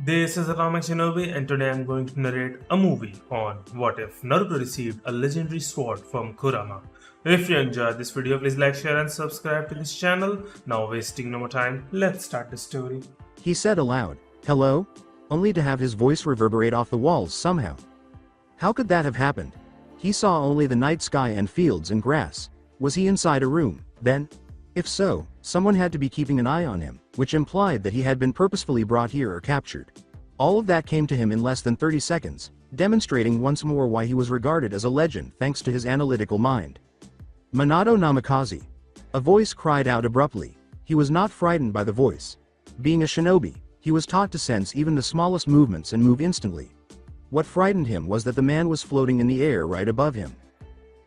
This is Atomic Shinobi, and today I'm going to narrate a movie on what if Naruto received a legendary sword from Kurama. If you enjoyed this video, please like, share, and subscribe to this channel. Now, wasting no more time, let's start the story. He said aloud, "Hello?" only to have his voice reverberate off the walls somehow. How could that have happened? He saw only the night sky and fields and grass. Was he inside a room, then? If so, someone had to be keeping an eye on him, which implied that he had been purposefully brought here or captured. All of that came to him in less than 30 seconds, demonstrating once more why he was regarded as a legend thanks to his analytical mind. "Minato Namikaze." A voice cried out abruptly. He was not frightened by the voice. Being a shinobi, he was taught to sense even the smallest movements and move instantly. What frightened him was that the man was floating in the air right above him.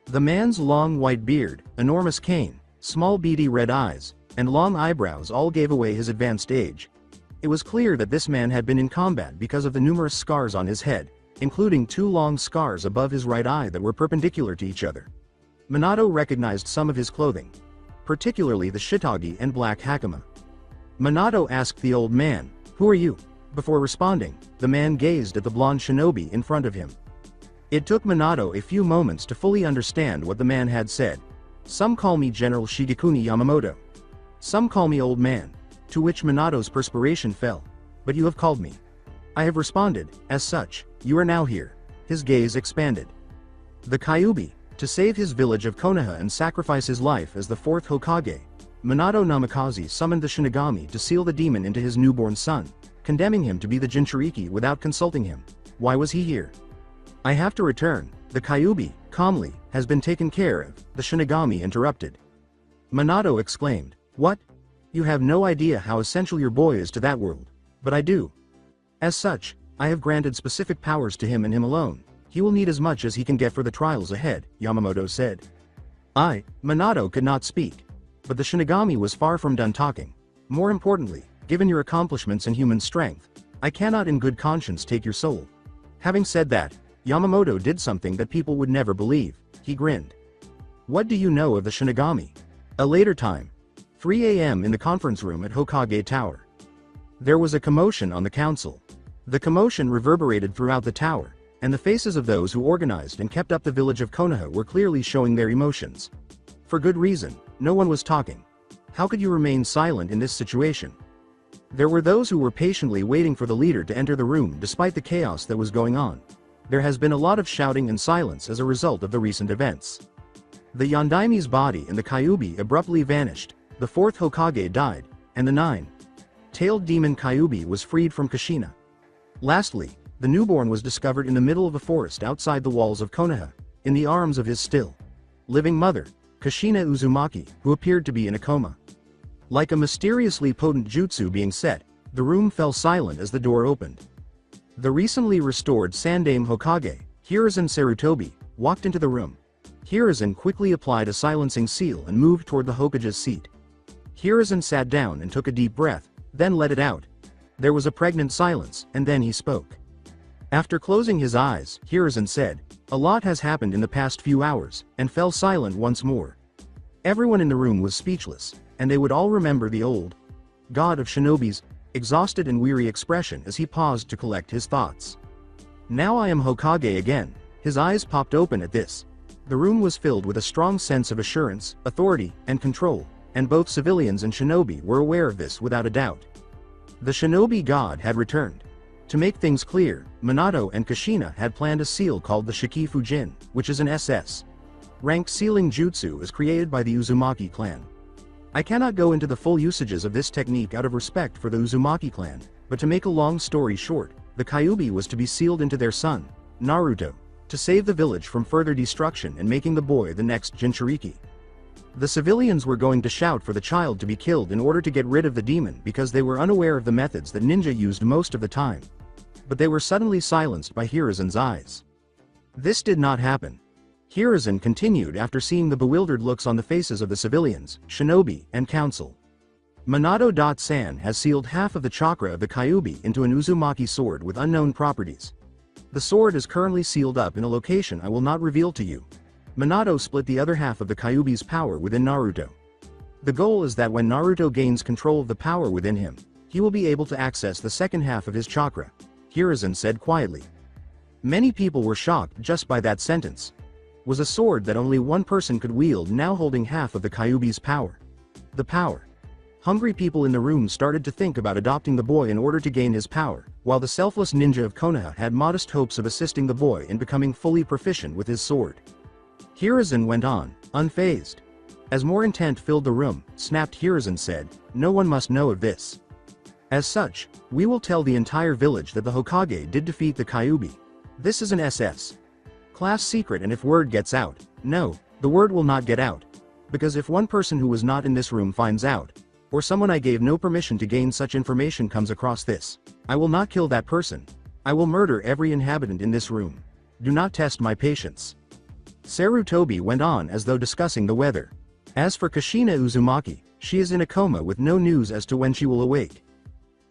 The man's long white beard, enormous cane, small beady red eyes, and long eyebrows all gave away his advanced age. It was clear that this man had been in combat because of the numerous scars on his head, including 2 long scars above his right eye that were perpendicular to each other. Minato recognized some of his clothing, particularly the shitage and black hakama. Minato asked the old man, "Who are you?" Before responding, the man gazed at the blonde shinobi in front of him. It took Minato a few moments to fully understand what the man had said. "Some call me General Shigekuni Yamamoto. Some call me Old Man," to which Minato's perspiration fell. "But you have called me. I have responded, as such, you are now here." His gaze expanded. The Kyuubi, to save his village of Konoha and sacrifice his life as the 4th Hokage, Minato Namikaze summoned the Shinigami to seal the demon into his newborn son, condemning him to be the Jinchuriki without consulting him. Why was he here? "I have to return," the Kyuubi, calmly, "has been taken care of," the Shinigami interrupted. Minato exclaimed, "What? You have no idea how essential your boy is to that world. But I do. As such, I have granted specific powers to him and him alone. He will need as much as he can get for the trials ahead," Yamamoto said. Minato could not speak. But the Shinigami was far from done talking. "More importantly, given your accomplishments and human strength, I cannot in good conscience take your soul." Having said that, Yamamoto did something that people would never believe. He grinned. "What do you know of the Shinigami?" A later time. 3 a.m. in the conference room at Hokage Tower. There was a commotion on the council. The commotion reverberated throughout the tower, and the faces of those who organized and kept up the village of Konoha were clearly showing their emotions. For good reason, no one was talking. How could you remain silent in this situation? There were those who were patiently waiting for the leader to enter the room despite the chaos that was going on. There has been a lot of shouting and silence as a result of the recent events. The Yondaime's body and the Kyuubi abruptly vanished, the 4th Hokage died, and the 9-tailed demon Kyuubi was freed from Kushina. Lastly, the newborn was discovered in the middle of a forest outside the walls of Konoha, in the arms of his still living mother, Kushina Uzumaki, who appeared to be in a coma. Like a mysteriously potent jutsu being set, the room fell silent as the door opened. The recently restored Sandaime Hokage, Hiruzen Sarutobi, walked into the room. Hiruzen quickly applied a silencing seal and moved toward the Hokage's seat. Hiruzen sat down and took a deep breath, then let it out. There was a pregnant silence, and then he spoke. After closing his eyes, Hiruzen said, "A lot has happened in the past few hours," and fell silent once more. Everyone in the room was speechless, and they would all remember the old god of shinobi's exhausted and weary expression as he paused to collect his thoughts. "Now I am Hokage again." His eyes popped open at this. The room was filled with a strong sense of assurance, authority, and control, and both civilians and shinobi were aware of this without a doubt. The shinobi god had returned. To make things clear, Minato and Kushina had planned a seal called the Shiki Fujin, which is an SS rank sealing jutsu as created by the Uzumaki clan. I cannot go into the full usages of this technique out of respect for the Uzumaki clan, but to make a long story short, the Kyuubi was to be sealed into their son, Naruto, to save the village from further destruction and making the boy the next Jinchuriki. The civilians were going to shout for the child to be killed in order to get rid of the demon because they were unaware of the methods that ninja used most of the time. But they were suddenly silenced by Hiruzen's eyes. This did not happen. Hiruzen continued after seeing the bewildered looks on the faces of the civilians, shinobi, and council. Minato.san has sealed half of the chakra of the Kyuubi into an Uzumaki sword with unknown properties. The sword is currently sealed up in a location I will not reveal to you. Minato split the other half of the Kyuubi's power within Naruto. The goal is that when Naruto gains control of the power within him, he will be able to access the second half of his chakra, Hiruzen said quietly. Many people were shocked just by that sentence. Was a sword that only one person could wield now holding half of the Kyuubi's power? The power. Hungry people in the room started to think about adopting the boy in order to gain his power, while the selfless ninja of Konoha had modest hopes of assisting the boy in becoming fully proficient with his sword. Hiruzen went on, unfazed. As more intent filled the room, snapped Hiruzen said, "No one must know of this. As such, we will tell the entire village that the Hokage did defeat the Kyuubi. This is an SS class secret, and if word gets out, no, the word will not get out. Because if one person who was not in this room finds out, or someone I gave no permission to gain such information comes across this, I will not kill that person. I will murder every inhabitant in this room. Do not test my patience." Sarutobi went on as though discussing the weather. As for Kushina Uzumaki, she is in a coma with no news as to when she will awake.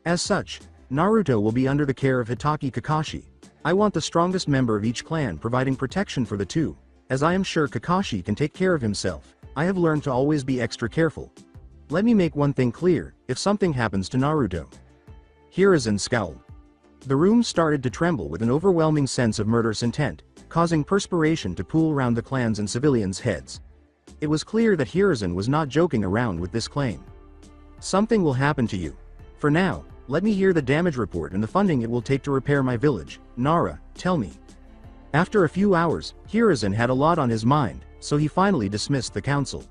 As such, Naruto will be under the care of Hitaki Kakashi. I want the strongest member of each clan providing protection for the two, as I am sure Kakashi can take care of himself. I have learned to always be extra careful. Let me make one thing clear, if something happens to Naruto. Hiruzen scowled. The room started to tremble with an overwhelming sense of murderous intent, causing perspiration to pool around the clans and civilians' heads. It was clear that Hiruzen was not joking around with this claim. Something will happen to you. For now, let me hear the damage report and the funding it will take to repair my village. Nara, tell me. After a few hours, Hiruzen had a lot on his mind, so he finally dismissed the council.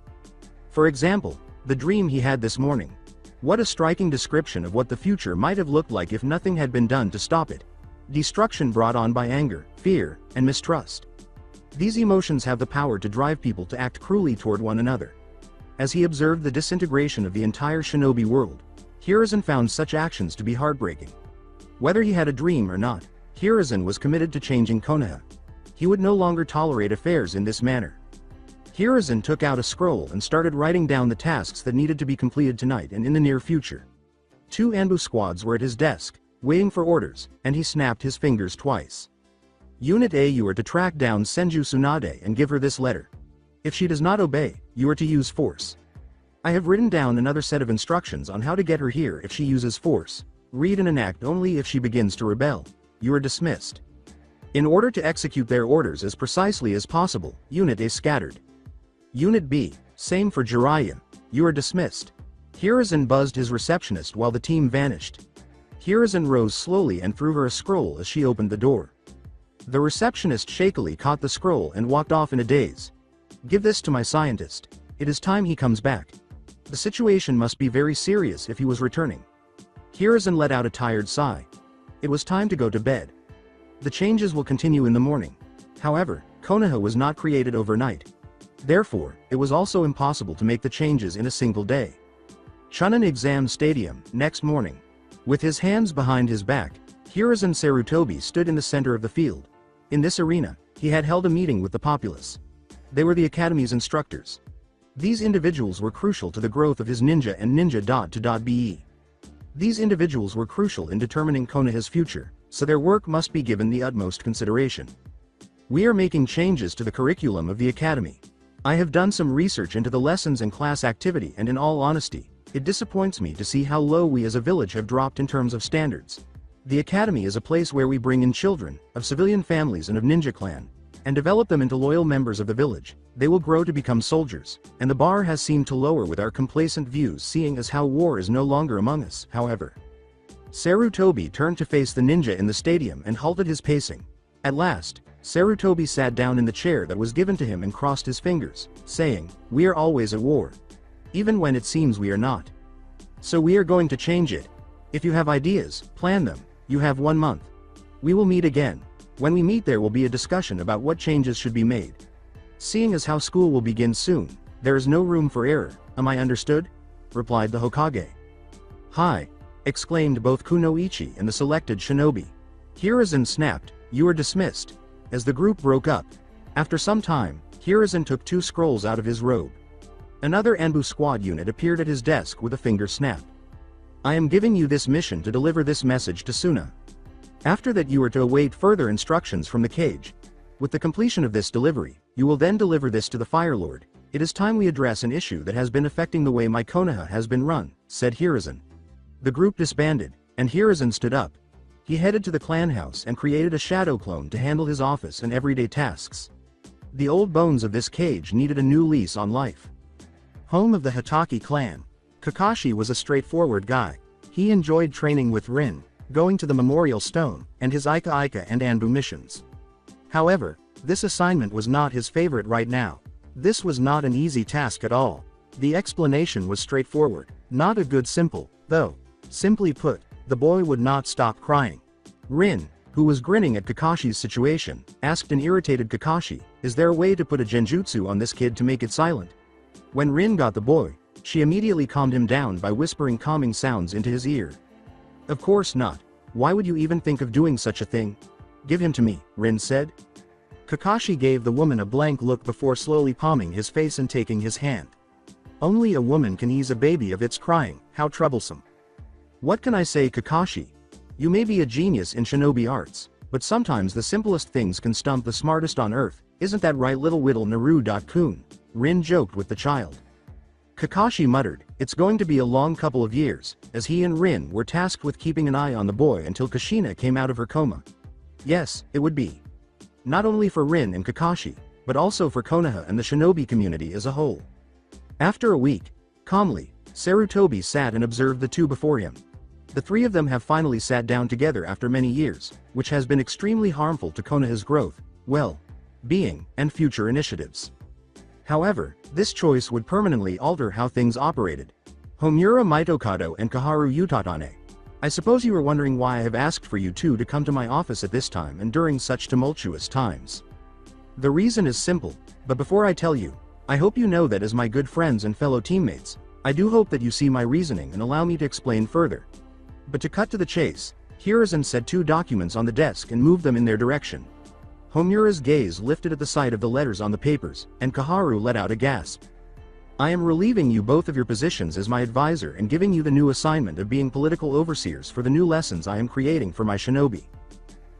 For example, the dream he had this morning. What a striking description of what the future might have looked like if nothing had been done to stop it. Destruction brought on by anger, fear, and mistrust. These emotions have the power to drive people to act cruelly toward one another. As he observed the disintegration of the entire shinobi world, Hiruzen found such actions to be heartbreaking. Whether he had a dream or not, Hiruzen was committed to changing Konoha. He would no longer tolerate affairs in this manner. Hiruzen took out a scroll and started writing down the tasks that needed to be completed tonight and in the near future. 2 Anbu squads were at his desk, waiting for orders, and he snapped his fingers twice. Unit A, you are to track down Senju Tsunade and give her this letter. If she does not obey, you are to use force. I have written down another set of instructions on how to get her here if she uses force. Read and enact only if she begins to rebel. You are dismissed. In order to execute their orders as precisely as possible, Unit A scattered. Unit B, same for Jiraiya. You are dismissed. Hiruzen buzzed his receptionist while the team vanished. Hiruzen rose slowly and threw her a scroll as she opened the door. The receptionist shakily caught the scroll and walked off in a daze. Give this to my scientist. It is time he comes back. The situation must be very serious if he was returning. Hiruzen let out a tired sigh. It was time to go to bed. The changes will continue in the morning. However, Konoha was not created overnight. Therefore, it was also impossible to make the changes in a single day. Chunin Exam Stadium, next morning. With his hands behind his back, Hiruzen Sarutobi stood in the center of the field. In this arena, he had held a meeting with the populace. They were the academy's instructors. These individuals were crucial to the growth of his ninja and ninja.to.be. These individuals were crucial in determining Konoha's future, so their work must be given the utmost consideration. We are making changes to the curriculum of the academy. I have done some research into the lessons and class activity, and in all honesty, it disappoints me to see how low we as a village have dropped in terms of standards. The academy is a place where we bring in children, of civilian families and of ninja clan, and develop them into loyal members of the village. They will grow to become soldiers, and the bar has seemed to lower with our complacent views, seeing as how war is no longer among us. However, Sarutobi turned to face the ninja in the stadium and halted his pacing. At last, Sarutobi sat down in the chair that was given to him and crossed his fingers, saying, "We are always at war. Even when it seems we are not. So we are going to change it. If you have ideas, plan them. You have 1 month. We will meet again. When we meet there will be a discussion about what changes should be made. Seeing as how school will begin soon, there is no room for error. Am I understood?" replied the Hokage. "Hi!" exclaimed both Kunoichi and the selected shinobi. Hiruzen snapped, "You are dismissed." As the group broke up, after some time, Hiruzen took 2 scrolls out of his robe. Another Anbu squad unit appeared at his desk with a finger snap. "I am giving you this mission to deliver this message to Suna. After that you are to await further instructions from the cage. With the completion of this delivery, you will then deliver this to the Fire Lord. It is time we address an issue that has been affecting the way my Konoha has been run," said Hiruzen. The group disbanded, and Hiruzen stood up. He headed to the clan house and created a shadow clone to handle his office and everyday tasks. The old bones of this cage needed a new lease on life. Home of the Hitaki clan. Kakashi was a straightforward guy. He enjoyed training with Rin, going to the Memorial Stone, and his Ika Ika and Anbu missions. However, this assignment was not his favorite right now. This was not an easy task at all. The explanation was straightforward, not a good simple, though. Simply put, the boy would not stop crying. Rin, who was grinning at Kakashi's situation, asked an irritated Kakashi, "Is there a way to put a genjutsu on this kid to make it silent?" When Rin got the boy, she immediately calmed him down by whispering calming sounds into his ear. "Of course not. Why would you even think of doing such a thing? Give him to me," Rin said. Kakashi gave the woman a blank look before slowly palming his face and taking his hand. Only a woman can ease a baby of its crying, how troublesome. What can I say, Kakashi? You may be a genius in shinobi arts, but sometimes the simplest things can stump the smartest on earth, isn't that right, little whittle Naru-kun? Rin joked with the child. Kakashi muttered, "It's going to be a long couple of years," as he and Rin were tasked with keeping an eye on the boy until Kushina came out of her coma. Yes, it would be. Not only for Rin and Kakashi, but also for Konoha and the shinobi community as a whole. After a week, calmly, Sarutobi sat and observed the two before him. The three of them have finally sat down together after many years, which has been extremely harmful to Konoha's growth, well-being, and future initiatives. However, this choice would permanently alter how things operated. Homura Mitokado and Kaharu Utatane. I suppose you are wondering why I have asked for you two to come to my office at this time and during such tumultuous times. The reason is simple, but before I tell you, I hope you know that as my good friends and fellow teammates, I do hope that you see my reasoning and allow me to explain further. But to cut to the chase, Hiruzen set two documents on the desk and moved them in their direction. Homura's gaze lifted at the sight of the letters on the papers, and Kaharu let out a gasp. I am relieving you both of your positions as my advisor and giving you the new assignment of being political overseers for the new lessons I am creating for my shinobi.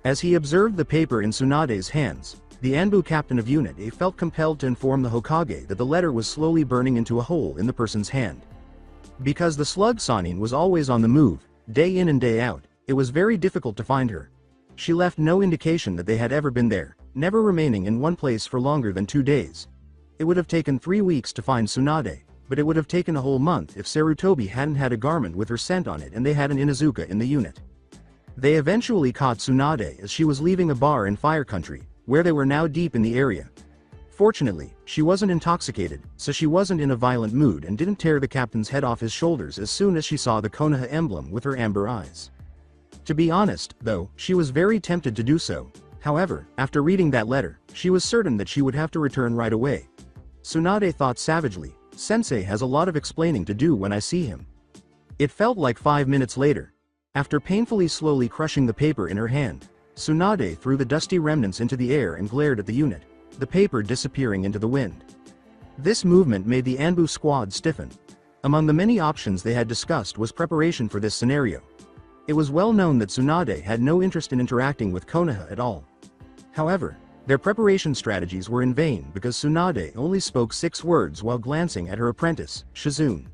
As he observed the paper in Tsunade's hands, the Anbu captain of Unit A felt compelled to inform the Hokage that the letter was slowly burning into a hole in the person's hand. Because the slug Sannin was always on the move, day in and day out, it was very difficult to find her. She left no indication that they had ever been there, never remaining in one place for longer than 2 days. It would have taken 3 weeks to find Tsunade, but it would have taken a whole month if Sarutobi hadn't had a garment with her scent on it and they had an Inuzuka in the unit. They eventually caught Tsunade as she was leaving a bar in Fire Country, where they were now deep in the area. Fortunately, she wasn't intoxicated, so she wasn't in a violent mood and didn't tear the captain's head off his shoulders as soon as she saw the Konoha emblem with her amber eyes. To be honest, though, she was very tempted to do so. However, after reading that letter, she was certain that she would have to return right away. Tsunade thought savagely, "Sensei has a lot of explaining to do when I see him." It felt like 5 minutes later. After painfully slowly crushing the paper in her hand, Tsunade threw the dusty remnants into the air and glared at the unit, the paper disappearing into the wind. This movement made the Anbu squad stiffen. Among the many options they had discussed was preparation for this scenario. It was well known that Tsunade had no interest in interacting with Konoha at all. However, their preparation strategies were in vain because Tsunade only spoke 6 words while glancing at her apprentice, Shizune.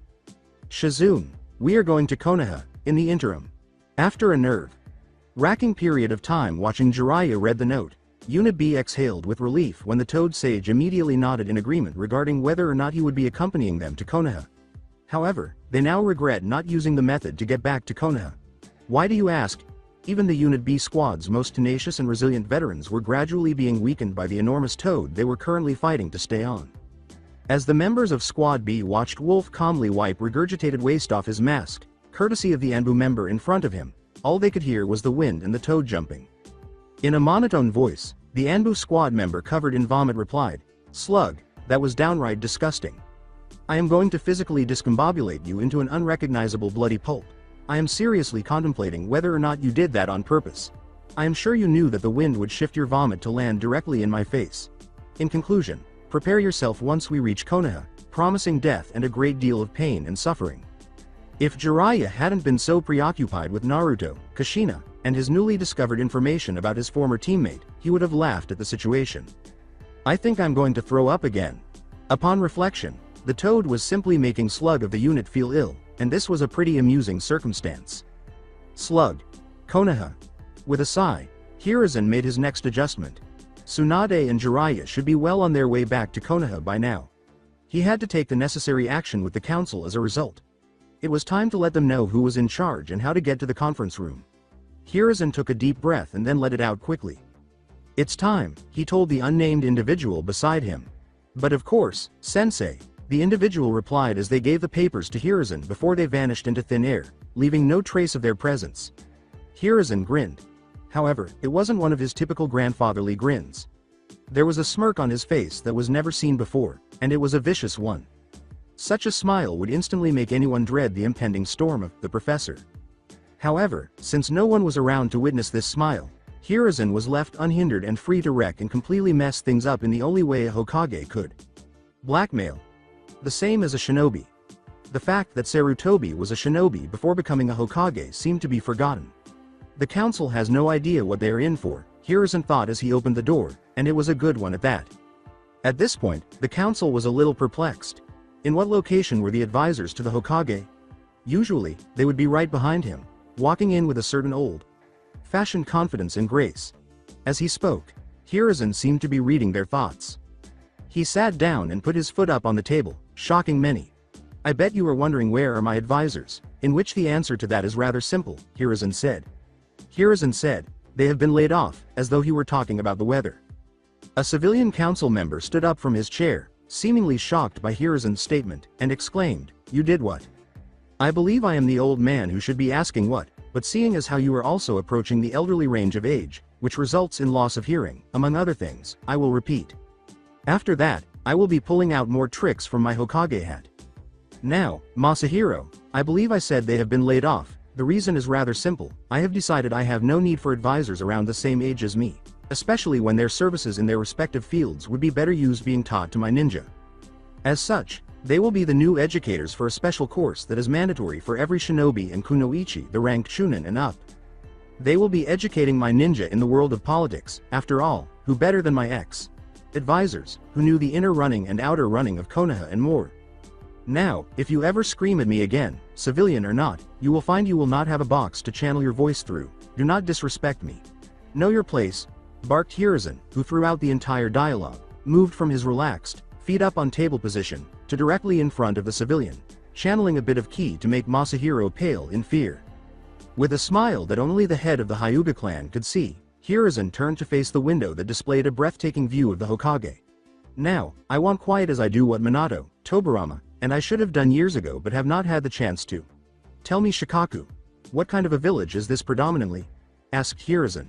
"Shizune, we are going to Konoha, in the interim." After a nerve-wracking period of time watching Jiraiya read the note, Unit B exhaled with relief when the Toad Sage immediately nodded in agreement regarding whether or not he would be accompanying them to Konoha. However, they now regret not using the method to get back to Konoha. Why do you ask? Even the Unit B squad's most tenacious and resilient veterans were gradually being weakened by the enormous toad they were currently fighting to stay on. As the members of Squad B watched Wolf calmly wipe regurgitated waste off his mask, courtesy of the Anbu member in front of him, all they could hear was the wind and the toad jumping. In a monotone voice, the Anbu squad member covered in vomit replied, "Slug, that was downright disgusting. I am going to physically discombobulate you into an unrecognizable bloody pulp. I am seriously contemplating whether or not you did that on purpose. I am sure you knew that the wind would shift your vomit to land directly in my face. In conclusion, prepare yourself once we reach Konoha, promising death and a great deal of pain and suffering." If Jiraiya hadn't been so preoccupied with Naruto, Kushina, and his newly discovered information about his former teammate, he would have laughed at the situation. "I think I'm going to throw up again." Upon reflection, the toad was simply making Slug of the unit feel ill, and this was a pretty amusing circumstance. Slug. Konoha. With a sigh, Hiruzen made his next adjustment. Tsunade and Jiraiya should be well on their way back to Konoha by now. He had to take the necessary action with the council as a result. It was time to let them know who was in charge and how to get to the conference room. Hiruzen took a deep breath and then let it out quickly. "It's time," he told the unnamed individual beside him. "But of course, Sensei," the individual replied as they gave the papers to Hiruzen before they vanished into thin air, leaving no trace of their presence. Hiruzen grinned. However, it wasn't one of his typical grandfatherly grins. There was a smirk on his face that was never seen before, and it was a vicious one. Such a smile would instantly make anyone dread the impending storm of the professor. However, since no one was around to witness this smile, Hiruzen was left unhindered and free to wreck and completely mess things up in the only way a Hokage could. Blackmail. The same as a shinobi. The fact that Sarutobi was a shinobi before becoming a Hokage seemed to be forgotten. The council has no idea what they are in for, Hiruzen thought as he opened the door, and it was a good one at that. At this point, the council was a little perplexed. In what location were the advisors to the Hokage? Usually, they would be right behind him, walking in with a certain old-fashioned confidence and grace. As he spoke, Hiruzen seemed to be reading their thoughts. He sat down and put his foot up on the table, shocking many. "I bet you are wondering where are my advisors, in which the answer to that is rather simple," Hiruzen said. Hiruzen said, "They have been laid off," as though he were talking about the weather. A civilian council member stood up from his chair, seemingly shocked by Hiruzen's statement, and exclaimed, "You did what?" "I believe I am the old man who should be asking what, but seeing as how you are also approaching the elderly range of age, which results in loss of hearing, among other things, I will repeat. After that, I will be pulling out more tricks from my Hokage hat. Now, Masahiro, I believe I said they have been laid off. The reason is rather simple. I have decided I have no need for advisors around the same age as me, especially when their services in their respective fields would be better used being taught to my ninja. As such, they will be the new educators for a special course that is mandatory for every shinobi and kunoichi, the rank chunin and up. They will be educating my ninja in the world of politics. After all, who better than my ex-advisors, who knew the inner running and outer running of Konoha and more. Now, if you ever scream at me again, civilian or not, you will find you will not have a box to channel your voice through. Do not disrespect me. Know your place," barked Hiruzen, who throughout the entire dialogue, moved from his relaxed, feet up on table position, to directly in front of the civilian, channeling a bit of ki to make Masahiro pale in fear. With a smile that only the head of the Hyuga clan could see, Hiruzen turned to face the window that displayed a breathtaking view of the Hokage. "Now, I want quiet as I do what Minato, Tobirama, and I should have done years ago but have not had the chance to. Tell me, Shikaku, what kind of a village is this predominantly?" asked Hiruzen.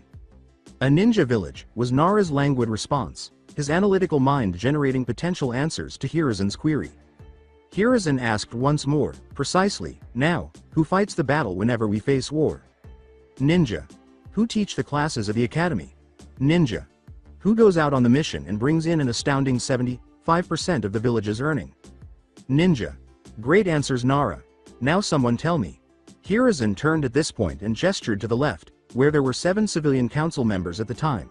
"A ninja village," was Nara's languid response, his analytical mind generating potential answers to Hiruzen's query. Hiruzen asked once more, precisely, "Now, who fights the battle whenever we face war?" "Ninja." "Who teach the classes at the academy?" "Ninja." "Who goes out on the mission and brings in an astounding 75% of the village's earning?" "Ninja." "Great answers, Nara. Now someone tell me." Hiruzen turned at this point and gestured to the left, where there were 7 civilian council members at the time.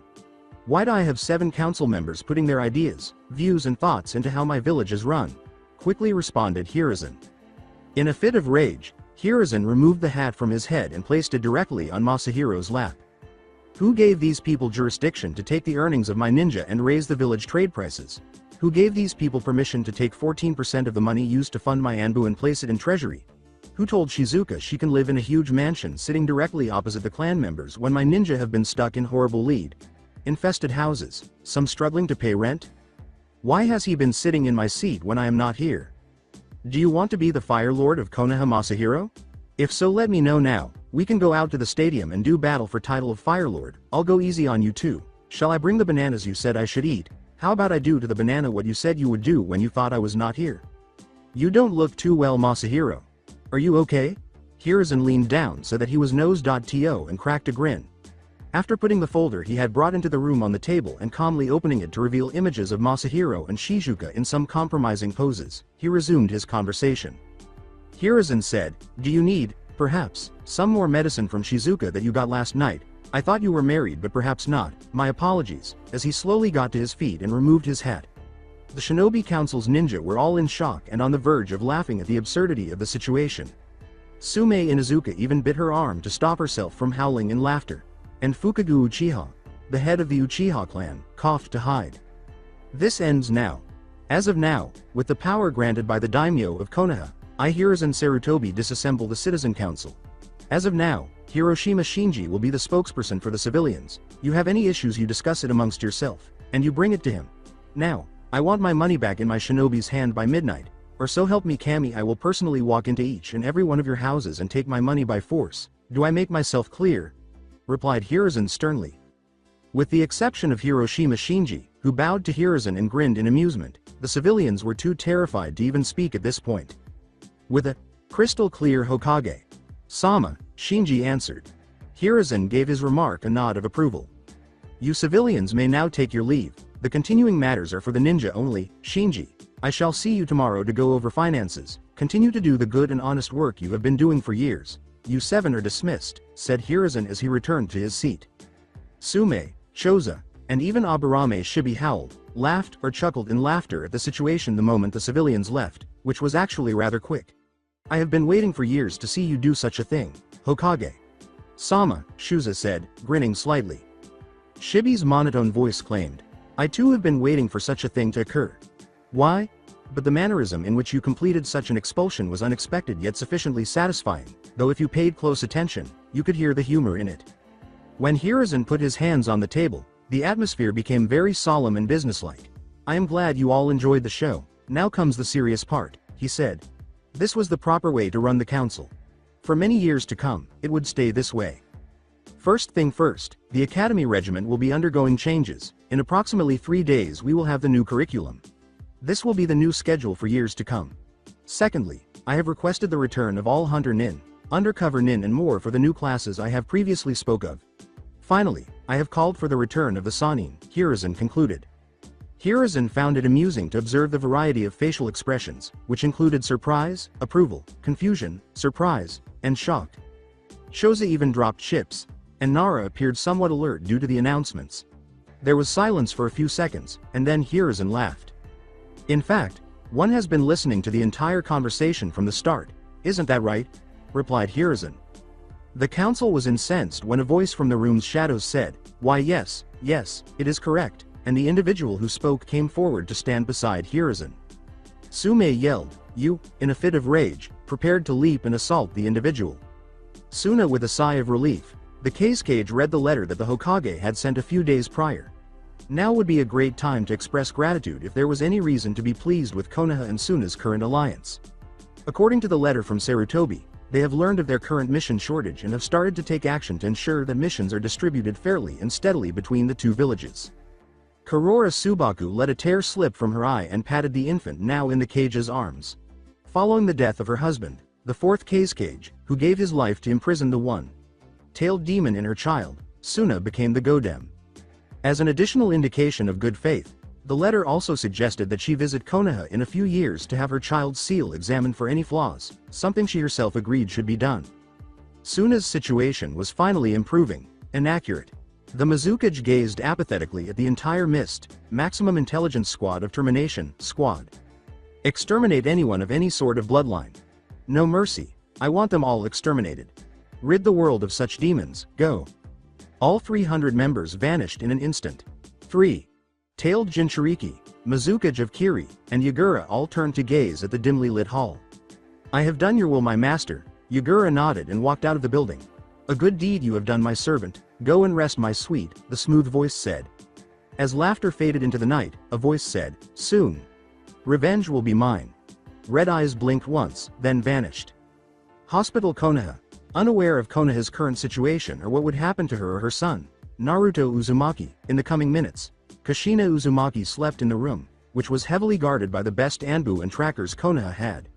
"Why do I have 7 council members putting their ideas, views and thoughts into how my village is run?" quickly responded Hiruzen. In a fit of rage, Hiruzen removed the hat from his head and placed it directly on Masahiro's lap. "Who gave these people jurisdiction to take the earnings of my ninja and raise the village trade prices? Who gave these people permission to take 14% of the money used to fund my Anbu and place it in treasury? Who told Shizuka she can live in a huge mansion sitting directly opposite the clan members when my ninja have been stuck in horrible infested houses, some struggling to pay rent? Why has he been sitting in my seat when I am not here? Do you want to be the Fire Lord of Konoha, Masahiro? If so, let me know now. We can go out to the stadium and do battle for title of Fire Lord. I'll go easy on you too. Shall I bring the bananas you said I should eat? How about I do to the banana what you said you would do when you thought I was not here? You don't look too well, Masahiro. Are you okay?" Hiruzen leaned down so that he was nose.to and cracked a grin. After putting the folder he had brought into the room on the table and calmly opening it to reveal images of Masahiro and Shizuka in some compromising poses, he resumed his conversation. Hiruzen said, "Do you need, perhaps, some more medicine from Shizuka that you got last night? I thought you were married but perhaps not. My apologies," as he slowly got to his feet and removed his hat. The Shinobi Council's ninja were all in shock and on the verge of laughing at the absurdity of the situation. Sume Inuzuka even bit her arm to stop herself from howling in laughter. And Fukagu Uchiha, the head of the Uchiha clan, coughed to hide. This ends now. As of now, with the power granted by the daimyo of Konoha, I Hiruzen Sarutobi disassemble the Citizen Council. As of now, Hiroshima Shinji will be the spokesperson for the civilians. You have any issues, you discuss it amongst yourself, and you bring it to him. Now, I want my money back in my shinobi's hand by midnight, or so help me Kami, I will personally walk into each and every one of your houses and take my money by force. Do I make myself clear? Replied Hiruzen sternly. With the exception of Hiroshima Shinji, who bowed to Hiruzen and grinned in amusement, the civilians were too terrified to even speak at this point. With a crystal clear Hokage Sama, Shinji answered. Hiruzen gave his remark a nod of approval. You civilians may now take your leave. The continuing matters are for the ninja only. Shinji, I shall see you tomorrow to go over finances. Continue to do the good and honest work you have been doing for years. You 7 are dismissed, said Hiruzen as he returned to his seat. Sume, Choza, and even Aburame Shibi howled, laughed or chuckled in laughter at the situation the moment the civilians left, which was actually rather quick. I have been waiting for years to see you do such a thing, Hokage. Sama, Shuza said, grinning slightly. Shibi's monotone voice claimed, I too have been waiting for such a thing to occur. Why? But the mannerism in which you completed such an expulsion was unexpected yet sufficiently satisfying, though if you paid close attention, you could hear the humor in it. When Hiruzen put his hands on the table, the atmosphere became very solemn and businesslike. I am glad you all enjoyed the show. Now comes the serious part, he said. This was the proper way to run the council. For many years to come, it would stay this way. First thing first, the Academy Regiment will be undergoing changes. In approximately 3 days we will have the new curriculum. This will be the new schedule for years to come. Secondly, I have requested the return of all Hunter Nin, Undercover Nin and more for the new classes I have previously spoke of. Finally, I have called for the return of the Sannin, Hiruzen concluded. Hiruzen found it amusing to observe the variety of facial expressions, which included surprise, approval, confusion, surprise, and shock. Shoza even dropped chips, and Nara appeared somewhat alert due to the announcements. There was silence for a few seconds, and then Hiruzen laughed. In fact, one has been listening to the entire conversation from the start, isn't that right? Replied Hiruzen. The council was incensed when a voice from the room's shadows said, Why yes, it is correct, and the individual who spoke came forward to stand beside Hiruzen. Sume yelled, You, in a fit of rage, prepared to leap and assault the individual. Suna with a sigh of relief, the Kage read the letter that the Hokage had sent a few days prior. Now would be a great time to express gratitude if there was any reason to be pleased with Konoha and Suna's current alliance. According to the letter from Sarutobi, they have learned of their current mission shortage and have started to take action to ensure that missions are distributed fairly and steadily between the two villages. Kurora Subaku let a tear slip from her eye and patted the infant now in the cage's arms. Following the death of her husband, the fourth Kage, who gave his life to imprison the one-tailed demon in her child, Suna became the Godem. As an additional indication of good faith, the letter also suggested that she visit Konoha in a few years to have her child's seal examined for any flaws, something she herself agreed should be done. Suna's situation was finally improving, inaccurate. The Mizukage gazed apathetically at the entire MIST, Maximum Intelligence Squad of Termination, squad. Exterminate anyone of any sort of bloodline. No mercy, I want them all exterminated. Rid the world of such demons, go. All 300 members vanished in an instant. 3. Tailed Jinchuriki, Mizukage of Kiri, and Yagura all turned to gaze at the dimly lit hall. I have done your will, my master. Yagura nodded and walked out of the building. A good deed you have done, my servant. Go and rest, my sweet, the smooth voice said. As laughter faded into the night, a voice said, Soon. Revenge will be mine. Red eyes blinked once, then vanished. Hospital Konoha. Unaware of Konoha's current situation or what would happen to her or her son, Naruto Uzumaki, in the coming minutes, Kushina Uzumaki slept in the room, which was heavily guarded by the best Anbu and trackers Konoha had.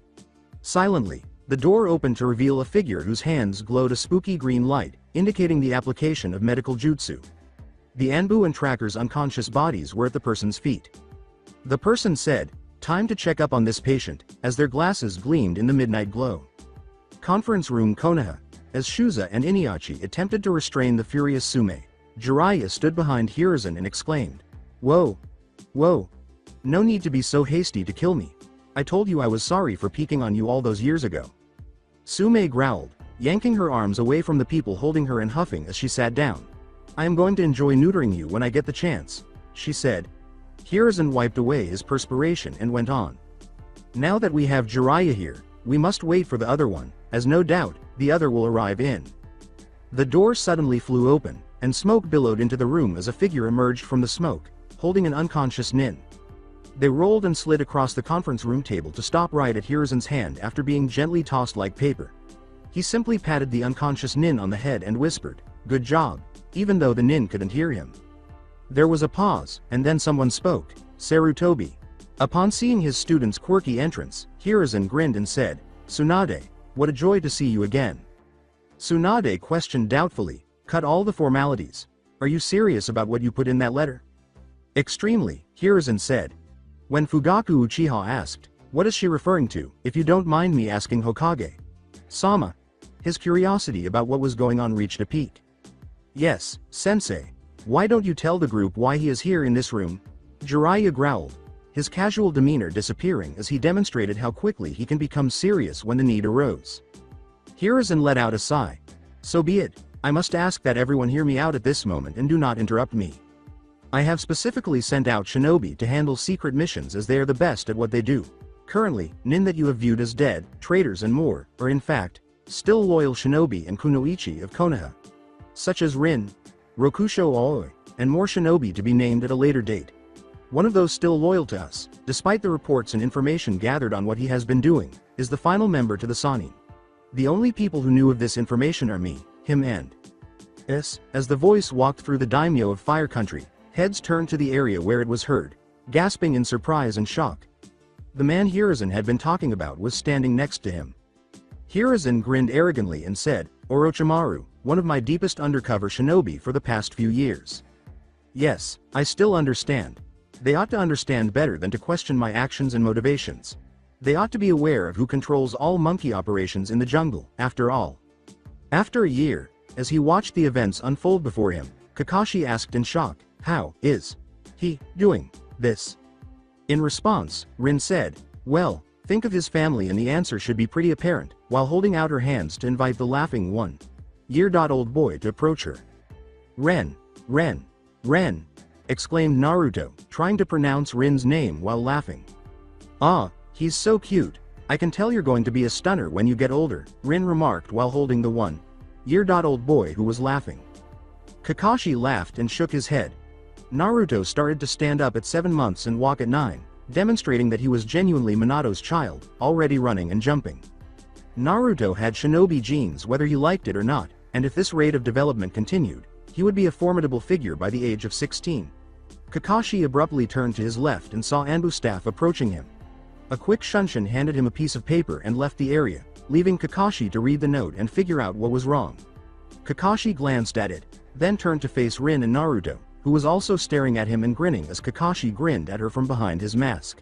Silently, the door opened to reveal a figure whose hands glowed a spooky green light, indicating the application of medical jutsu. The Anbu and trackers' unconscious bodies were at the person's feet. The person said, Time to check up on this patient, as their glasses gleamed in the midnight glow. Conference room Konoha. As Shuza and Iniachi attempted to restrain the furious Sume, Jiraiya stood behind Hiruzen and exclaimed, Whoa! Whoa! No need to be so hasty to kill me. I told you I was sorry for peeking on you all those years ago. Tsume growled, yanking her arms away from the people holding her and huffing as she sat down. I am going to enjoy neutering you when I get the chance, she said. Hiruzen wiped away his perspiration and went on. Now that we have Jiraiya here, we must wait for the other one, as no doubt, the other will arrive in. The door suddenly flew open, and smoke billowed into the room as a figure emerged from the smoke, holding an unconscious Nin. They rolled and slid across the conference room table to stop right at Hiruzen's hand after being gently tossed like paper. He simply patted the unconscious Nin on the head and whispered, "Good job," even though the Nin couldn't hear him. There was a pause, and then someone spoke, Sarutobi. Upon seeing his student's quirky entrance, Hiruzen grinned and said, "Tsunade, what a joy to see you again." Tsunade questioned doubtfully, "Cut all the formalities. Are you serious about what you put in that letter?" "Extremely," Hiruzen said. When Fugaku Uchiha asked, "What is she referring to, if you don't mind me asking Hokage?" "Sama." His curiosity about what was going on reached a peak. "Yes, sensei. Why don't you tell the group why he is here in this room?" Jiraiya growled, his casual demeanor disappearing as he demonstrated how quickly he can become serious when the need arose. Hiruzen let out a sigh. "So be it. I must ask that everyone hear me out at this moment and do not interrupt me. I have specifically sent out shinobi to handle secret missions as they are the best at what they do. Currently, nin that you have viewed as dead, traitors and more, are in fact, still loyal shinobi and kunoichi of Konoha. Such as Rin, Rokusho Aoi, and more shinobi to be named at a later date. One of those still loyal to us, despite the reports and information gathered on what he has been doing, is the final member to the Sannin. The only people who knew of this information are me, him and S. As the voice walked through the daimyo of Fire Country, heads turned to the area where it was heard, gasping in surprise and shock. The man Hiruzen had been talking about was standing next to him. Hiruzen grinned arrogantly and said, "Orochimaru, one of my deepest undercover shinobi for the past few years. Yes, I still understand. They ought to understand better than to question my actions and motivations. They ought to be aware of who controls all monkey operations in the jungle, after all." After a year, as he watched the events unfold before him, Kakashi asked in shock, "How is he doing this?" In response, Rin said, "Well, think of his family," and the answer should be pretty apparent, while holding out her hands to invite the laughing 1-year-old boy to approach her. "Ren, Ren, Ren," exclaimed Naruto, trying to pronounce Rin's name while laughing. "Ah, he's so cute. I can tell you're going to be a stunner when you get older," Rin remarked while holding the 1-year-old boy who was laughing. Kakashi laughed and shook his head. Naruto started to stand up at 7 months and walk at 9, demonstrating that he was genuinely Minato's child, already running and jumping. Naruto had shinobi genes whether he liked it or not, and if this rate of development continued, he would be a formidable figure by the age of 16. Kakashi abruptly turned to his left and saw Anbu staff approaching him. A quick Shunshin handed him a piece of paper and left the area, leaving Kakashi to read the note and figure out what was wrong. Kakashi glanced at it, then turned to face Rin and Naruto, who was also staring at him and grinning as Kakashi grinned at her from behind his mask.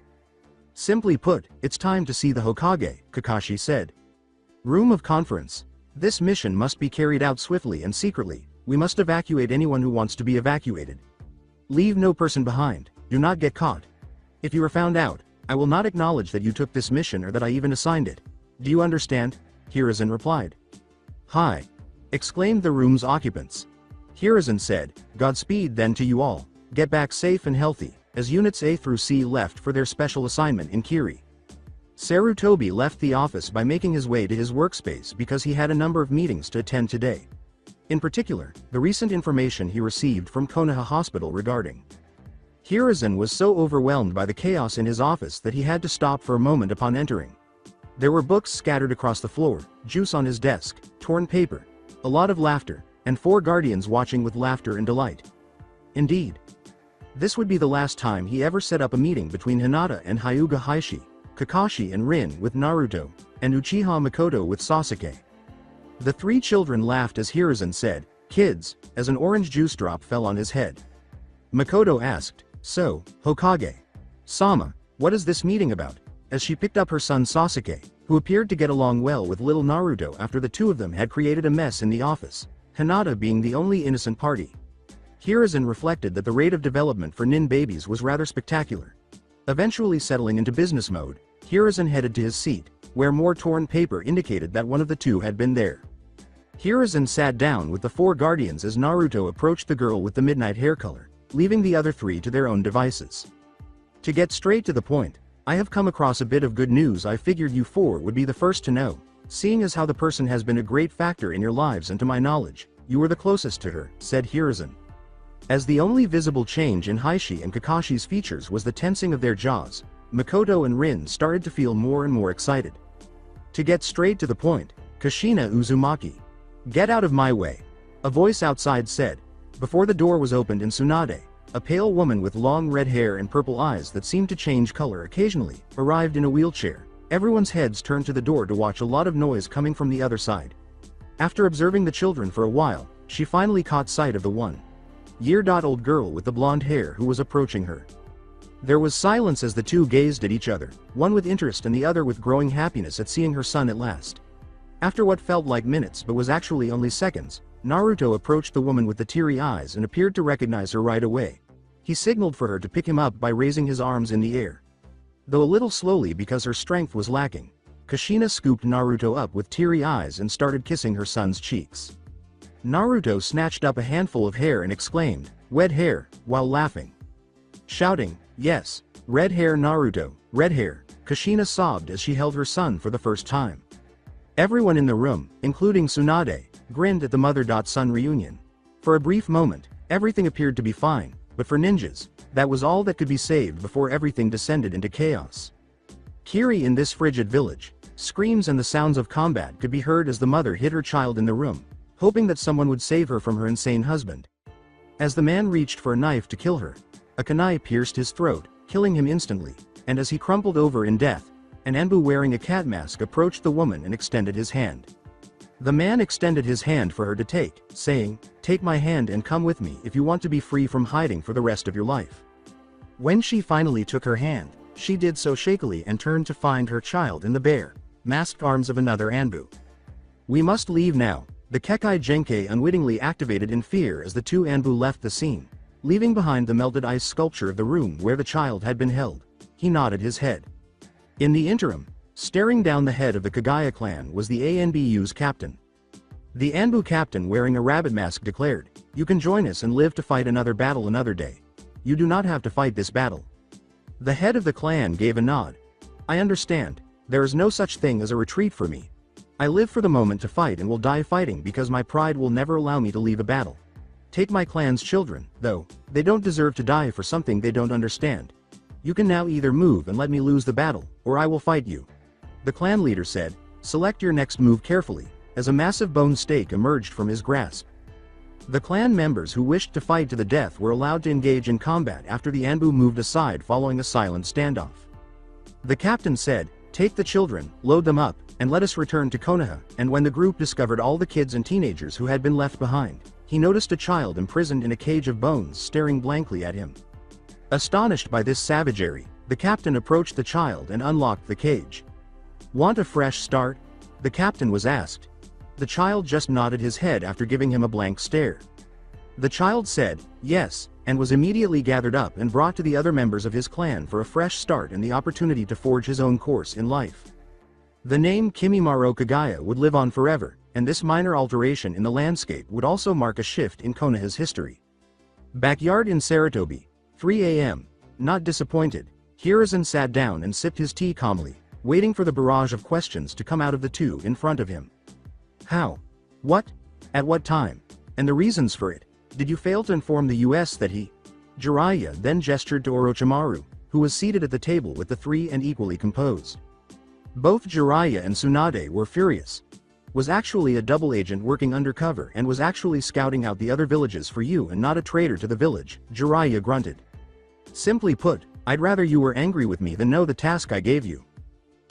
"Simply put, it's time to see the Hokage," Kakashi said. "Room of conference. This mission must be carried out swiftly and secretly. We must evacuate anyone who wants to be evacuated. Leave no person behind. Do not get caught. If you are found out, I will not acknowledge that you took this mission or that I even assigned it. Do you understand?" Hiruzen replied. "Hi!" exclaimed the room's occupants. Hiruzen said, "Godspeed then to you all. Get back safe and healthy," as units A through C left for their special assignment in Kiri. Sarutobi left the office by making his way to his workspace because he had a number of meetings to attend today. In particular, the recent information he received from Konoha Hospital regarding Hiruzen was so overwhelmed by the chaos in his office that he had to stop for a moment upon entering. There were books scattered across the floor, juice on his desk, torn paper, a lot of laughter, and 4 guardians watching with laughter and delight. Indeed, this would be the last time he ever set up a meeting between Hinata and Hyuga Heishi, Kakashi and Rin with Naruto, and Uchiha Makoto with Sasuke. The 3 children laughed as Hiruzen said, "Kids," as an orange juice drop fell on his head. Makoto asked, "So, Hokage Sama, what is this meeting about?" as she picked up her son Sasuke, who appeared to get along well with little Naruto after the two of them had created a mess in the office, Hinata being the only innocent party. Hiruzen reflected that the rate of development for nin babies was rather spectacular. Eventually settling into business mode, Hiruzen headed to his seat, where more torn paper indicated that one of the two had been there. Hiruzen sat down with the 4 guardians as Naruto approached the girl with the midnight hair color, leaving the other 3 to their own devices. To get straight to the point, I have come across a bit of good news I figured you 4 would be the first to know, seeing as how the person has been a great factor in your lives and to my knowledge, you were the closest to her, said Hiruzen. As the only visible change in Heishi and Kakashi's features was the tensing of their jaws, Makoto and Rin started to feel more and more excited. To get straight to the point, Kushina Uzumaki. Get out of my way. A voice outside said. Before the door was opened in Tsunade, a pale woman with long red hair and purple eyes that seemed to change color occasionally, arrived in a wheelchair. Everyone's heads turned to the door to watch a lot of noise coming from the other side. After observing the children for a while, she finally caught sight of the 1-year-old girl with the blonde hair who was approaching her. There was silence as the two gazed at each other, one with interest and the other with growing happiness at seeing her son at last. After what felt like minutes but was actually only seconds, Naruto approached the woman with the teary eyes and appeared to recognize her right away. He signaled for her to pick him up by raising his arms in the air. Though a little slowly because her strength was lacking, Kushina scooped Naruto up with teary eyes and started kissing her son's cheeks. Naruto snatched up a handful of hair and exclaimed, "Red hair," while laughing. Shouting, "Yes, red hair Naruto, red hair," Kushina sobbed as she held her son for the first time. Everyone in the room, including Tsunade, grinned at the mother-son reunion. For a brief moment, everything appeared to be fine, but for ninjas, that was all that could be saved before everything descended into chaos. Kiri in this frigid village, screams and the sounds of combat could be heard as the mother hid her child in the room, hoping that someone would save her from her insane husband. As the man reached for a knife to kill her, a kunai pierced his throat, killing him instantly, and as he crumpled over in death, an Anbu wearing a cat mask approached the woman and extended his hand. The man extended his hand for her to take, saying, "Take my hand and come with me if you want to be free from hiding for the rest of your life." When she finally took her hand, she did so shakily and turned to find her child in the bare, masked arms of another Anbu. "We must leave now," the Kekai Genkai unwittingly activated in fear as the 2 Anbu left the scene, leaving behind the melted ice sculpture of the room where the child had been held. He nodded his head. In the interim, staring down the head of the Kaguya clan was the ANBU's captain. The Anbu captain wearing a rabbit mask declared, "You can join us and live to fight another battle another day. You do not have to fight this battle." The head of the clan gave a nod. "I understand, there is no such thing as a retreat for me. I live for the moment to fight and will die fighting because my pride will never allow me to leave a battle. Take my clan's children, though, they don't deserve to die for something they don't understand. You can now either move and let me lose the battle, or I will fight you." The clan leader said, "Select your next move carefully," as a massive bone stake emerged from his grasp. The clan members who wished to fight to the death were allowed to engage in combat after the Anbu moved aside following a silent standoff. The captain said, "Take the children, load them up, and let us return to Konoha," and when the group discovered all the kids and teenagers who had been left behind, he noticed a child imprisoned in a cage of bones staring blankly at him. Astonished by this savagery, the captain approached the child and unlocked the cage. "Want a fresh start?" the captain was asked. The child just nodded his head after giving him a blank stare. The child said, "Yes," and was immediately gathered up and brought to the other members of his clan for a fresh start and the opportunity to forge his own course in life. The name Kimimaro Kaguya would live on forever, and this minor alteration in the landscape would also mark a shift in Konoha's history. Backyard in Saratobi, 3 a.m. Not disappointed, Hiruzen sat down and sipped his tea calmly, waiting for the barrage of questions to come out of the two in front of him. How? What? At what time? And the reasons for it? Did you fail to inform the US that he? Jiraiya then gestured to Orochimaru, who was seated at the table with the 3 and equally composed. Both Jiraiya and Tsunade were furious. Was actually a double agent working undercover and was actually scouting out the other villages for you and not a traitor to the village, Jiraiya grunted. Simply put, I'd rather you were angry with me than know the task I gave you.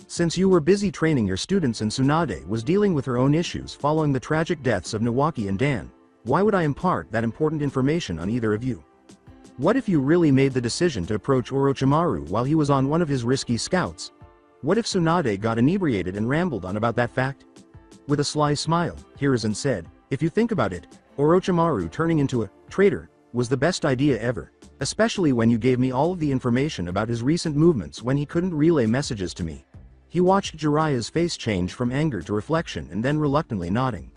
Since you were busy training your students and Tsunade was dealing with her own issues following the tragic deaths of Nawaki and Dan, why would I impart that important information on either of you? What if you really made the decision to approach Orochimaru while he was on one of his risky scouts? What if Tsunade got inebriated and rambled on about that fact? With a sly smile, Hiruzen said, if you think about it, Orochimaru turning into a traitor was the best idea ever, especially when you gave me all of the information about his recent movements when he couldn't relay messages to me. He watched Jiraiya's face change from anger to reflection and then reluctantly nodding.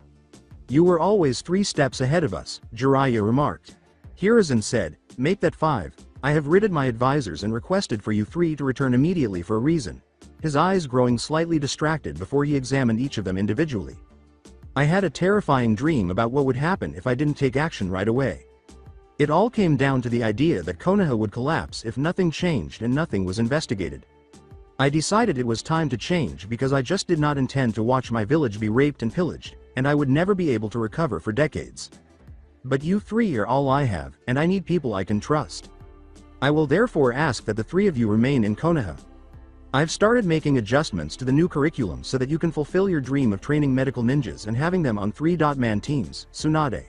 "You were always 3 steps ahead of us," Jiraiya remarked. Hiruzen said, "Make that 5. I have written my advisors and requested for you 3 to return immediately for a reason," his eyes growing slightly distracted before he examined each of them individually. "I had a terrifying dream about what would happen if I didn't take action right away. It all came down to the idea that Konoha would collapse if nothing changed and nothing was investigated. I decided it was time to change because I just did not intend to watch my village be raped and pillaged, and I would never be able to recover for decades. But you 3 are all I have, and I need people I can trust. I will therefore ask that the 3 of you remain in Konoha. I've started making adjustments to the new curriculum so that you can fulfill your dream of training medical ninjas and having them on 3-man teams, Tsunade.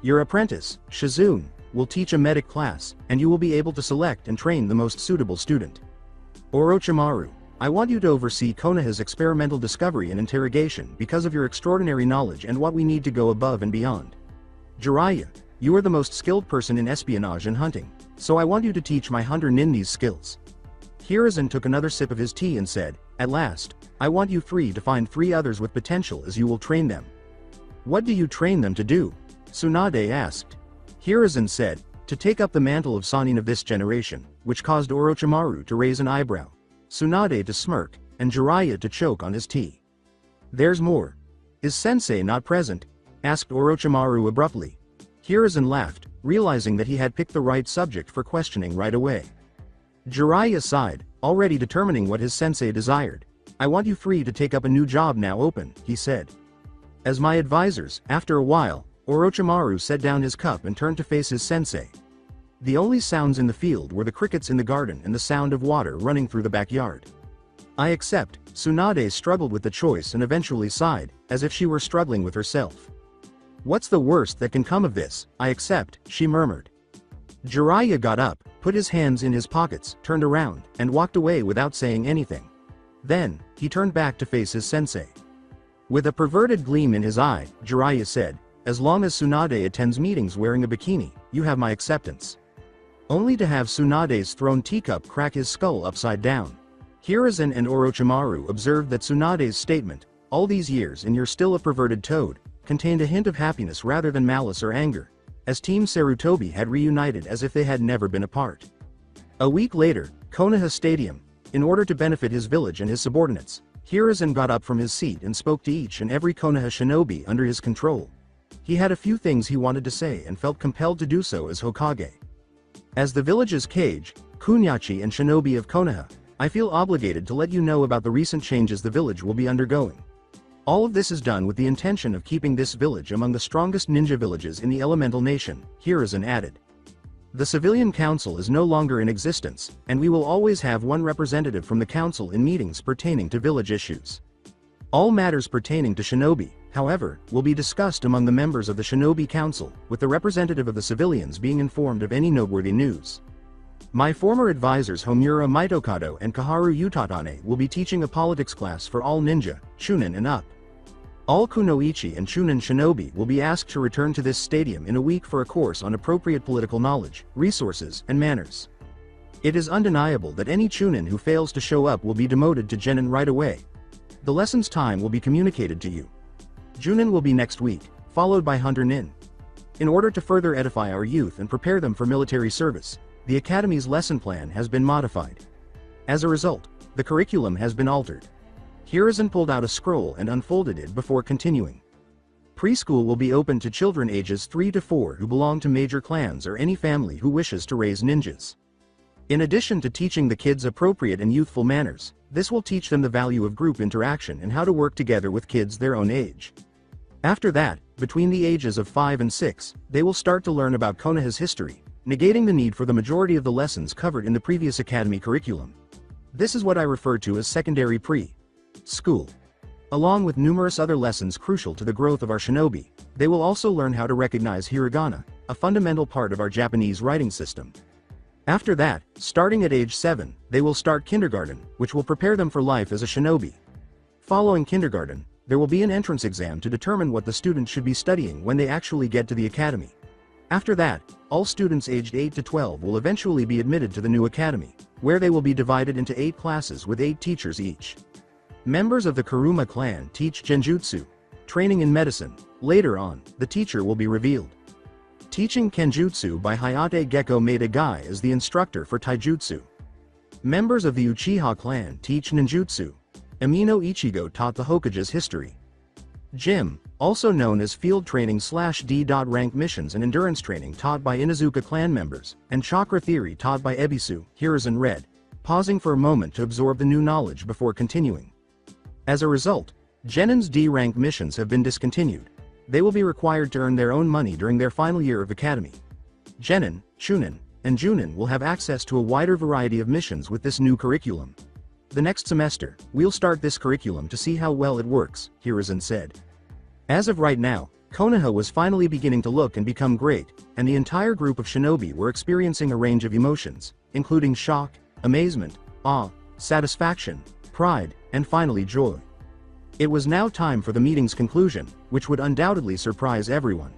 Your apprentice, Shizune, will teach a medic class, and you will be able to select and train the most suitable student. Orochimaru, I want you to oversee Konoha's experimental discovery and interrogation because of your extraordinary knowledge and what we need to go above and beyond. Jiraiya, you are the most skilled person in espionage and hunting, so I want you to teach my hunter Nin these skills." Hiruzen took another sip of his tea and said, "At last, I want you 3 to find 3 others with potential as you will train them." "What do you train them to do?" Tsunade asked. Hiruzen said, "To take up the mantle of Sannin of this generation," which caused Orochimaru to raise an eyebrow, Tsunade to smirk, and Jiraiya to choke on his tea. "There's more. Is Sensei not present?" asked Orochimaru abruptly. Hiruzen laughed, realizing that he had picked the right subject for questioning right away. Jiraiya sighed, already determining what his sensei desired. "I want you 3 to take up a new job now open," he said. "As my advisors." After a while, Orochimaru set down his cup and turned to face his sensei. The only sounds in the field were the crickets in the garden and the sound of water running through the backyard. "I accept." Tsunade struggled with the choice and eventually sighed, as if she were struggling with herself. "What's the worst that can come of this?" "I accept," she murmured. Jiraiya got up, put his hands in his pockets, turned around, and walked away without saying anything. Then, he turned back to face his sensei. With a perverted gleam in his eye, Jiraiya said, "As long as Tsunade attends meetings wearing a bikini, you have my acceptance." Only to have Tsunade's thrown teacup crack his skull upside down. Hiruzen and Orochimaru observed that Tsunade's statement, "All these years and you're still a perverted toad," contained a hint of happiness rather than malice or anger, as Team Sarutobi had reunited as if they had never been apart. A week later, Konoha Stadium. In order to benefit his village and his subordinates, Hiruzen got up from his seat and spoke to each and every Konoha shinobi under his control. He had a few things he wanted to say and felt compelled to do so as Hokage. "As the village's Kage, Kunyachi and shinobi of Konoha, I feel obligated to let you know about the recent changes the village will be undergoing. All of this is done with the intention of keeping this village among the strongest ninja villages in the elemental nation," Hiruzen added. "The civilian council is no longer in existence, and we will always have one representative from the council in meetings pertaining to village issues. All matters pertaining to shinobi, however, will be discussed among the members of the shinobi council, with the representative of the civilians being informed of any noteworthy news. My former advisors Homura Mitokado and Kaharu Utatane will be teaching a politics class for all ninja, Chunin and up. All Kunoichi and Chunin shinobi will be asked to return to this stadium in a week for a course on appropriate political knowledge, resources, and manners. It is undeniable that any Chunin who fails to show up will be demoted to Genin right away. The lesson's time will be communicated to you. Junin will be next week, followed by Hunter Nin. In order to further edify our youth and prepare them for military service, the Academy's lesson plan has been modified. As a result, the curriculum has been altered." Hiruzen pulled out a scroll and unfolded it before continuing. "Preschool will be open to children ages 3 to 4 who belong to major clans or any family who wishes to raise ninjas. In addition to teaching the kids appropriate and youthful manners, this will teach them the value of group interaction and how to work together with kids their own age. After that, between the ages of 5 and 6, they will start to learn about Konoha's history, negating the need for the majority of the lessons covered in the previous academy curriculum. This is what I refer to as secondary pre-school. Along with numerous other lessons crucial to the growth of our shinobi, they will also learn how to recognize hiragana, a fundamental part of our Japanese writing system. After that, starting at age 7, they will start kindergarten, which will prepare them for life as a shinobi. Following kindergarten, there will be an entrance exam to determine what the student should be studying when they actually get to the academy. After that, all students aged 8 to 12 will eventually be admitted to the new academy, where they will be divided into 8 classes with 8 teachers each. Members of the Kurama clan teach genjutsu, training in medicine. Later on, the teacher will be revealed. Teaching kenjutsu by Hayate Gecko made a guy as the instructor for taijutsu. Members of the Uchiha clan teach ninjutsu. Amino Ichigo taught the Hokage's history. Gym, also known as field training / D. Rank missions and endurance training taught by Inuzuka clan members, and chakra theory taught by Ebisu, Hiruzen read, pausing for a moment to absorb the new knowledge before continuing. As a result, Genin's D-rank missions have been discontinued. They will be required to earn their own money during their final year of academy. Genin, Chunin, and Junin will have access to a wider variety of missions with this new curriculum. The next semester, we'll start this curriculum to see how well it works, Hiruzen said. As of right now, Konoha was finally beginning to look and become great, and the entire group of shinobi were experiencing a range of emotions, including shock, amazement, awe, satisfaction, pride, and finally joy. It was now time for the meeting's conclusion, which would undoubtedly surprise everyone.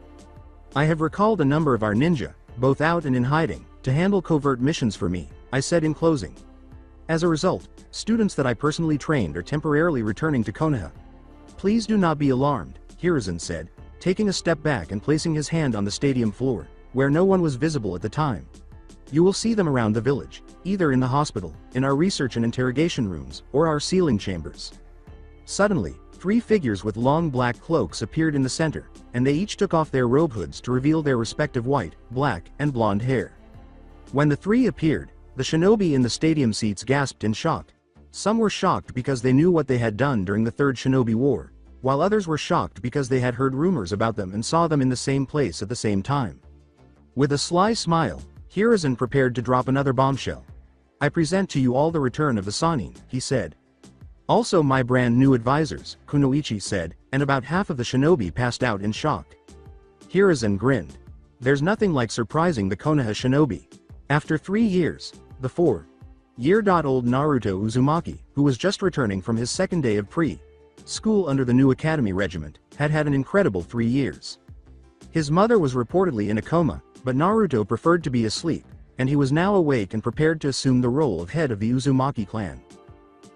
I have recalled a number of our ninja, both out and in hiding, to handle covert missions for me, I said in closing. As a result, students that I personally trained are temporarily returning to Konoha. Please do not be alarmed, Hiruzen said, taking a step back and placing his hand on the stadium floor, where no one was visible at the time. You will see them around the village, either in the hospital, in our research and interrogation rooms, or our sealing chambers. Suddenly, 3 figures with long black cloaks appeared in the center, and they each took off their robe hoods to reveal their respective white, black, and blonde hair. When the 3 appeared, the shinobi in the stadium seats gasped in shock. Some were shocked because they knew what they had done during the Third Shinobi War, while others were shocked because they had heard rumors about them and saw them in the same place at the same time. With a sly smile, Hiruzen prepared to drop another bombshell. I present to you all the return of the Sannin, he said. Also my brand new advisors, Kunoichi said, and about half of the shinobi passed out in shock. Hiruzen grinned. There's nothing like surprising the Konoha shinobi. After 3 years, the 4-year-old Naruto Uzumaki, who was just returning from his second day of pre-school under the new academy regiment, had had an incredible 3 years. His mother was reportedly in a coma, but Naruto preferred to be asleep, and he was now awake and prepared to assume the role of head of the Uzumaki clan.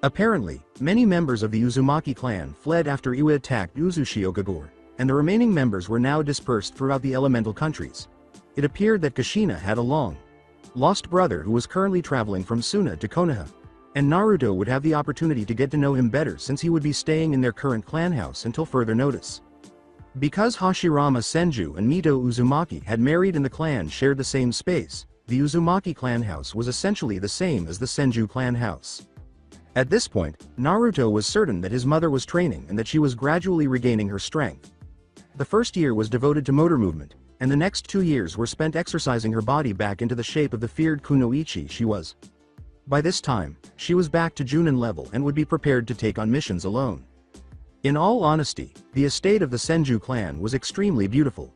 Apparently, many members of the Uzumaki clan fled after Iwa attacked Uzushi-Okagure, and the remaining members were now dispersed throughout the elemental countries. It appeared that Kushina had a long-lost brother who was currently traveling from Suna to Konoha, and Naruto would have the opportunity to get to know him better since he would be staying in their current clan house until further notice. Because Hashirama Senju and Mito Uzumaki had married and the clan shared the same space, the Uzumaki clan house was essentially the same as the Senju clan house. At this point, Naruto was certain that his mother was training and that she was gradually regaining her strength. The first year was devoted to motor movement, and the next 2 years were spent exercising her body back into the shape of the feared kunoichi she was. By this time, she was back to Junin level and would be prepared to take on missions alone. In all honesty, the estate of the Senju clan was extremely beautiful.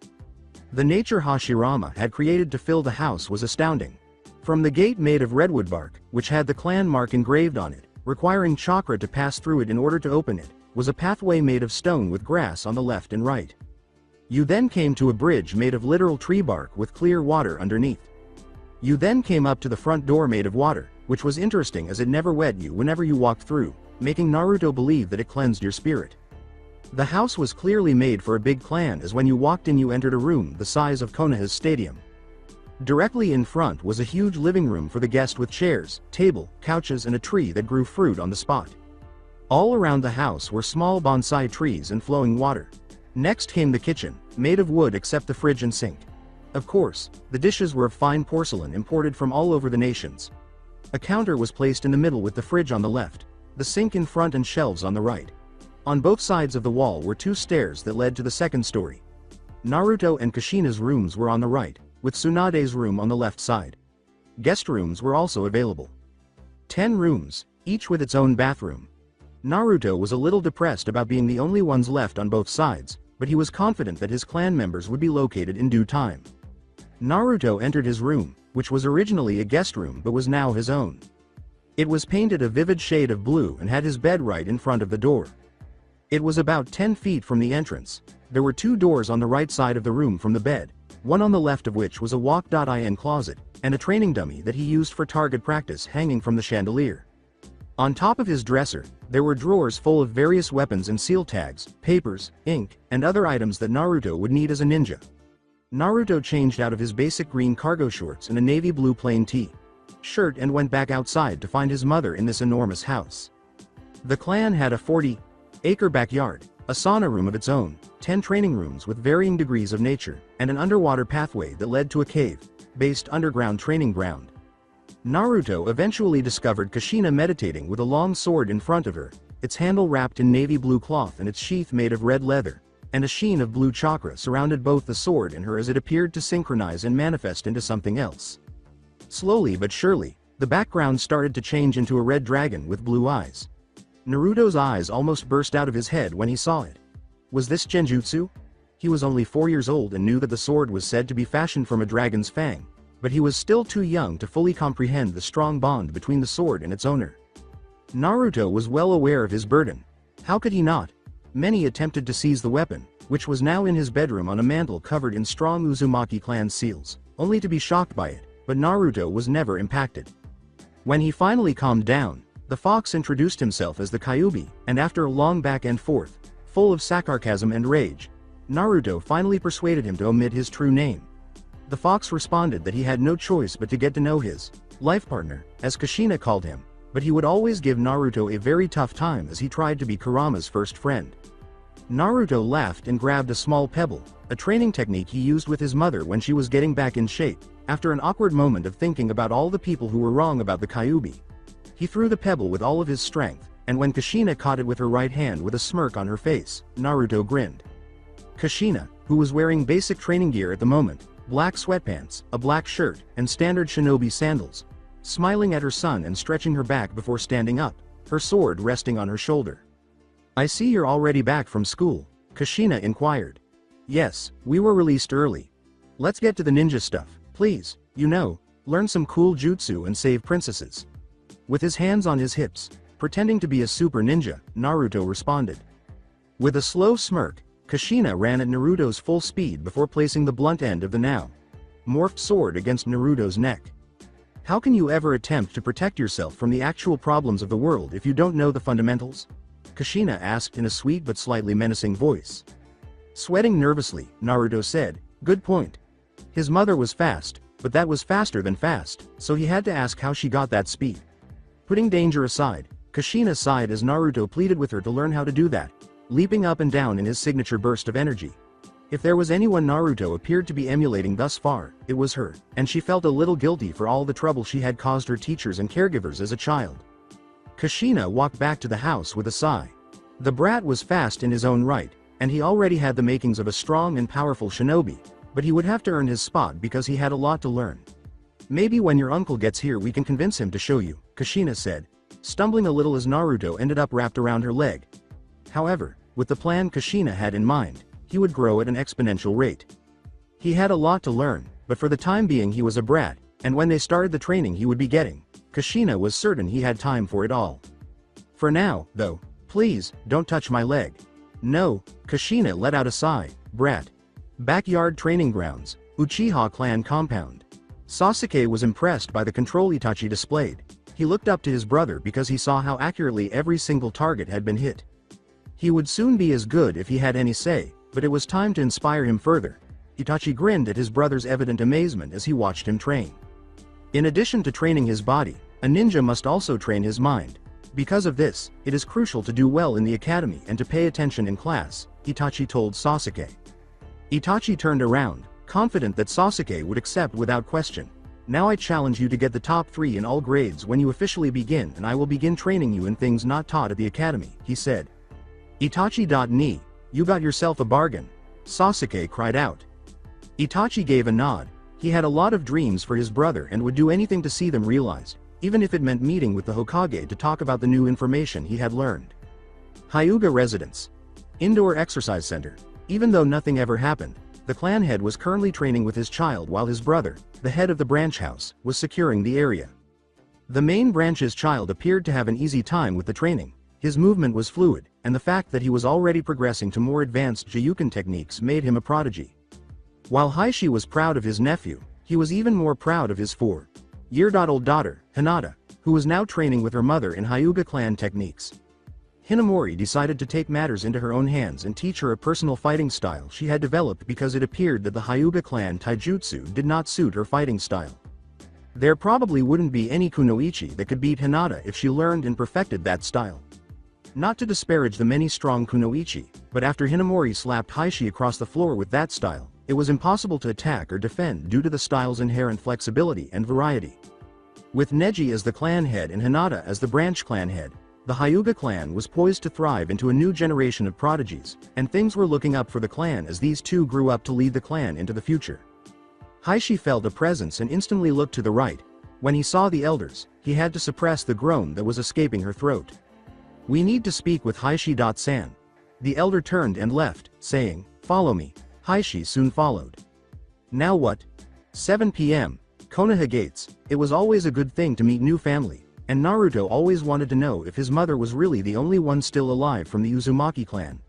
The nature Hashirama had created to fill the house was astounding. From the gate made of redwood bark, which had the clan mark engraved on it, requiring chakra to pass through it in order to open it, was a pathway made of stone with grass on the left and right. You then came to a bridge made of literal tree bark with clear water underneath. You then came up to the front door made of water, which was interesting as it never wet you whenever you walked through, making Naruto believe that it cleansed your spirit. The house was clearly made for a big clan as when you walked in you entered a room the size of Konoha's stadium. Directly in front was a huge living room for the guest with chairs, table, couches and a tree that grew fruit on the spot. All around the house were small bonsai trees and flowing water. Next came the kitchen, made of wood except the fridge and sink. Of course, the dishes were of fine porcelain imported from all over the nations. A counter was placed in the middle with the fridge on the left, the sink in front and shelves on the right. On both sides of the wall were 2 stairs that led to the second story. Naruto and Kushina's rooms were on the right, with Tsunade's room on the left side. Guest rooms were also available. 10 rooms, each with its own bathroom. Naruto was a little depressed about being the only ones left on both sides, but he was confident that his clan members would be located in due time. Naruto entered his room, which was originally a guest room but was now his own. It was painted a vivid shade of blue and had his bed right in front of the door. It was about 10 feet from the entrance. There were 2 doors on the right side of the room from the bed, one on the left of which was a walk-in closet, and a training dummy that he used for target practice hanging from the chandelier. On top of his dresser, there were drawers full of various weapons and seal tags, papers, ink, and other items that Naruto would need as a ninja. Naruto changed out of his basic green cargo shorts and a navy blue plain shirt and went back outside to find his mother in this enormous house. The clan had a 40-acre backyard, a sauna room of its own, 10 training rooms with varying degrees of nature, and an underwater pathway that led to a cave-based underground training ground. Naruto eventually discovered Kushina meditating with a long sword in front of her, its handle wrapped in navy blue cloth and its sheath made of red leather, and a sheen of blue chakra surrounded both the sword and her as it appeared to synchronize and manifest into something else. Slowly but surely, the background started to change into a red dragon with blue eyes. Naruto's eyes almost burst out of his head when he saw it. Was this genjutsu? He was only 4 years old and knew that the sword was said to be fashioned from a dragon's fang, but he was still too young to fully comprehend the strong bond between the sword and its owner. Naruto was well aware of his burden. How could he not? Many attempted to seize the weapon, which was now in his bedroom on a mantle covered in strong Uzumaki clan seals, only to be shocked by it, but Naruto was never impacted. When he finally calmed down, the fox introduced himself as the Kyuubi, and after a long back and forth, full of sarcasm and rage, Naruto finally persuaded him to omit his true name. The fox responded that he had no choice but to get to know his life partner, as Kushina called him, but he would always give Naruto a very tough time as he tried to be Kurama's first friend. Naruto laughed and grabbed a small pebble, a training technique he used with his mother when she was getting back in shape, after an awkward moment of thinking about all the people who were wrong about the Kyuubi. He threw the pebble with all of his strength, and when Kushina caught it with her right hand with a smirk on her face, Naruto grinned. Kushina, who was wearing basic training gear at the moment, black sweatpants, a black shirt, and standard shinobi sandals, smiling at her son and stretching her back before standing up, her sword resting on her shoulder. "I see you're already back from school," Kushina inquired. "Yes, we were released early. Let's get to the ninja stuff, please, learn some cool jutsu and save princesses." With his hands on his hips, pretending to be a super ninja, Naruto responded. With a slow smirk, Kushina ran at Naruto's full speed before placing the blunt end of the now morphed sword against Naruto's neck. How can you ever attempt to protect yourself from the actual problems of the world if you don't know the fundamentals? Kushina asked in a sweet but slightly menacing voice. Sweating nervously, Naruto said, "Good point." His mother was fast, but that was faster than fast, so he had to ask how she got that speed. Putting danger aside, Kushina sighed as Naruto pleaded with her to learn how to do that, leaping up and down in his signature burst of energy. If there was anyone Naruto appeared to be emulating thus far, it was her, and she felt a little guilty for all the trouble she had caused her teachers and caregivers as a child. Kushina walked back to the house with a sigh. The brat was fast in his own right, and he already had the makings of a strong and powerful shinobi, but he would have to earn his spot because he had a lot to learn. "Maybe when your uncle gets here we can convince him to show you," Kushina said, stumbling a little as Naruto ended up wrapped around her leg. However, with the plan Kushina had in mind, he would grow at an exponential rate. He had a lot to learn, but for the time being he was a brat, and when they started the training he would be getting, Kushina was certain he had time for it all. "For now, though, please, don't touch my leg." "No," Kushina let out a sigh, "brat." Backyard training grounds, Uchiha clan compound. Sasuke was impressed by the control Itachi displayed. He looked up to his brother because he saw how accurately every single target had been hit. He would soon be as good if he had any say, but it was time to inspire him further. Itachi grinned at his brother's evident amazement as he watched him train. In addition to training his body, a ninja must also train his mind. Because of this, it is crucial to do well in the academy and to pay attention in class, Itachi told Sasuke. Itachi turned around, confident that Sasuke would accept without question. "Now I challenge you to get the top 3 in all grades when you officially begin, and I will begin training you in things not taught at the academy," he said. Itachi. "You got yourself a bargain," Sasuke cried out. Itachi gave a nod. He had a lot of dreams for his brother and would do anything to see them realized, even if it meant meeting with the Hokage to talk about the new information he had learned. Hyuga residence. Indoor exercise center. Even though nothing ever happened, the clan head was currently training with his child while his brother, the head of the branch house, was securing the area. The main branch's child appeared to have an easy time with the training. His movement was fluid, and the fact that he was already progressing to more advanced Juyuken techniques made him a prodigy. While Heishi was proud of his nephew, he was even more proud of his 4-year-old daughter, Hinata, who was now training with her mother in Hyuga clan techniques. Hinamori decided to take matters into her own hands and teach her a personal fighting style she had developed because it appeared that the Hyuga clan taijutsu did not suit her fighting style. There probably wouldn't be any kunoichi that could beat Hinata if she learned and perfected that style. Not to disparage the many strong kunoichi, but after Hinamori slapped Heishi across the floor with that style, it was impossible to attack or defend due to the style's inherent flexibility and variety. With Neji as the clan head and Hinata as the branch clan head, the Hyuga clan was poised to thrive into a new generation of prodigies, and things were looking up for the clan as these two grew up to lead the clan into the future. Heishi felt a presence and instantly looked to the right. When he saw the elders, he had to suppress the groan that was escaping her throat. "We need to speak with Heishi-san." The elder turned and left, saying, "Follow me." Heishi soon followed. Now what? 7 p.m. Konoha gates. It was always a good thing to meet new family, and Naruto always wanted to know if his mother was really the only one still alive from the Uzumaki clan.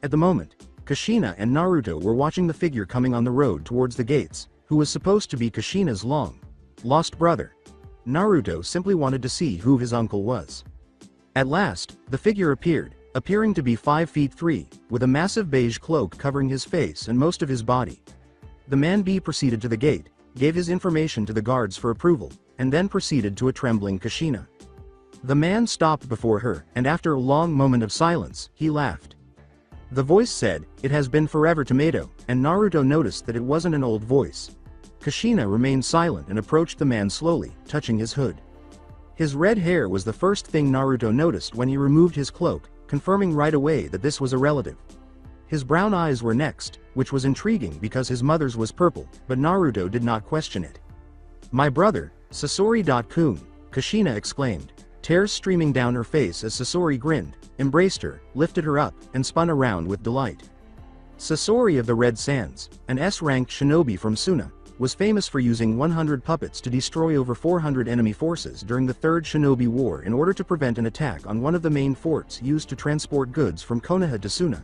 At the moment, Kushina and Naruto were watching the figure coming on the road towards the gates, who was supposed to be Kushina's long-lost brother. Naruto simply wanted to see who his uncle was. At last, the figure appeared, appearing to be 5 feet 3, with a massive beige cloak covering his face and most of his body. The man B proceeded to the gate, gave his information to the guards for approval, and then proceeded to a trembling Kushina. The man stopped before her, and after a long moment of silence, he laughed. The voice said, "It has been forever, tomato," and Naruto noticed that it wasn't an old voice. Kushina remained silent and approached the man slowly, touching his hood. His red hair was the first thing Naruto noticed when he removed his cloak, confirming right away that this was a relative. His brown eyes were next, which was intriguing because his mother's was purple, but Naruto did not question it. "My brother, Sasori-kun," Kushina exclaimed, tears streaming down her face as Sasori grinned, embraced her, lifted her up, and spun around with delight. Sasori of the Red Sands, an S-ranked shinobi from Suna, was famous for using 100 puppets to destroy over 400 enemy forces during the Third Shinobi War in order to prevent an attack on one of the main forts used to transport goods from Konoha to Suna.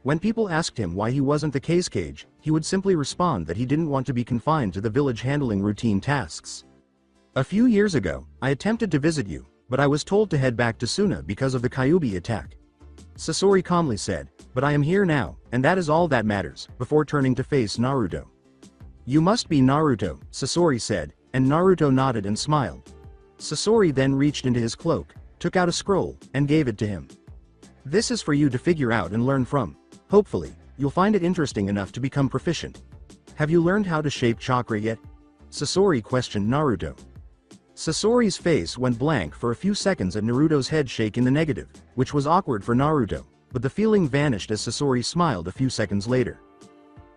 When people asked him why he wasn't the Kazekage, he would simply respond that he didn't want to be confined to the village handling routine tasks. "A few years ago, I attempted to visit you, but I was told to head back to Suna because of the Kyuubi attack," Sasori calmly said, "but I am here now, and that is all that matters," before turning to face Naruto. "You must be Naruto," Sasori said, and Naruto nodded and smiled. Sasori then reached into his cloak, took out a scroll, and gave it to him. "This is for you to figure out and learn from. Hopefully, you'll find it interesting enough to become proficient. Have you learned how to shape chakra yet?" Sasori questioned Naruto. Sasori's face went blank for a few seconds at Naruto's head shake in the negative, which was awkward for Naruto, but the feeling vanished as Sasori smiled a few seconds later.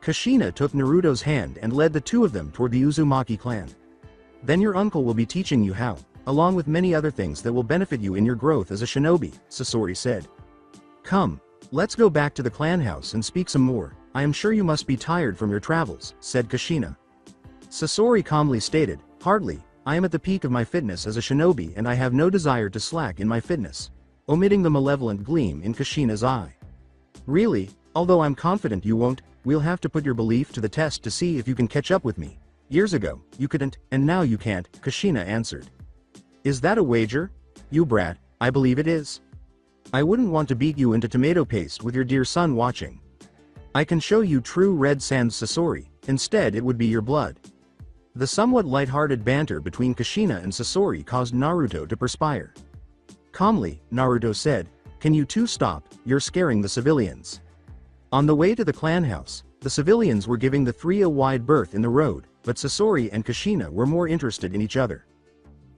Kushina took Naruto's hand and led the two of them toward the Uzumaki clan. "Then your uncle will be teaching you how, along with many other things that will benefit you in your growth as a shinobi," Sasori said. "Come, let's go back to the clan house and speak some more. I am sure you must be tired from your travels," said Kushina. Sasori calmly stated, "Hardly, I am at the peak of my fitness as a shinobi and I have no desire to slack in my fitness," omitting the malevolent gleam in Kushina's eye. "Really, although I'm confident you won't, we'll have to put your belief to the test to see if you can catch up with me. Years ago, you couldn't, and now you can't," Kushina answered. "Is that a wager? You brat, I believe it is. I wouldn't want to beat you into tomato paste with your dear son watching. I can show you true Red Sands Sasori, instead it would be your blood." The somewhat light-hearted banter between Kushina and Sasori caused Naruto to perspire. Calmly, Naruto said, "Can you two stop, you're scaring the civilians." On the way to the clan house, the civilians were giving the three a wide berth in the road, but Sasori and Kushina were more interested in each other.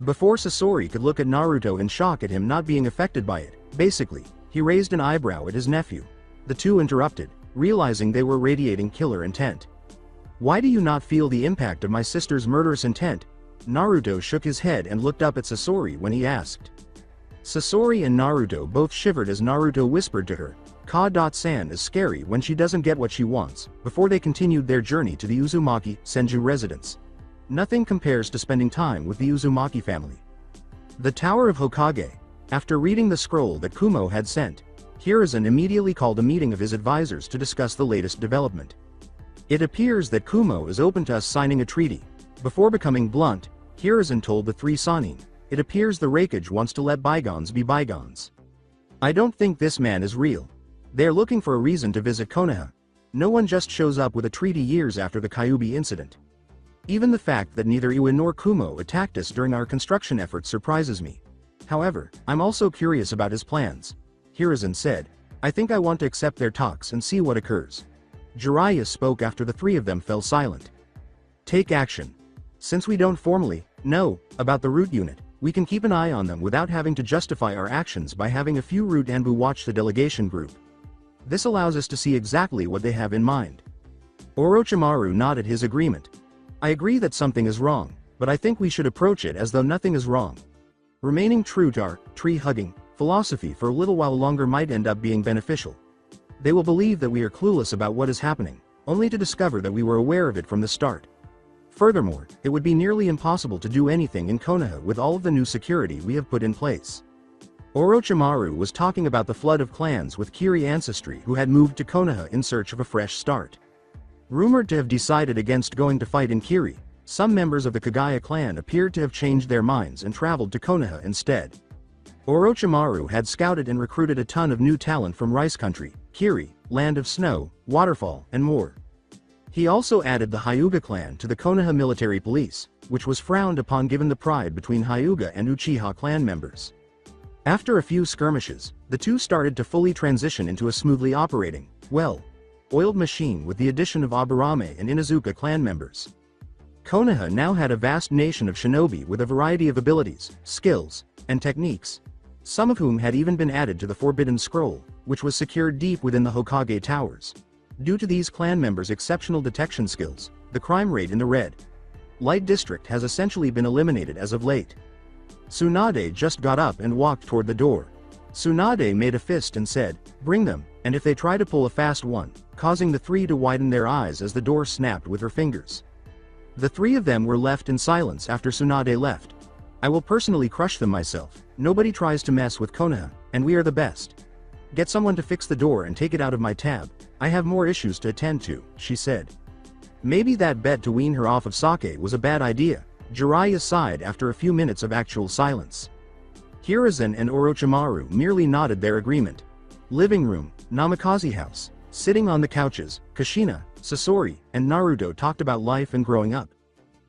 Before Sasori could look at Naruto in shock at him not being affected by it, basically, he raised an eyebrow at his nephew. The two interrupted, realizing they were radiating killer intent. "Why do you not feel the impact of my sister's murderous intent?" Naruto shook his head and looked up at Sasori when he asked. Sasori and Naruto both shivered as Naruto whispered to her, "Ka-san is scary when she doesn't get what she wants," before they continued their journey to the Uzumaki Senju residence. Nothing compares to spending time with the Uzumaki family. The Tower of Hokage. After reading the scroll that Kumo had sent, Hiruzen immediately called a meeting of his advisors to discuss the latest development. "It appears that Kumo is open to us signing a treaty." Before becoming blunt, Hiruzen told the three Sannin, It appears the Raikage wants to let bygones be bygones. I don't think this man is real. They're looking for a reason to visit Konoha. No one just shows up with a treaty years after the Kyuubi incident. Even the fact that neither Iwa nor Kumo attacked us during our construction efforts surprises me. However, I'm also curious about his plans. Hiruzen said, I think I want to accept their talks and see what occurs. Jiraiya spoke after the three of them fell silent. Take action. Since we don't formally know about the root unit, we can keep an eye on them without having to justify our actions by having a few root Anbu watch the delegation group. This allows us to see exactly what they have in mind. Orochimaru nodded his agreement. I agree that something is wrong, but I think we should approach it as though nothing is wrong. Remaining true to our tree-hugging philosophy for a little while longer might end up being beneficial. They will believe that we are clueless about what is happening, only to discover that we were aware of it from the start. Furthermore, it would be nearly impossible to do anything in Konoha with all of the new security we have put in place. Orochimaru was talking about the flood of clans with Kiri ancestry who had moved to Konoha in search of a fresh start. Rumored to have decided against going to fight in Kiri, some members of the Kaguya clan appeared to have changed their minds and traveled to Konoha instead. Orochimaru had scouted and recruited a ton of new talent from Rice Country, Kiri, Land of Snow, Waterfall, and more. He also added the Hyuga clan to the Konoha military police, which was frowned upon given the pride between Hyuga and Uchiha clan members. After a few skirmishes, the two started to fully transition into a smoothly operating, well-oiled machine with the addition of Aburame and Inuzuka clan members. Konoha now had a vast nation of shinobi with a variety of abilities, skills, and techniques, some of whom had even been added to the Forbidden Scroll, which was secured deep within the Hokage towers. Due to these clan members' exceptional detection skills, the crime rate in the Red Light District has essentially been eliminated as of late. Tsunade just got up and walked toward the door. Tsunade made a fist and said, bring them, and if they try to pull a fast one, causing the three to widen their eyes as the door snapped with her fingers. The three of them were left in silence after Tsunade left. I will personally crush them myself. Nobody tries to mess with Konoha, and we are the best. Get someone to fix the door and take it out of my tab. I have more issues to attend to, she said. Maybe that bet to wean her off of sake was a bad idea, Jiraiya sighed after a few minutes of actual silence. Hiruzen and Orochimaru merely nodded their agreement. Living room, Namikaze house. Sitting on the couches, Kushina, Sasori, and Naruto talked about life and growing up.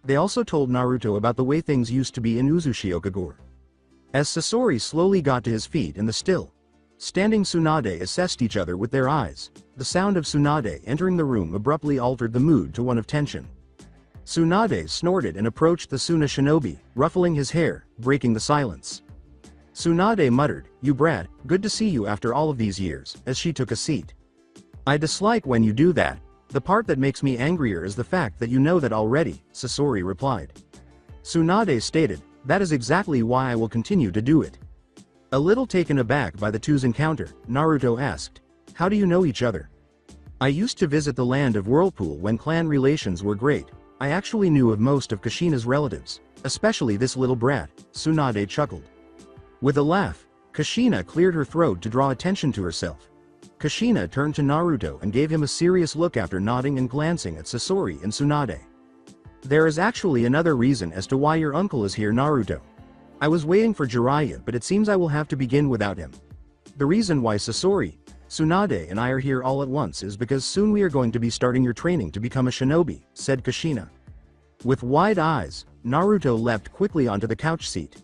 They also told Naruto about the way things used to be in Uzushi-Okagure. As Sasori slowly got to his feet and the still standing Tsunade assessed each other with their eyes, the sound of Tsunade entering the room abruptly altered the mood to one of tension. Tsunade snorted and approached the Suna shinobi, ruffling his hair, breaking the silence. Tsunade muttered, you brat, good to see you after all of these years, as she took a seat. I dislike when you do that. The part that makes me angrier is the fact that you know that already, Sasori replied. Tsunade stated, that is exactly why I will continue to do it. A little taken aback by the two's encounter, Naruto asked, how do you know each other? I used to visit the land of Whirlpool when clan relations were great. I actually knew of most of Kushina's relatives, especially this little brat, Tsunade chuckled. With a laugh, Kushina cleared her throat to draw attention to herself. Kushina turned to Naruto and gave him a serious look after nodding and glancing at Sasori and Tsunade. There is actually another reason as to why your uncle is here, Naruto. I was waiting for Jiraiya, but it seems I will have to begin without him. The reason why Sasori, Tsunade and I are here all at once is because soon we are going to be starting your training to become a shinobi, said Kushina. With wide eyes, Naruto leapt quickly onto the couch seat.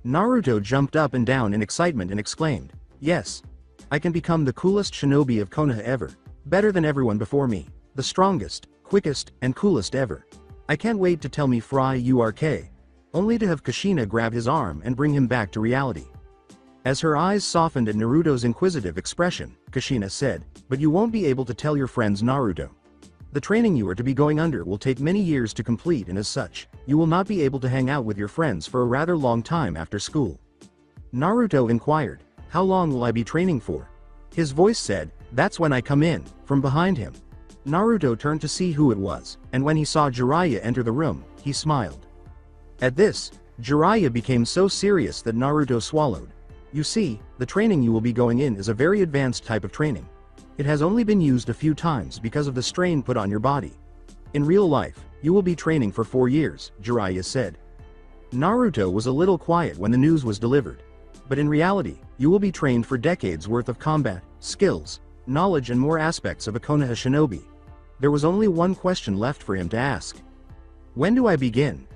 Naruto jumped up and down in excitement and exclaimed, yes. I can become the coolest shinobi of Konoha ever. Better than everyone before me. The strongest, quickest, and coolest ever. I can't wait to tell me Fry Urk. Only to have Kushina grab his arm and bring him back to reality. As her eyes softened at Naruto's inquisitive expression, Kushina said, but you won't be able to tell your friends, Naruto. The training you are to be going under will take many years to complete, and as such, you will not be able to hang out with your friends for a rather long time after school. Naruto inquired, how long will I be training for? His voice said, that's when I come in, from behind him. Naruto turned to see who it was, and when he saw Jiraiya enter the room, he smiled. At this, Jiraiya became so serious that Naruto swallowed. You see, the training you will be going in is a very advanced type of training. It has only been used a few times because of the strain put on your body. In real life, you will be training for 4 years, Jiraiya said. Naruto was a little quiet when the news was delivered. But in reality, you will be trained for decades worth of combat, skills, knowledge and more aspects of a Konoha shinobi. There was only one question left for him to ask. When do I begin?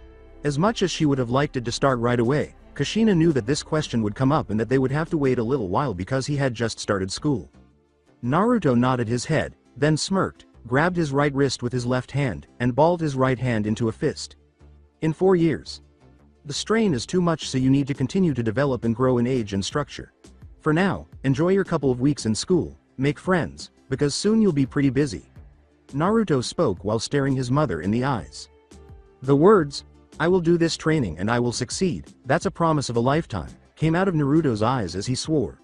As much as she would have liked it to start right away, Kushina knew that this question would come up and that they would have to wait a little while because he had just started school. Naruto nodded his head, then smirked, grabbed his right wrist with his left hand, and balled his right hand into a fist. In 4 years. The strain is too much, so you need to continue to develop and grow in age and structure. For now, enjoy your couple of weeks in school, make friends, because soon you'll be pretty busy. Naruto spoke while staring his mother in the eyes. The words, "I will do this training and I will succeed, that's a promise of a lifetime," came out of Naruto's eyes as he swore.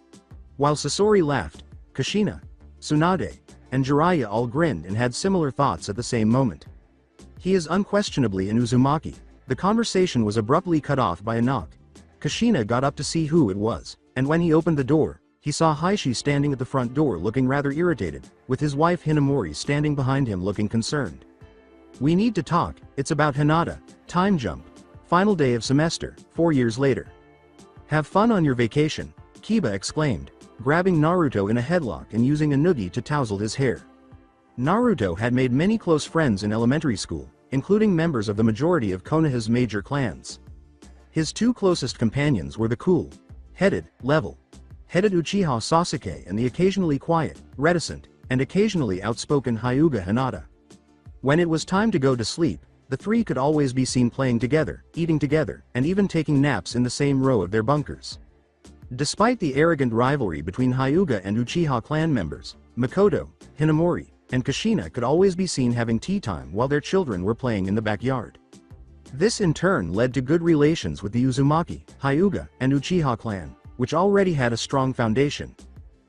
While Sasori laughed, Kushina, Tsunade, and Jiraiya all grinned and had similar thoughts at the same moment. He is unquestionably an Uzumaki. The conversation was abruptly cut off by a knock. Kushina got up to see who it was, and when he opened the door, he saw Heishi standing at the front door looking rather irritated, with his wife Hinamori standing behind him looking concerned. "We need to talk, it's about Hinata, time jump. Final day of semester, 4 years later. Have fun on your vacation," Kiba exclaimed, grabbing Naruto in a headlock and using a noogie to touzle his hair. Naruto had made many close friends in elementary school, including members of the majority of Konoha's major clans. His two closest companions were the cool-headed, level-headed Uchiha Sasuke and the occasionally quiet, reticent, and occasionally outspoken Hyuga Hinata. When it was time to go to sleep, the three could always be seen playing together, eating together, and even taking naps in the same row of their bunkers. Despite the arrogant rivalry between Hyuga and Uchiha clan members, Makoto, Hinamori, and Kushina could always be seen having tea time while their children were playing in the backyard. This in turn led to good relations with the Uzumaki, Hyuga, and Uchiha clan, which already had a strong foundation.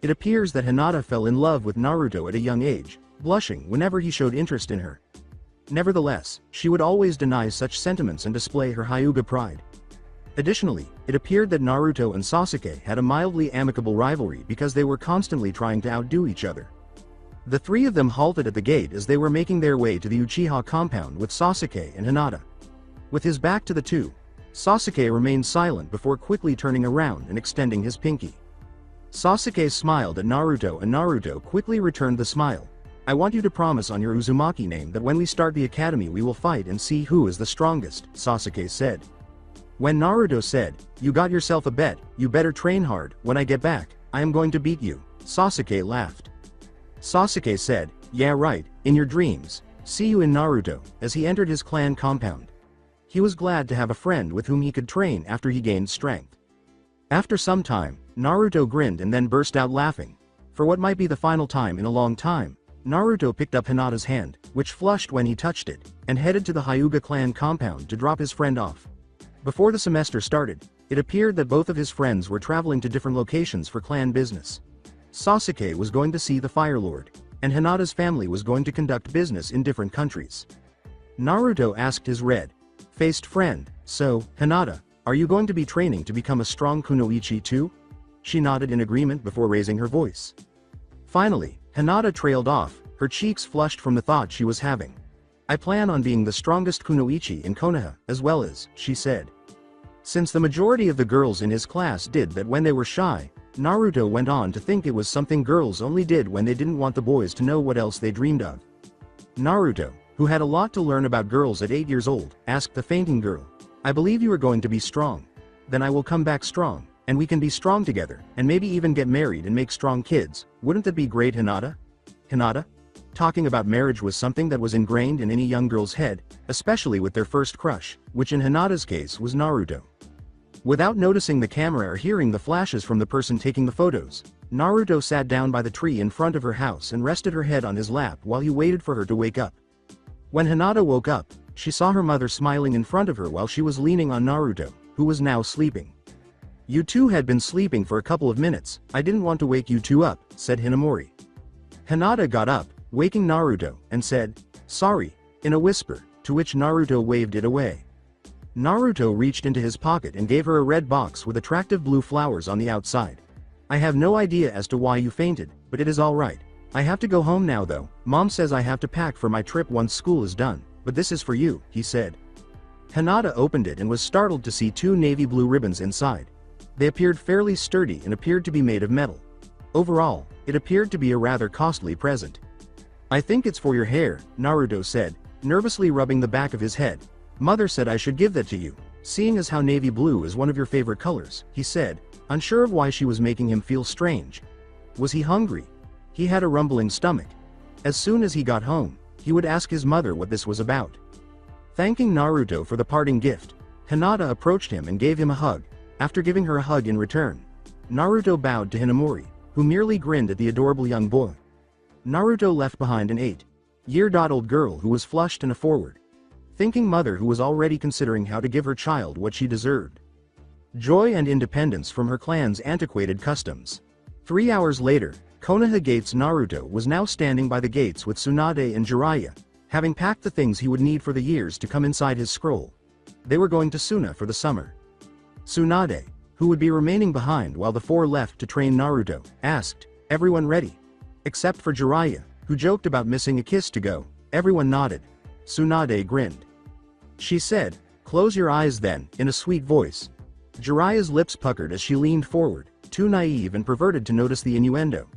It appears that Hinata fell in love with Naruto at a young age, blushing whenever he showed interest in her. Nevertheless, she would always deny such sentiments and display her Hyuga pride. Additionally, it appeared that Naruto and Sasuke had a mildly amicable rivalry because they were constantly trying to outdo each other. The three of them halted at the gate as they were making their way to the Uchiha compound with Sasuke and Hinata. With his back to the two, Sasuke remained silent before quickly turning around and extending his pinky. Sasuke smiled at Naruto and Naruto quickly returned the smile. "I want you to promise on your Uzumaki name that when we start the academy we will fight and see who is the strongest," Sasuke said. When Naruto said, "You got yourself a bet, you better train hard, when I get back, I am going to beat you," Sasuke laughed. Sasuke said, "Yeah right, in your dreams, see you in Naruto," as he entered his clan compound. He was glad to have a friend with whom he could train after he gained strength. After some time, Naruto grinned and then burst out laughing. For what might be the final time in a long time, Naruto picked up Hinata's hand, which flushed when he touched it, and headed to the Hyuga clan compound to drop his friend off. Before the semester started, it appeared that both of his friends were traveling to different locations for clan business. Sasuke was going to see the Fire Lord, and Hinata's family was going to conduct business in different countries. Naruto asked his red-faced friend, "So, Hinata, are you going to be training to become a strong kunoichi too?" She nodded in agreement before raising her voice. Finally, Hinata trailed off, her cheeks flushed from the thought she was having. "I plan on being the strongest kunoichi in Konoha, as well as," she said. Since the majority of the girls in his class did that when they were shy, Naruto went on to think it was something girls only did when they didn't want the boys to know what else they dreamed of. Naruto, who had a lot to learn about girls at 8 years old, asked the fainting girl, "I believe you are going to be strong. Then I will come back strong, and we can be strong together, and maybe even get married and make strong kids. Wouldn't that be great, Hinata?" Hinata? Talking about marriage was something that was ingrained in any young girl's head, especially with their first crush, which in Hinata's case was Naruto. Without noticing the camera or hearing the flashes from the person taking the photos, Naruto sat down by the tree in front of her house and rested her head on his lap while he waited for her to wake up. When Hinata woke up, she saw her mother smiling in front of her while she was leaning on Naruto, who was now sleeping. "You two had been sleeping for a couple of minutes, I didn't want to wake you two up," said Hinamori. Hinata got up, waking Naruto, and said, "Sorry," in a whisper, to which Naruto waved it away. Naruto reached into his pocket and gave her a red box with attractive blue flowers on the outside. "I have no idea as to why you fainted, but it is all right. I have to go home now though, Mom says I have to pack for my trip once school is done, but this is for you," he said. Hinata opened it and was startled to see two navy blue ribbons inside. They appeared fairly sturdy and appeared to be made of metal. Overall, it appeared to be a rather costly present. "I think it's for your hair," Naruto said, nervously rubbing the back of his head. "Mother said I should give that to you, seeing as how navy blue is one of your favorite colors," he said, unsure of why she was making him feel strange. Was he hungry? He had a rumbling stomach. As soon as he got home, he would ask his mother what this was about. Thanking Naruto for the parting gift, Hinata approached him and gave him a hug. After giving her a hug in return, Naruto bowed to Hinamori, who merely grinned at the adorable young boy. Naruto left behind an 8-year-old girl who was flushed and a forward thinking mother who was already considering how to give her child what she deserved. Joy and independence from her clan's antiquated customs. 3 hours later, Konoha Gates. Naruto was now standing by the gates with Tsunade and Jiraiya, having packed the things he would need for the years to come inside his scroll. They were going to Suna for the summer. Tsunade, who would be remaining behind while the four left to train Naruto, asked, "Everyone ready?" Except for Jiraiya, who joked about missing a kiss to go. Everyone nodded. Tsunade grinned. She said, "Close your eyes then," in a sweet voice. Jiraiya's lips puckered as she leaned forward, too naive and perverted to notice the innuendo.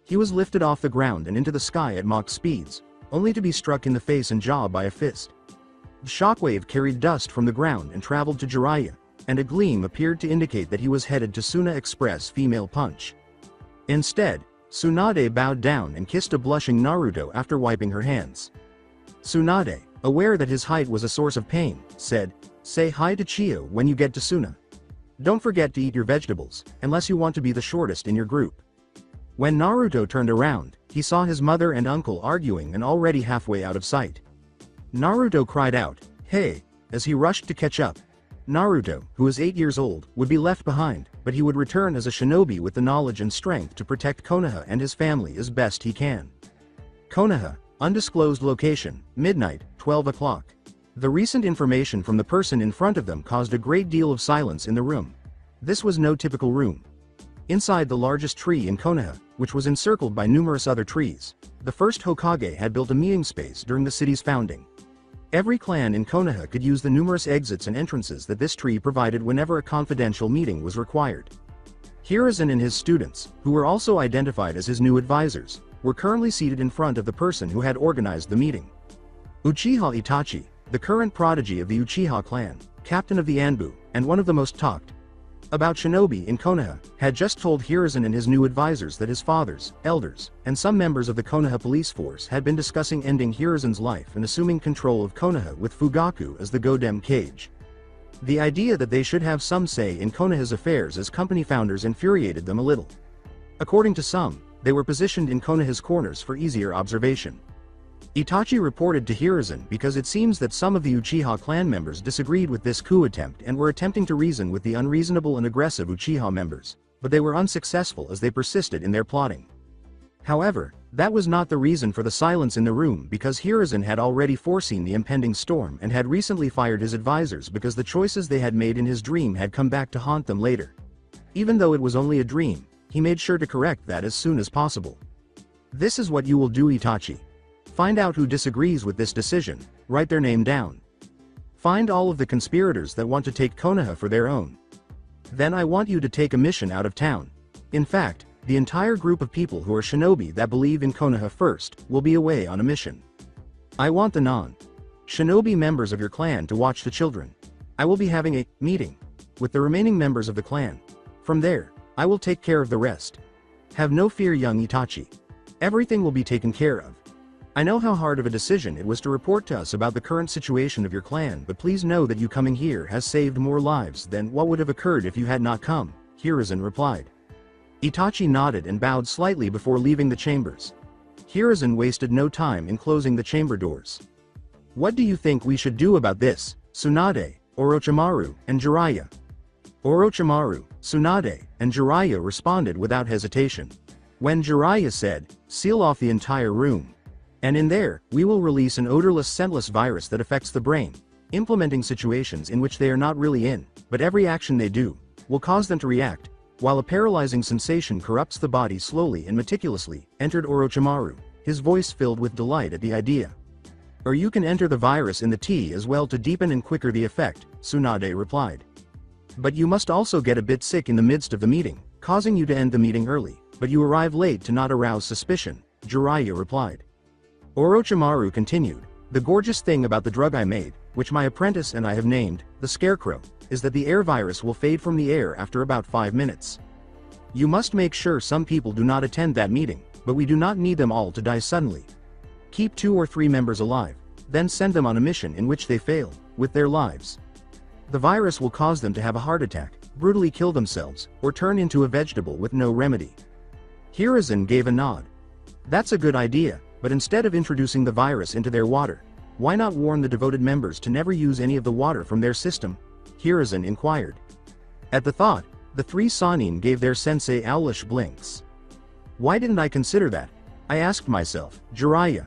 He was lifted off the ground and into the sky at Mach speeds, only to be struck in the face and jaw by a fist. The shockwave carried dust from the ground and traveled to Jiraiya, and a gleam appeared to indicate that he was headed to Suna Express female punch. Instead, Tsunade bowed down and kissed a blushing Naruto after wiping her hands. Tsunade, aware that his height was a source of pain, said, "Say hi to Chio when you get to Suna. Don't forget to eat your vegetables, unless you want to be the shortest in your group." When Naruto turned around, he saw his mother and uncle arguing and already halfway out of sight. Naruto cried out, "Hey!" as he rushed to catch up. Naruto, who was 8 years old, would be left behind, but he would return as a shinobi with the knowledge and strength to protect Konoha and his family as best he can. Konoha, undisclosed location, midnight, 12 o'clock. The recent information from the person in front of them caused a great deal of silence in the room. This was no typical room. Inside the largest tree in Konoha, which was encircled by numerous other trees, the first Hokage had built a meeting space during the city's founding. Every clan in Konoha could use the numerous exits and entrances that this tree provided whenever a confidential meeting was required. Hiruzen and his students, who were also identified as his new advisors, were currently seated in front of the person who had organized the meeting. Uchiha Itachi, the current prodigy of the Uchiha clan, captain of the Anbu, and one of the most talked about shinobi in Konoha, had just told Hiruzen and his new advisors that his fathers, elders, and some members of the Konoha police force had been discussing ending Hiruzen's life and assuming control of Konoha with Fugaku as the Godem cage. The idea that they should have some say in Konoha's affairs as company founders infuriated them a little. According to some, they were positioned in Konoha's corners for easier observation. Itachi reported to Hiruzen because it seems that some of the Uchiha clan members disagreed with this coup attempt and were attempting to reason with the unreasonable and aggressive Uchiha members, but they were unsuccessful as they persisted in their plotting. However, that was not the reason for the silence in the room, because Hiruzen had already foreseen the impending storm and had recently fired his advisors because the choices they had made in his dream had come back to haunt them later. Even though it was only a dream, he made sure to correct that as soon as possible. "This is what you will do, Itachi. Find out who disagrees with this decision, write their name down. Find all of the conspirators that want to take Konoha for their own. Then I want you to take a mission out of town. In fact, the entire group of people who are shinobi that believe in Konoha first will be away on a mission. I want the non-shinobi members of your clan to watch the children. I will be having a meeting with the remaining members of the clan. From there, I will take care of the rest. Have no fear, young Itachi. Everything will be taken care of. I know how hard of a decision it was to report to us about the current situation of your clan, but please know that you coming here has saved more lives than what would have occurred if you had not come," Hiruzen replied. Itachi nodded and bowed slightly before leaving the chambers. Hiruzen wasted no time in closing the chamber doors. "What do you think we should do about this, Tsunade, Orochimaru, and Jiraiya?" Orochimaru, Tsunade, and Jiraiya responded without hesitation. When Jiraiya said, "Seal off the entire room. And in there, we will release an odorless, scentless virus that affects the brain, implementing situations in which they are not really in, but every action they do will cause them to react, while a paralyzing sensation corrupts the body slowly and meticulously," entered Orochimaru, his voice filled with delight at the idea. Or you can enter the virus in the tea as well to deepen and quicker the effect, Tsunade replied. But you must also get a bit sick in the midst of the meeting, causing you to end the meeting early, but you arrive late to not arouse suspicion, Jiraiya replied. Orochimaru continued, the gorgeous thing about the drug I made, which my apprentice and I have named, the Scarecrow, is that the air virus will fade from the air after about 5 minutes. You must make sure some people do not attend that meeting, but we do not need them all to die suddenly. Keep 2 or 3 members alive, then send them on a mission in which they fail, with their lives. The virus will cause them to have a heart attack, brutally kill themselves, or turn into a vegetable with no remedy. Hiruzen gave a nod. That's a good idea, but instead of introducing the virus into their water, why not warn the devoted members to never use any of the water from their system? Hiruzen inquired. At the thought, the 3 Sannin gave their sensei owlish blinks. Why didn't I consider that? I asked myself, Jiraiya.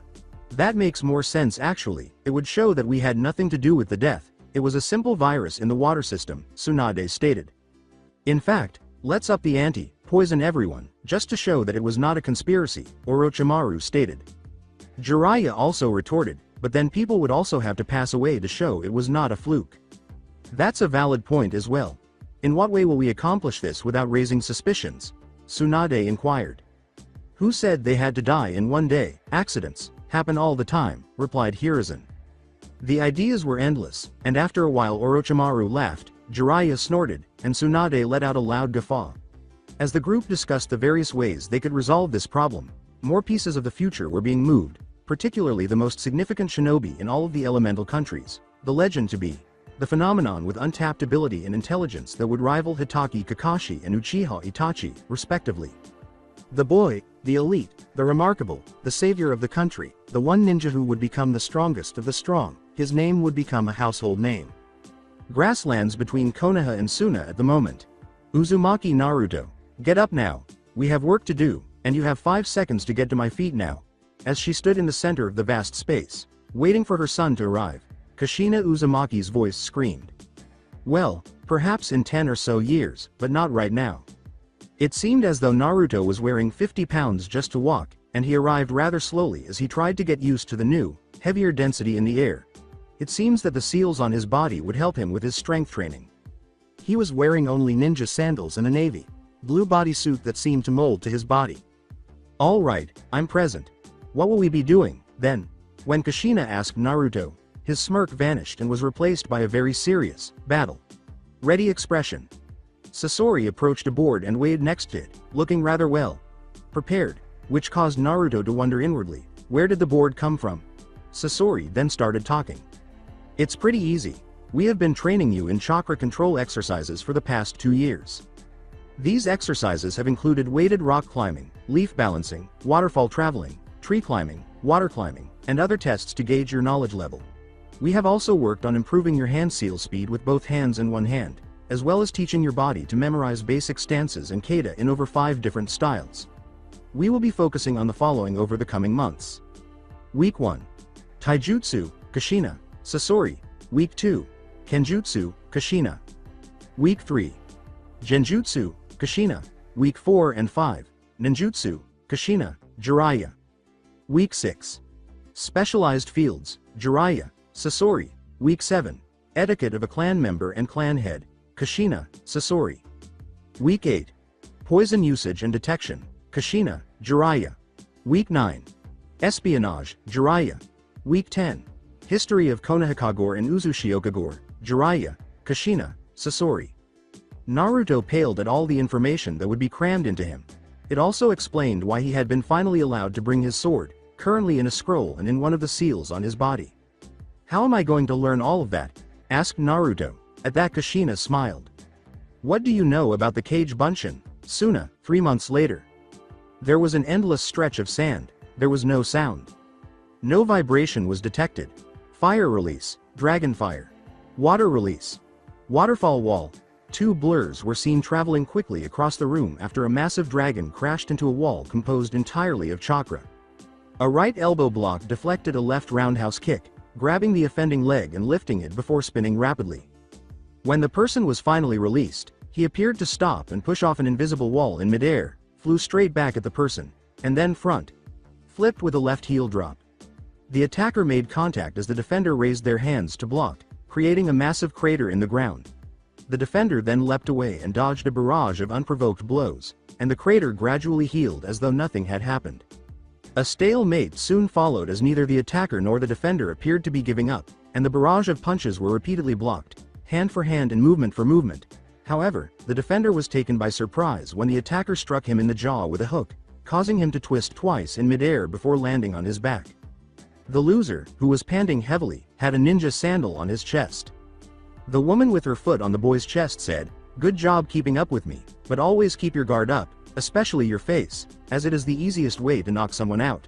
That makes more sense actually, it would show that we had nothing to do with the death, it was a simple virus in the water system, Tsunade stated. In fact, let's up the ante, poison everyone, just to show that it was not a conspiracy, Orochimaru stated. Jiraiya also retorted, but then people would also have to pass away to show it was not a fluke. That's a valid point as well. In what way will we accomplish this without raising suspicions? Tsunade inquired. Who said they had to die in one day? Accidents happen all the time, replied Hiruzen. The ideas were endless, and after a while Orochimaru laughed, Jiraiya snorted, and Tsunade let out a loud guffaw. As the group discussed the various ways they could resolve this problem, more pieces of the future were being moved, particularly the most significant shinobi in all of the elemental countries, the legend to be the phenomenon with untapped ability and intelligence that would rival Hitaki Kakashi and Uchiha Itachi, respectively. The boy, the elite, the remarkable, the savior of the country, the one ninja who would become the strongest of the strong, his name would become a household name. Grasslands between Konoha and Suna at the moment. Uzumaki Naruto, get up now, we have work to do, and you have 5 seconds to get to my feet now. As she stood in the center of the vast space, waiting for her son to arrive, Kushina Uzumaki's voice screamed. Well, perhaps in 10 or so years, but not right now. It seemed as though Naruto was wearing 50 pounds just to walk, and he arrived rather slowly as he tried to get used to the new, heavier density in the air. It seems that the seals on his body would help him with his strength training. He was wearing only ninja sandals and a navy blue bodysuit that seemed to mold to his body. All right, I'm present. What will we be doing, then? When Kushina asked Naruto, his smirk vanished and was replaced by a very serious, battle-ready expression. Sasori approached a board and waited next to it, looking rather well prepared, which caused Naruto to wonder inwardly, where did the board come from? Sasori then started talking. It's pretty easy. We have been training you in chakra control exercises for the past 2 years. These exercises have included weighted rock climbing, leaf balancing, waterfall traveling, tree climbing, water climbing, and other tests to gauge your knowledge level. We have also worked on improving your hand seal speed with both hands and one hand, as well as teaching your body to memorize basic stances and kata in over 5 different styles. We will be focusing on the following over the coming months. Week 1. Taijutsu, Kushina, Sasori. Week 2. Kenjutsu, Kushina. Week 3. Genjutsu, Kushina. Week 4 and 5. Ninjutsu, Kushina, Jiraiya. Week 6. Specialized fields, Jiraiya, Sasori. Week 7. Etiquette of a clan member and clan head, Kushina, Sasori. Week 8. Poison usage and detection, Kushina, Jiraiya. Week 9. Espionage, Jiraiya. Week 10. History of Konoha and Uzushi, Jiraiya, Kushina, Sasori. Naruto paled at all the information that would be crammed into him. It also explained why he had been finally allowed to bring his sword, currently in a scroll and in one of the seals on his body. How am I going to learn all of that? Asked Naruto. At that Kushina smiled. What do you know about the Kage Bunshin? Suna, 3 months later. There was an endless stretch of sand. There was no sound. No vibration was detected. Fire release, dragon fire. Water release. Waterfall wall. 2 blurs were seen traveling quickly across the room after a massive dragon crashed into a wall composed entirely of chakra. A right elbow block deflected a left roundhouse kick, grabbing the offending leg and lifting it before spinning rapidly. When the person was finally released, he appeared to stop and push off an invisible wall in midair, flew straight back at the person, and then flipped with a left heel drop. The attacker made contact as the defender raised their hands to block, creating a massive crater in the ground. The defender then leapt away and dodged a barrage of unprovoked blows, and the crater gradually healed as though nothing had happened. A stalemate soon followed as neither the attacker nor the defender appeared to be giving up, and the barrage of punches were repeatedly blocked, hand for hand and movement for movement. However, the defender was taken by surprise when the attacker struck him in the jaw with a hook, causing him to twist twice in midair before landing on his back. The loser, who was panting heavily, had a ninja sandal on his chest. The woman with her foot on the boy's chest said, "Good job keeping up with me, but always keep your guard up, especially your face, as it is the easiest way to knock someone out."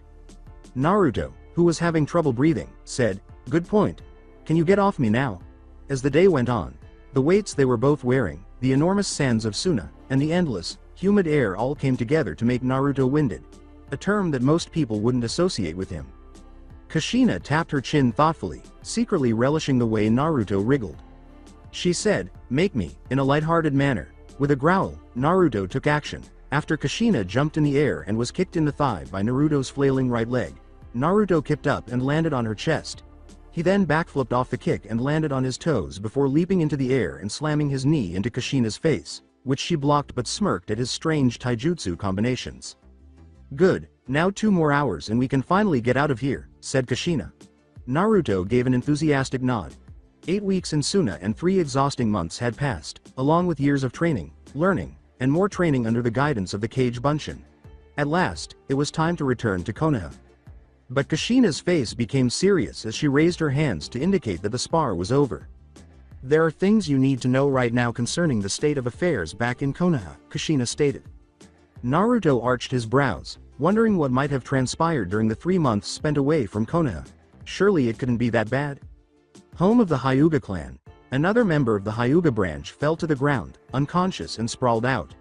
Naruto, who was having trouble breathing, said, "Good point. Can you get off me now?" As the day went on, the weights they were both wearing, the enormous sands of Suna, and the endless, humid air all came together to make Naruto winded, a term that most people wouldn't associate with him. Kushina tapped her chin thoughtfully, secretly relishing the way Naruto wriggled. She said, "Make me," in a lighthearted manner. With a growl, Naruto took action. After Kushina jumped in the air and was kicked in the thigh by Naruto's flailing right leg, Naruto kicked up and landed on her chest. He then backflipped off the kick and landed on his toes before leaping into the air and slamming his knee into Kushina's face, which she blocked but smirked at his strange taijutsu combinations. "Good, now 2 more hours and we can finally get out of here," said Kushina. Naruto gave an enthusiastic nod. 8 weeks in Suna and 3 exhausting months had passed, along with years of training, learning, and more training under the guidance of the Kage Bunshin. At last, it was time to return to Konoha. But Kushina's face became serious as she raised her hands to indicate that the spar was over. "There are things you need to know right now concerning the state of affairs back in Konoha," Kushina stated. Naruto arched his brows, wondering what might have transpired during the 3 months spent away from Konoha. Surely it couldn't be that bad. Home of the Hyuga clan, another member of the Hyuga branch fell to the ground, unconscious and sprawled out.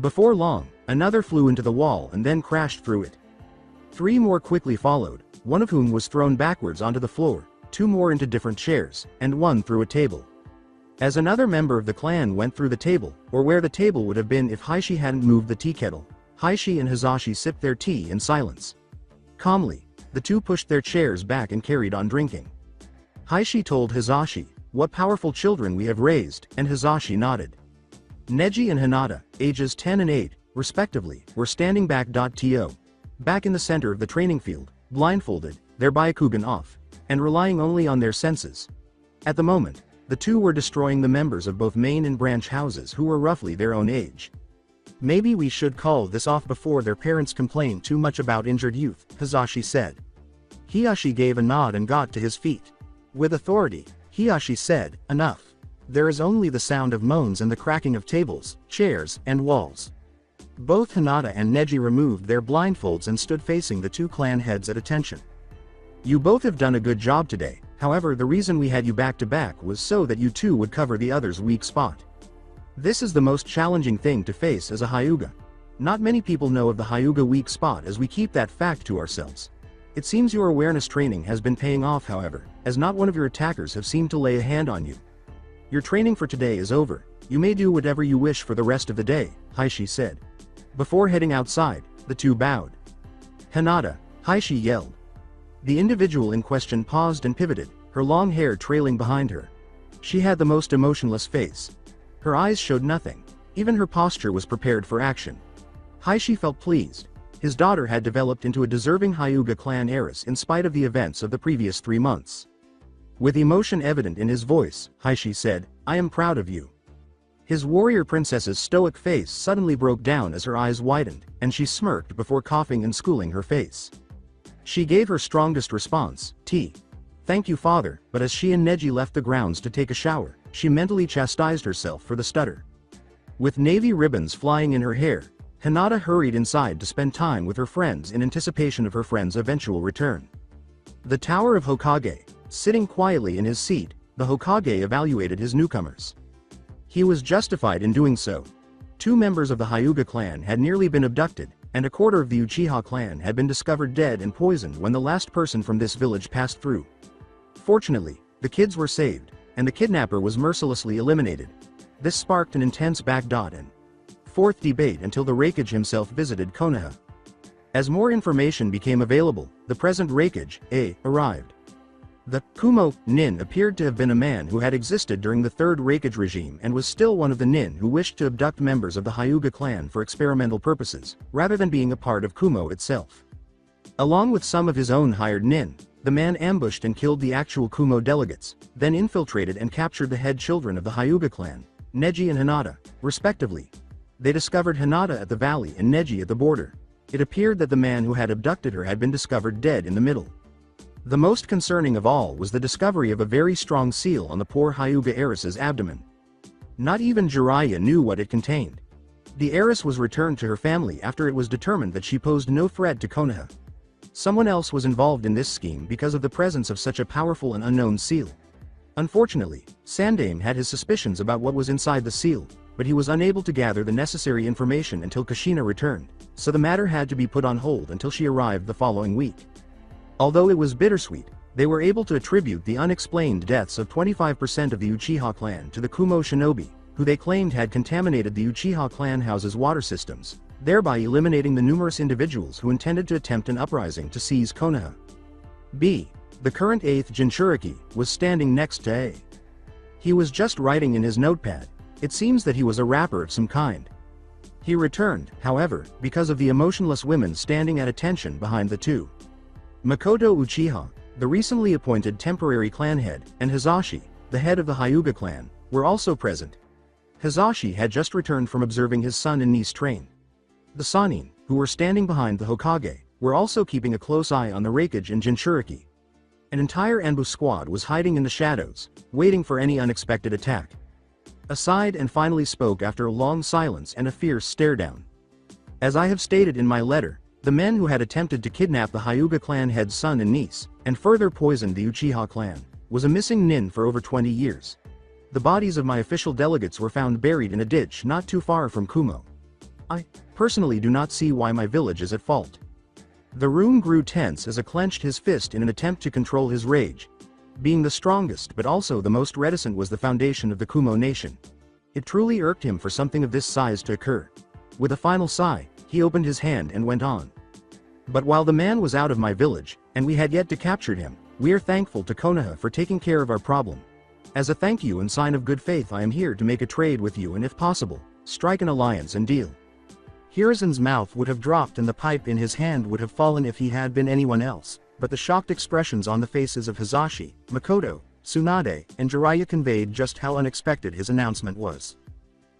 Before long, another flew into the wall and then crashed through it. 3 more quickly followed, one of whom was thrown backwards onto the floor, 2 more into different chairs, and 1 through a table. As another member of the clan went through the table, or where the table would have been if Heishi hadn't moved the tea kettle, Heishi and Hisashi sipped their tea in silence. Calmly, the 2 pushed their chairs back and carried on drinking. Heishi told Hisashi, "What powerful children we have raised," and Hisashi nodded. Neji and Hinata, ages 10 and 8, respectively, were standing back in the center of the training field, blindfolded, their Byakugan off, and relying only on their senses. At the moment, the 2 were destroying the members of both main and branch houses who were roughly their own age. "Maybe we should call this off before their parents complain too much about injured youth," Hisashi said. Hisashi gave a nod and got to his feet. With authority, Hisashi said, "Enough. There is only the sound of moans and the cracking of tables, chairs, and walls." Both Hinata and Neji removed their blindfolds and stood facing the 2 clan heads at attention. "You both have done a good job today, however the reason we had you back to back was so that you 2 would cover the other's weak spot. This is the most challenging thing to face as a Hyuga. Not many people know of the Hyuga weak spot as we keep that fact to ourselves. It seems your awareness training has been paying off however, as not one of your attackers have seemed to lay a hand on you. Your training for today is over, you may do whatever you wish for the rest of the day," Heishi said. Before heading outside, the 2 bowed. "Hinata," Heishi yelled. The individual in question paused and pivoted, her long hair trailing behind her. She had the most emotionless face. Her eyes showed nothing, even her posture was prepared for action. Heishi felt pleased. His daughter had developed into a deserving Hyuga clan heiress in spite of the events of the previous 3 months. With emotion evident in his voice, Heishi said, "I am proud of you." His warrior princess's stoic face suddenly broke down as her eyes widened, and she smirked before coughing and schooling her face. She gave her strongest response, "Tea. Thank you father," but as she and Neji left the grounds to take a shower, she mentally chastised herself for the stutter. With navy ribbons flying in her hair, Hinata hurried inside to spend time with her friends in anticipation of her friend's eventual return. The Tower of Hokage, sitting quietly in his seat, the Hokage evaluated his newcomers. He was justified in doing so. 2 members of the Hyuga clan had nearly been abducted, and a quarter of the Uchiha clan had been discovered dead and poisoned when the last person from this village passed through. Fortunately, the kids were saved, and the kidnapper was mercilessly eliminated. This sparked an intense and forth debate until the Raikage himself visited Konoha. As more information became available, the present Reikage A arrived. The Kumo Nin appeared to have been a man who had existed during the Third Reikage regime and was still one of the Nin who wished to abduct members of the Hyuga clan for experimental purposes, rather than being a part of Kumo itself. Along with some of his own hired Nin, the man ambushed and killed the actual Kumo delegates, then infiltrated and captured the head children of the Hyuga clan, Neji and Hinata, respectively. They discovered Hinata at the valley and Neji at the border. It appeared that the man who had abducted her had been discovered dead in the middle. The most concerning of all was the discovery of a very strong seal on the poor Hyuga heiress's abdomen. Not even Jiraiya knew what it contained. The heiress was returned to her family after it was determined that she posed no threat to Konoha. Someone else was involved in this scheme because of the presence of such a powerful and unknown seal. Unfortunately, Sannin had his suspicions about what was inside the seal, but he was unable to gather the necessary information until Kushina returned, so the matter had to be put on hold until she arrived the following week. Although it was bittersweet, they were able to attribute the unexplained deaths of 25% of the Uchiha clan to the Kumo shinobi, who they claimed had contaminated the Uchiha clan house's water systems, thereby eliminating the numerous individuals who intended to attempt an uprising to seize Konoha. B. The current 8th Jinchuriki was standing next to A. He was just writing in his notepad. It seems that he was a rapper of some kind. He returned, however, because of the emotionless women standing at attention behind the two. Makoto Uchiha, the recently appointed temporary clan head, and Hisashi, the head of the Hyuga clan, were also present. Hisashi had just returned from observing his son and niece train. The Sannin, who were standing behind the Hokage, were also keeping a close eye on the Reikage and Jinchuriki. An entire Anbu squad was hiding in the shadows, waiting for any unexpected attack. Aside and finally spoke after a long silence and a fierce stare-down. As I have stated in my letter, the men who had attempted to kidnap the Hyuga clan head's son and niece, and further poisoned the Uchiha clan, was a missing nin for over 20 years. The bodies of my official delegates were found buried in a ditch not too far from Kumo. I personally do not see why my village is at fault. The room grew tense as he clenched his fist in an attempt to control his rage. Being the strongest but also the most reticent was the foundation of the Kumo nation. It truly irked him for something of this size to occur. With a final sigh, he opened his hand and went on. But while the man was out of my village, and we had yet to capture him, we are thankful to Konoha for taking care of our problem. As a thank you and sign of good faith, I am here to make a trade with you and if possible, strike an alliance and deal. Hiruzen's mouth would have dropped and the pipe in his hand would have fallen if he had been anyone else, but the shocked expressions on the faces of Hisashi, Makoto, Tsunade, and Jiraiya conveyed just how unexpected his announcement was.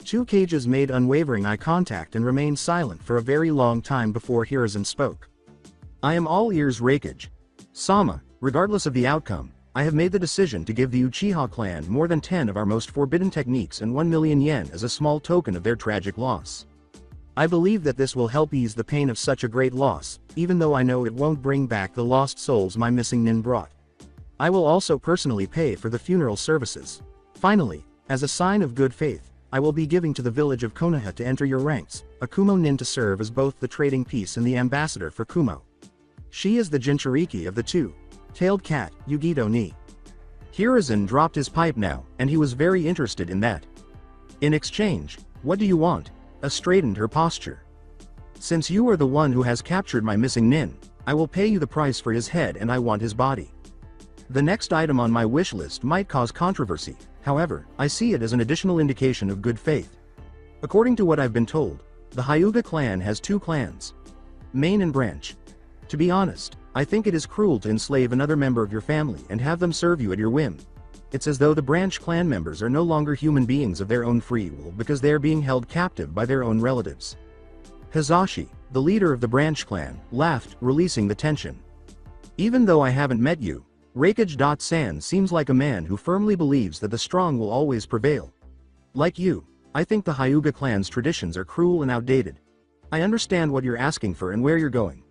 Two Kages made unwavering eye contact and remained silent for a very long time before Hiruzen spoke. I am all ears, Reikage. Sama, regardless of the outcome, I have made the decision to give the Uchiha clan more than 10 of our most forbidden techniques and 1 million yen as a small token of their tragic loss. I believe that this will help ease the pain of such a great loss, even though I know it won't bring back the lost souls my missing nin brought. I will also personally pay for the funeral services. Finally, as a sign of good faith, I will be giving to the village of Konoha to enter your ranks, a Kumo nin to serve as both the trading piece and the ambassador for Kumo. She is the Jinchuriki of the two-tailed cat, Yugito ni. Hiruzen dropped his pipe now, and he was very interested in that. In exchange, what do you want? Straightened her posture. Since you are the one who has captured my missing nin, I will pay you the price for his head and I want his body. The next item on my wish list might cause controversy, however, I see it as an additional indication of good faith. According to what I've been told, the Hyuga clan has two clans, main and branch. To be honest, I think it is cruel to enslave another member of your family and have them serve you at your whim. It's as though the branch clan members are no longer human beings of their own free will because they are being held captive by their own relatives. Hisashi, the leader of the branch clan, laughed, releasing the tension. Even though I haven't met you, Reikage.san seems like a man who firmly believes that the strong will always prevail. Like you, I think the Hyuga clan's traditions are cruel and outdated. I understand what you're asking for and where you're going.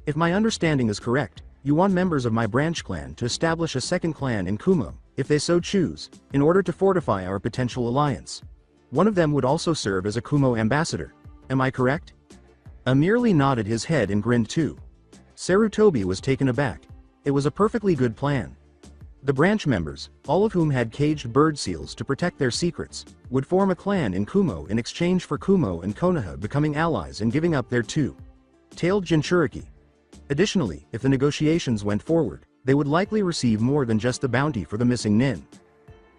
If my understanding is correct, you want members of my branch clan to establish a second clan in Kumo, if they so choose, in order to fortify our potential alliance. One of them would also serve as a Kumo ambassador. Am I correct? Merely nodded his head and grinned too. Sarutobi was taken aback. It was a perfectly good plan. The branch members, all of whom had caged bird seals to protect their secrets, would form a clan in Kumo in exchange for Kumo and Konoha becoming allies and giving up their two tailed Jinchuriki. Additionally, if the negotiations went forward, they would likely receive more than just the bounty for the missing nin.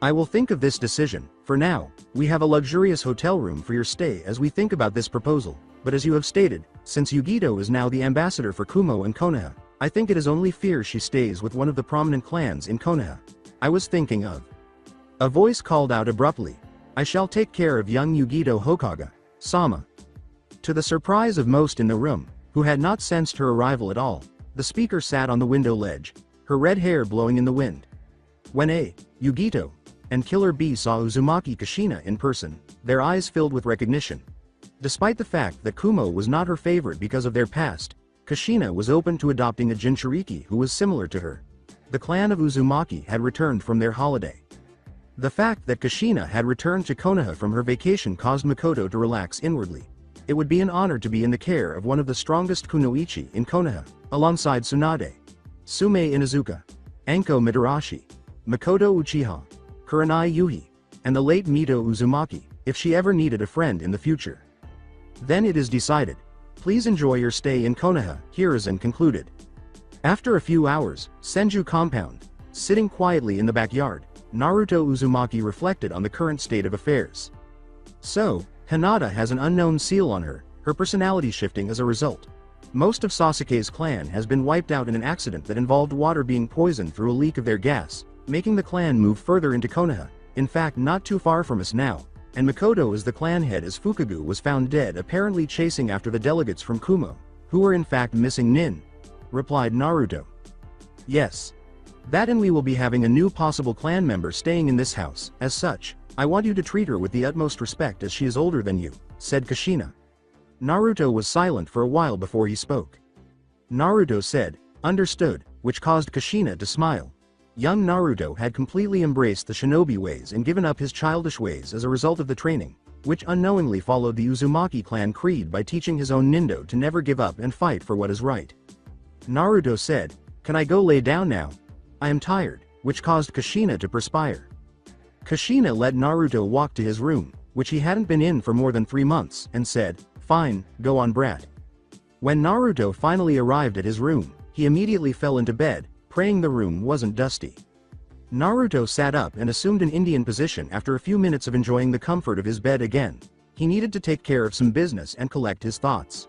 I will think of this decision. For now, we have a luxurious hotel room for your stay as we think about this proposal, but as you have stated, since Yugito is now the ambassador for Kumo and Konoha, I think it is only fair she stays with one of the prominent clans in Konoha. I was thinking of. A voice called out abruptly. I shall take care of young Yugito Hokage, Sama. To the surprise of most in the room, who had not sensed her arrival at all, the speaker sat on the window ledge, her red hair blowing in the wind. When Yugito and Killer B saw Uzumaki Kushina in person, their eyes filled with recognition. Despite the fact that Kumo was not her favorite because of their past, Kushina was open to adopting a Jinchuriki who was similar to her. The clan of Uzumaki had returned from their holiday. The fact that Kushina had returned to Konoha from her vacation caused Makoto to relax inwardly. It would be an honor to be in the care of one of the strongest kunoichi in Konoha, alongside Tsunade, Sume Inuzuka, Anko Midarashi, Makoto Uchiha, Kurenai Yuhi, and the late Mito Uzumaki, if she ever needed a friend in the future. Then it is decided. Please enjoy your stay in Konoha, Hiruzen concluded. After a few hours, Senju compound, sitting quietly in the backyard, Naruto Uzumaki reflected on the current state of affairs. So, Hinata has an unknown seal on her, her personality shifting as a result. Most of Sasuke's clan has been wiped out in an accident that involved water being poisoned through a leak of their gas, making the clan move further into Konoha, in fact not too far from us now, and Makoto is the clan head as Fukagu was found dead apparently chasing after the delegates from Kumo, who were in fact missing nin, replied Naruto. Yes. That, and we will be having a new possible clan member staying in this house. As such, I want you to treat her with the utmost respect as she is older than you, said Kushina. Naruto was silent for a while before he spoke. Naruto said, understood, which caused Kushina to smile. Young Naruto had completely embraced the shinobi ways and given up his childish ways as a result of the training, which unknowingly followed the Uzumaki clan creed by teaching his own nindo to never give up and fight for what is right. Naruto said, can I go lay down now? I am tired, which caused Kushina to perspire. Kushina let Naruto walk to his room, which he hadn't been in for more than 3 months, and said, fine, go on brat. When Naruto finally arrived at his room, he immediately fell into bed, praying the room wasn't dusty. Naruto sat up and assumed an Indian position after a few minutes of enjoying the comfort of his bed again. He needed to take care of some business and collect his thoughts.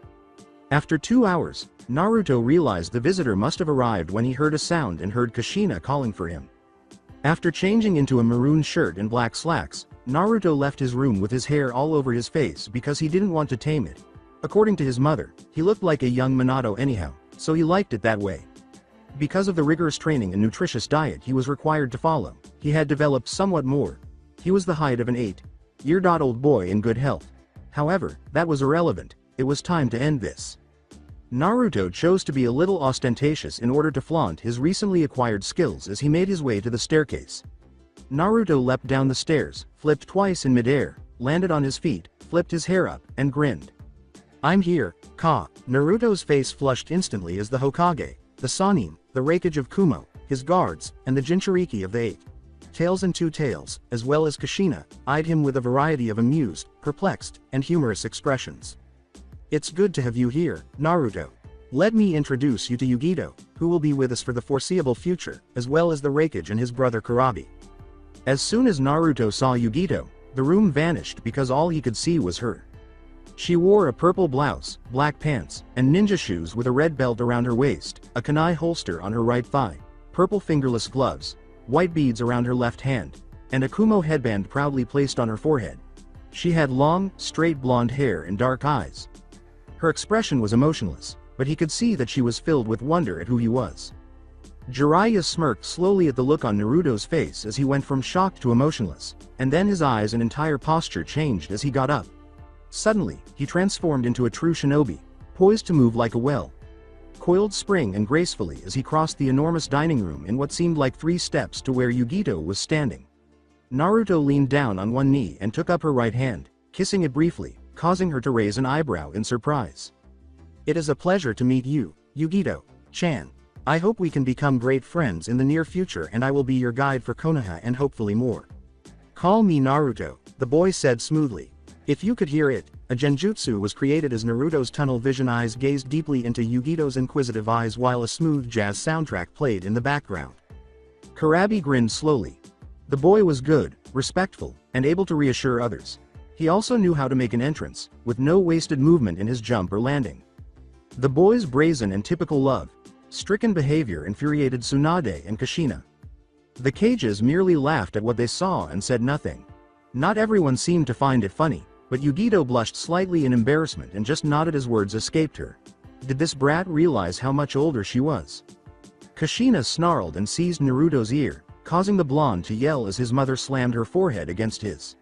After 2 hours, Naruto realized the visitor must have arrived when he heard a sound and heard Kushina calling for him. After changing into a maroon shirt and black slacks, Naruto left his room with his hair all over his face because he didn't want to tame it. According to his mother, he looked like a young Minato anyhow, so he liked it that way. Because of the rigorous training and nutritious diet he was required to follow, he had developed somewhat more. He was the height of an 8-year-old boy in good health. However, that was irrelevant. It was time to end this. Naruto chose to be a little ostentatious in order to flaunt his recently acquired skills as he made his way to the staircase. Naruto leapt down the stairs, flipped twice in midair, landed on his feet, flipped his hair up, and grinned. I'm here, Ka. Naruto's face flushed instantly as the Hokage, the Sannin, the Raikage of Kumo, his guards, and the Jinchuriki of the 8 Tails and 2 Tails, as well as Kushina, eyed him with a variety of amused, perplexed, and humorous expressions. It's good to have you here, Naruto. Let me introduce you to Yugito, who will be with us for the foreseeable future, as well as the Raikage and his brother Kurabi. As soon as Naruto saw Yugito, the room vanished because all he could see was her. She wore a purple blouse, black pants, and ninja shoes with a red belt around her waist, a kunai holster on her right thigh, purple fingerless gloves, white beads around her left hand, and a Kumo headband proudly placed on her forehead. She had long, straight blonde hair and dark eyes. Her expression was emotionless, but he could see that she was filled with wonder at who he was. Jiraiya smirked slowly at the look on Naruto's face as he went from shocked to emotionless, and then his eyes and entire posture changed as he got up. Suddenly, he transformed into a true shinobi, poised to move like a well-coiled spring and gracefully as he crossed the enormous dining room in what seemed like 3 steps to where Yugito was standing. Naruto leaned down on one knee and took up her right hand, kissing it briefly, causing her to raise an eyebrow in surprise. It is a pleasure to meet you, Yugito-chan. I hope we can become great friends in the near future and I will be your guide for Konoha and hopefully more. Call me Naruto, the boy said smoothly. If you could hear it, a genjutsu was created as Naruto's tunnel vision eyes gazed deeply into Yugito's inquisitive eyes while a smooth jazz soundtrack played in the background. Kurabi grinned slowly. The boy was good, respectful, and able to reassure others. He also knew how to make an entrance, with no wasted movement in his jump or landing. The boy's brazen and typical love-stricken behavior infuriated Tsunade and Kushina. The Kages merely laughed at what they saw and said nothing. Not everyone seemed to find it funny, but Yugito blushed slightly in embarrassment and just nodded as words escaped her. Did this brat realize how much older she was? Kushina snarled and seized Naruto's ear, causing the blonde to yell as his mother slammed her forehead against his.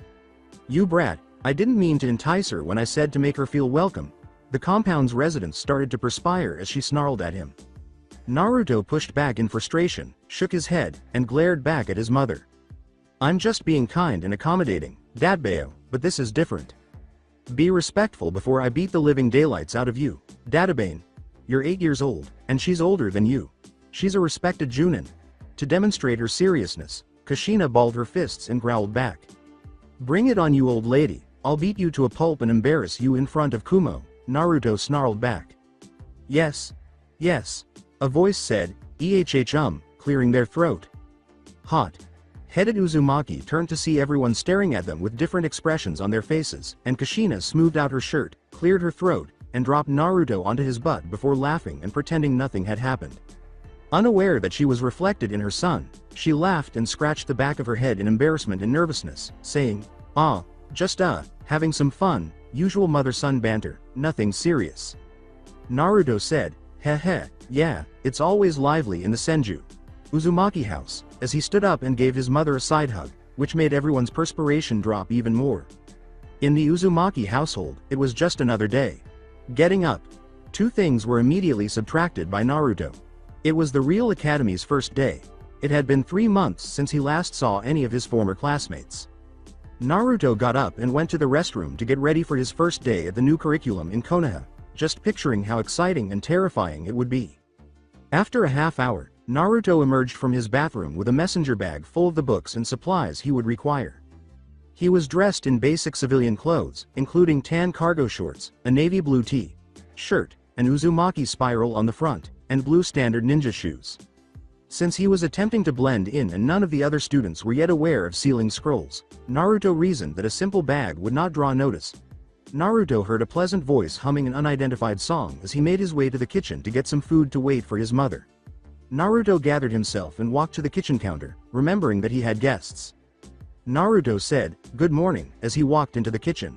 "You brat, I didn't mean to entice her when I said to make her feel welcome." The compound's residents started to perspire as she snarled at him. Naruto pushed back in frustration, shook his head, and glared back at his mother. "I'm just being kind and accommodating, Dadbeo, but this is different. Be respectful before I beat the living daylights out of you, Databane. You're 8 years old, and she's older than you. She's a respected Junin." To demonstrate her seriousness, Kushina balled her fists and growled back. "Bring it on, you old lady, I'll beat you to a pulp and embarrass you in front of Kumo," Naruto snarled back. Yes, a voice said, clearing their throat. Hot-headed Uzumaki turned to see everyone staring at them with different expressions on their faces, and Kushina smoothed out her shirt, cleared her throat, and dropped Naruto onto his butt before laughing and pretending nothing had happened. Unaware that she was reflected in her son, she laughed and scratched the back of her head in embarrassment and nervousness, saying, just having some fun, usual mother-son banter, nothing serious." Naruto said, "Heh, yeah, it's always lively in the Senju Uzumaki house," as he stood up and gave his mother a side hug, which made everyone's perspiration drop even more. In the Uzumaki household, it was just another day. Getting up. Two things were immediately subtracted by Naruto. It was the real academy's first day. It had been 3 months since he last saw any of his former classmates. Naruto got up and went to the restroom to get ready for his first day at the new curriculum in Konoha, just picturing how exciting and terrifying it would be. After a half hour, Naruto emerged from his bathroom with a messenger bag full of the books and supplies he would require. He was dressed in basic civilian clothes, including tan cargo shorts, a navy blue shirt, an Uzumaki spiral on the front, and blue standard ninja shoes. Since he was attempting to blend in and none of the other students were yet aware of sealing scrolls, Naruto reasoned that a simple bag would not draw notice. Naruto heard a pleasant voice humming an unidentified song as he made his way to the kitchen to get some food to wait for his mother. Naruto gathered himself and walked to the kitchen counter, remembering that he had guests. Naruto said, "Good morning," as he walked into the kitchen.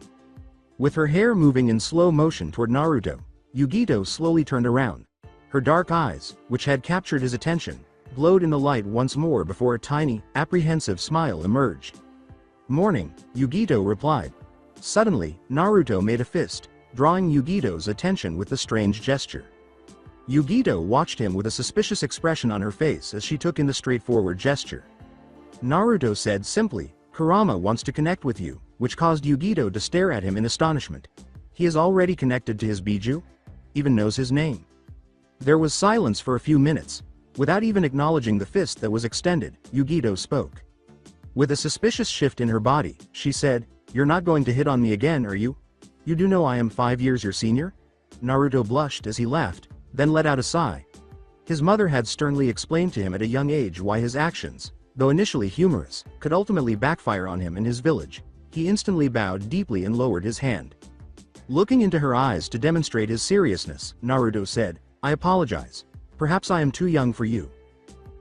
With her hair moving in slow motion toward Naruto, Yugito slowly turned around. Her dark eyes, which had captured his attention, glowed in the light once more before a tiny, apprehensive smile emerged. "Morning," Yugito replied. Suddenly, Naruto made a fist, drawing Yugito's attention with the strange gesture. Yugito watched him with a suspicious expression on her face as she took in the straightforward gesture. Naruto said simply, "Kurama wants to connect with you," which caused Yugito to stare at him in astonishment. He is already connected to his Biju? Even knows his name. There was silence for a few minutes. Without even acknowledging the fist that was extended, Yugito spoke. With a suspicious shift in her body, she said, "You're not going to hit on me again, are you? You do know I am 5 years your senior?" Naruto blushed as he laughed, then let out a sigh. His mother had sternly explained to him at a young age why his actions, though initially humorous, could ultimately backfire on him in his village. He instantly bowed deeply and lowered his hand. Looking into her eyes to demonstrate his seriousness, Naruto said, "I apologize. Perhaps I am too young for you.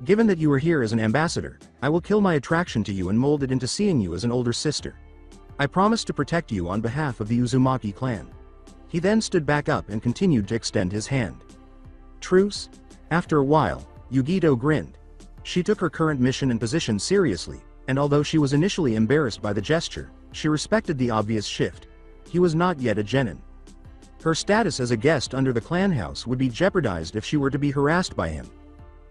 Given that you are here as an ambassador, I will kill my attraction to you and mold it into seeing you as an older sister. I promise to protect you on behalf of the Uzumaki clan." He then stood back up and continued to extend his hand. Truce? After a while, Yugito grinned. She took her current mission and position seriously, and although she was initially embarrassed by the gesture, she respected the obvious shift. He was not yet a genin. Her status as a guest under the clan house would be jeopardized if she were to be harassed by him.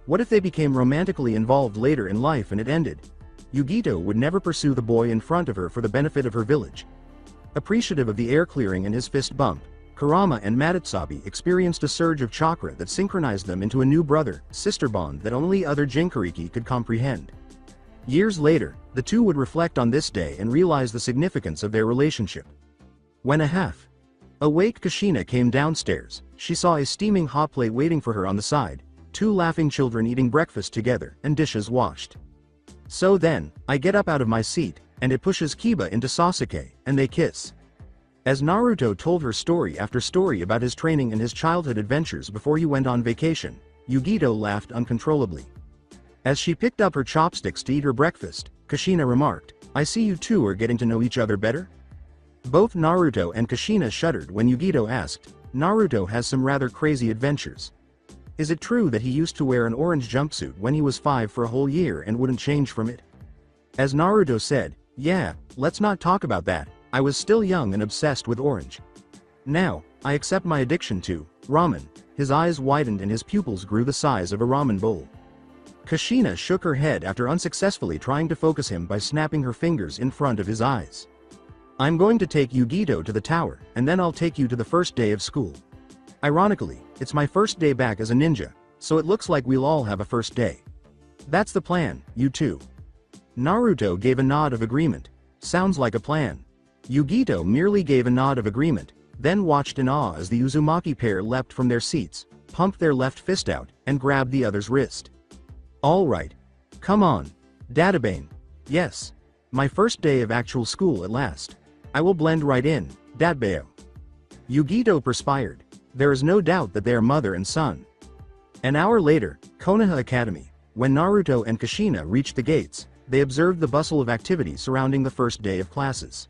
What if they became romantically involved later in life and it ended? Yugito would never pursue the boy in front of her for the benefit of her village. Appreciative of the air clearing and his fist bump, Kurama and Madatsubi experienced a surge of chakra that synchronized them into a new brother-sister bond that only other Jinchuriki could comprehend. Years later, the two would reflect on this day and realize the significance of their relationship. When a half awake Kushina came downstairs, she saw a steaming hot plate waiting for her on the side, 2 laughing children eating breakfast together, and dishes washed. So then, I get up out of my seat, and it pushes Kiba into Sasuke, and they kiss. As Naruto told her story after story about his training and his childhood adventures before he went on vacation, Yugito laughed uncontrollably. As she picked up her chopsticks to eat her breakfast, Kushina remarked, "I see you two are getting to know each other better?" Both Naruto and Kushina shuddered when Yugito asked, "Naruto has some rather crazy adventures. Is it true that he used to wear an orange jumpsuit when he was 5 for a whole year and wouldn't change from it?" As Naruto said, "Yeah, let's not talk about that, I was still young and obsessed with orange. Now, I accept my addiction to ramen." His eyes widened and his pupils grew the size of a ramen bowl. Kushina shook her head after unsuccessfully trying to focus him by snapping her fingers in front of his eyes. "I'm going to take Yugito to the tower, and then I'll take you to the first day of school. Ironically, it's my first day back as a ninja, so it looks like we'll all have a first day. That's the plan, you two." Naruto gave a nod of agreement. "Sounds like a plan." Yugito merely gave a nod of agreement, then watched in awe as the Uzumaki pair leapt from their seats, pumped their left fist out, and grabbed the other's wrist. "All right. Come on. Databane. Yes. My first day of actual school at last. I will blend right in, Datbeo." Yugito perspired. There is no doubt that they are mother and son. An hour later, Konoha Academy. When Naruto and Kushina reached the gates, they observed the bustle of activity surrounding the first day of classes.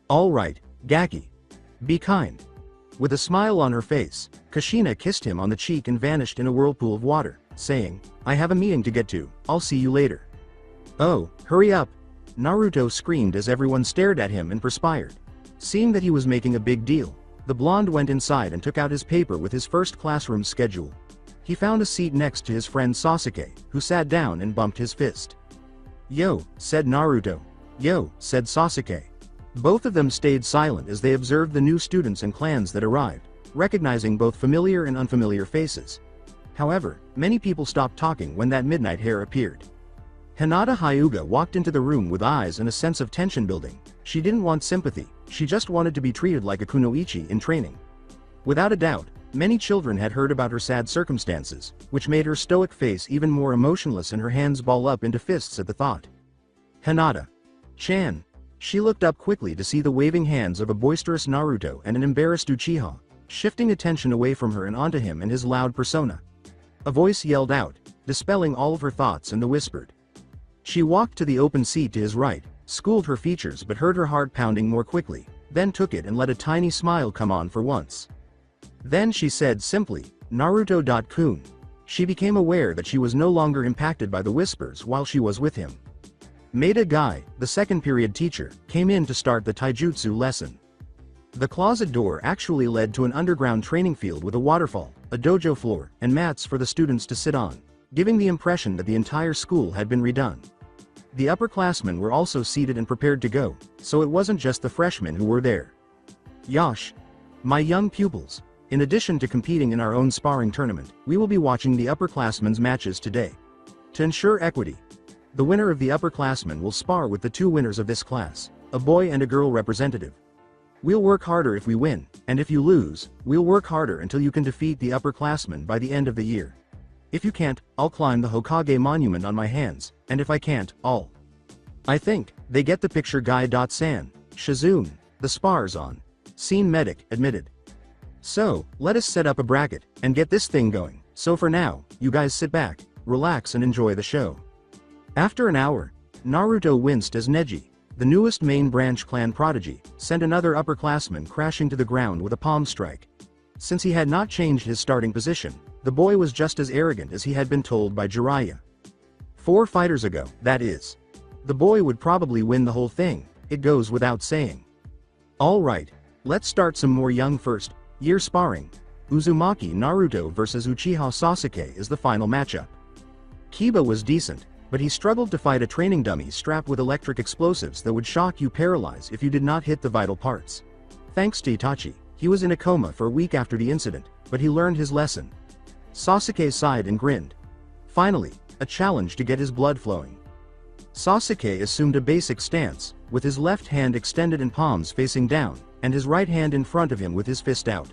"All right, Gaki. Be kind." With a smile on her face, Kushina kissed him on the cheek and vanished in a whirlpool of water, saying, "I have a meeting to get to, I'll see you later." "Oh, hurry up!" Naruto screamed as everyone stared at him and perspired. Seeing that he was making a big deal, the blonde went inside and took out his paper with his first classroom schedule. He found a seat next to his friend Sasuke, who sat down and bumped his fist. "Yo," said Naruto. "Yo," said Sasuke. Both of them stayed silent as they observed the new students and clans that arrived, recognizing both familiar and unfamiliar faces. However, many people stopped talking when that midnight hare appeared. Hinata Hyuga walked into the room with eyes and a sense of tension building. She didn't want sympathy, she just wanted to be treated like a kunoichi in training. Without a doubt, many children had heard about her sad circumstances, which made her stoic face even more emotionless and her hands ball up into fists at the thought. "Hinata-chan." She looked up quickly to see the waving hands of a boisterous Naruto and an embarrassed Uchiha, shifting attention away from her and onto him and his loud persona. A voice yelled out, dispelling all of her thoughts and whispered. She walked to the open seat to his right, schooled her features but heard her heart pounding more quickly, then took it and let a tiny smile come on for once. Then she said simply, "Naruto-kun." She became aware that she was no longer impacted by the whispers while she was with him. Maeda Guy, the second period teacher, came in to start the taijutsu lesson. The closet door actually led to an underground training field with a waterfall, a dojo floor, and mats for the students to sit on, giving the impression that the entire school had been redone. The upperclassmen were also seated and prepared to go, so it wasn't just the freshmen who were there. "Yosh, my young pupils, in addition to competing in our own sparring tournament, we will be watching the upperclassmen's matches today. To ensure equity, the winner of the upperclassmen will spar with the 2 winners of this class, a boy and a girl representative. We'll work harder if we win, and if you lose, we'll work harder until you can defeat the upperclassmen by the end of the year. If you can't, I'll climb the Hokage monument on my hands, and if I can't, I'll..." "I think they get the picture." Guy.san, Shizune, the spar's on. Scene Medic admitted. "So, let us set up a bracket, and get this thing going, so for now, you guys sit back, relax and enjoy the show." After an hour, Naruto winced as Neji, the newest main branch clan prodigy, sent another upperclassman crashing to the ground with a palm strike. Since he had not changed his starting position, the boy was just as arrogant as he had been told by Jiraiya. 4 fighters ago, that is. The boy would probably win the whole thing, it goes without saying. "Alright, let's start some more young first-year sparring. Uzumaki Naruto vs Uchiha Sasuke is the final matchup." Kiba was decent, but he struggled to fight a training dummy strapped with electric explosives that would shock you paralyze if you did not hit the vital parts. Thanks to Itachi, he was in a coma for a week after the incident, but he learned his lesson. Sasuke sighed and grinned. Finally, a challenge to get his blood flowing. Sasuke assumed a basic stance, with his left hand extended and palms facing down, and his right hand in front of him with his fist out.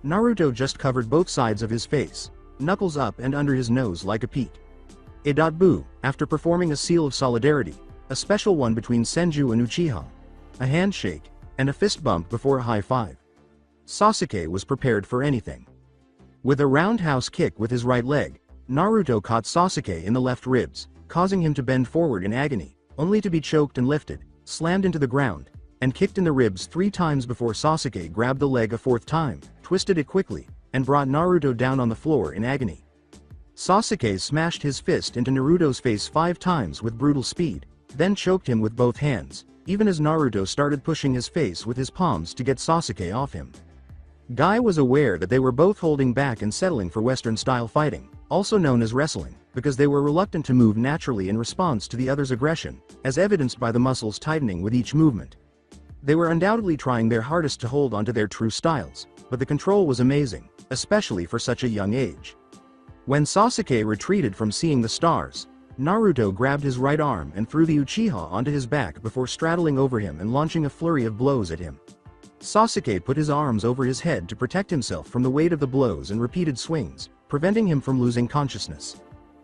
Naruto just covered both sides of his face, knuckles up and under his nose like a peak. Boo, after performing a seal of solidarity, a special one between Senju and Uchiha, a handshake, and a fist bump before a high five. Sasuke was prepared for anything. With a roundhouse kick with his right leg, Naruto caught Sasuke in the left ribs, causing him to bend forward in agony, only to be choked and lifted, slammed into the ground, and kicked in the ribs 3 times before Sasuke grabbed the leg a 4th time, twisted it quickly, and brought Naruto down on the floor in agony. Sasuke smashed his fist into Naruto's face 5 times with brutal speed, then choked him with both hands, even as Naruto started pushing his face with his palms to get Sasuke off him. Guy was aware that they were both holding back and settling for Western-style fighting, also known as wrestling, because they were reluctant to move naturally in response to the other's aggression, as evidenced by the muscles tightening with each movement. They were undoubtedly trying their hardest to hold onto their true styles, but the control was amazing, especially for such a young age. When Sasuke retreated from seeing the stars, Naruto grabbed his right arm and threw the Uchiha onto his back before straddling over him and launching a flurry of blows at him. Sasuke put his arms over his head to protect himself from the weight of the blows and repeated swings, preventing him from losing consciousness.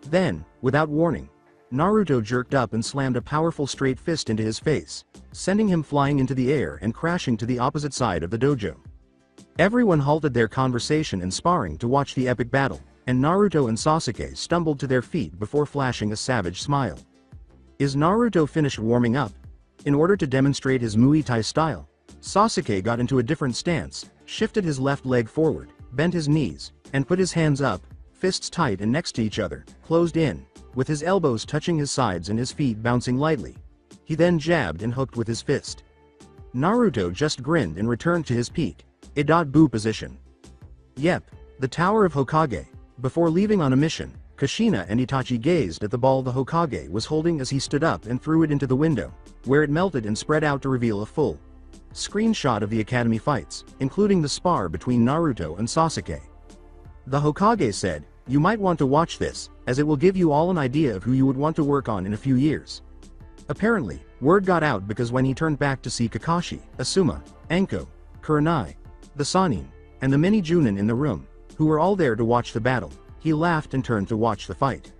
Then, without warning, Naruto jerked up and slammed a powerful straight fist into his face, sending him flying into the air and crashing to the opposite side of the dojo. Everyone halted their conversation and sparring to watch the epic battle, and Naruto and Sasuke stumbled to their feet before flashing a savage smile. Is Naruto finished warming up? In order to demonstrate his Muay Thai style, Sasuke got into a different stance, shifted his left leg forward, bent his knees, and put his hands up, fists tight and next to each other, closed in, with his elbows touching his sides and his feet bouncing lightly. He then jabbed and hooked with his fist. Naruto just grinned and returned to his peak, boo position. Yep, the Tower of Hokage. Before leaving on a mission, Kushina and Itachi gazed at the ball the Hokage was holding as he stood up and threw it into the window, where it melted and spread out to reveal a full screenshot of the academy fights, including the spar between Naruto and Sasuke. The Hokage said, "You might want to watch this, as it will give you all an idea of who you would want to work on in a few years." Apparently, word got out because when he turned back to see Kakashi, Asuma, Anko, Kurenai, the Sannin, and the many Junin in the room, who were all there to watch the battle, he laughed and turned to watch the fight.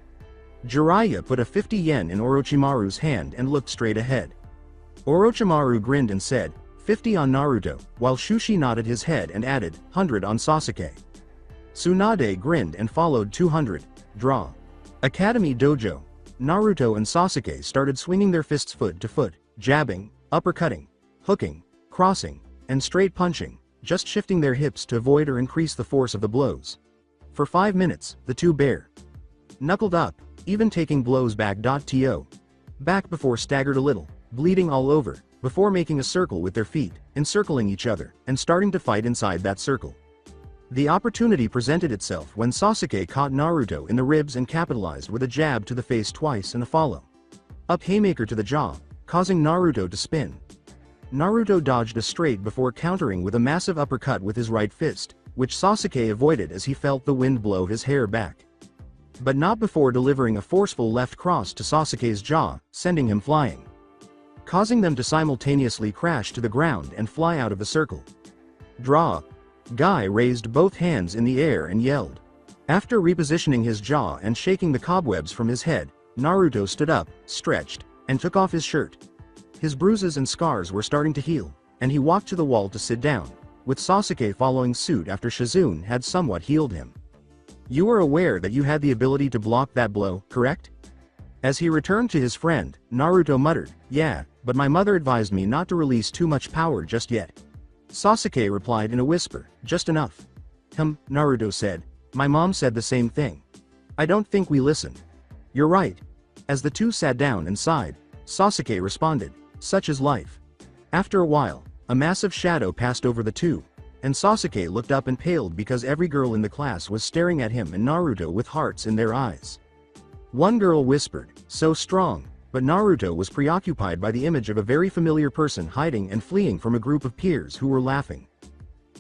Jiraiya put a 50 yen in Orochimaru's hand and looked straight ahead. Orochimaru grinned and said, 50 on Naruto, while Shushi nodded his head and added, 100 on Sasuke. Tsunade grinned and followed 200, draw. Academy Dojo. Naruto and Sasuke started swinging their fists foot to foot, jabbing, uppercutting, hooking, crossing, and straight punching, just shifting their hips to avoid or increase the force of the blows. For 5 minutes, the two bare knuckled up, even taking blows back before staggered a little, bleeding all over, before making a circle with their feet, encircling each other, and starting to fight inside that circle. The opportunity presented itself when Sasuke caught Naruto in the ribs and capitalized with a jab to the face twice and a follow-up haymaker to the jaw, causing Naruto to spin. Naruto dodged a straight before countering with a massive uppercut with his right fist, which Sasuke avoided as he felt the wind blow his hair back. But not before delivering a forceful left cross to Sasuke's jaw, sending him flying, causing them to simultaneously crash to the ground and fly out of the circle. Draw. Guy raised both hands in the air and yelled. After repositioning his jaw and shaking the cobwebs from his head, Naruto stood up, stretched, and took off his shirt. His bruises and scars were starting to heal, and he walked to the wall to sit down, with Sasuke following suit after Shizune had somewhat healed him. You were aware that you had the ability to block that blow, correct? As he returned to his friend, Naruto muttered, yeah, but my mother advised me not to release too much power just yet. Sasuke replied in a whisper, just enough. Naruto said, my mom said the same thing. I don't think we listened. You're right. As the two sat down and sighed, Sasuke responded, such is life. After a while, a massive shadow passed over the two, and Sasuke looked up and paled because every girl in the class was staring at him and Naruto with hearts in their eyes. One girl whispered, so strong, but Naruto was preoccupied by the image of a very familiar person hiding and fleeing from a group of peers who were laughing.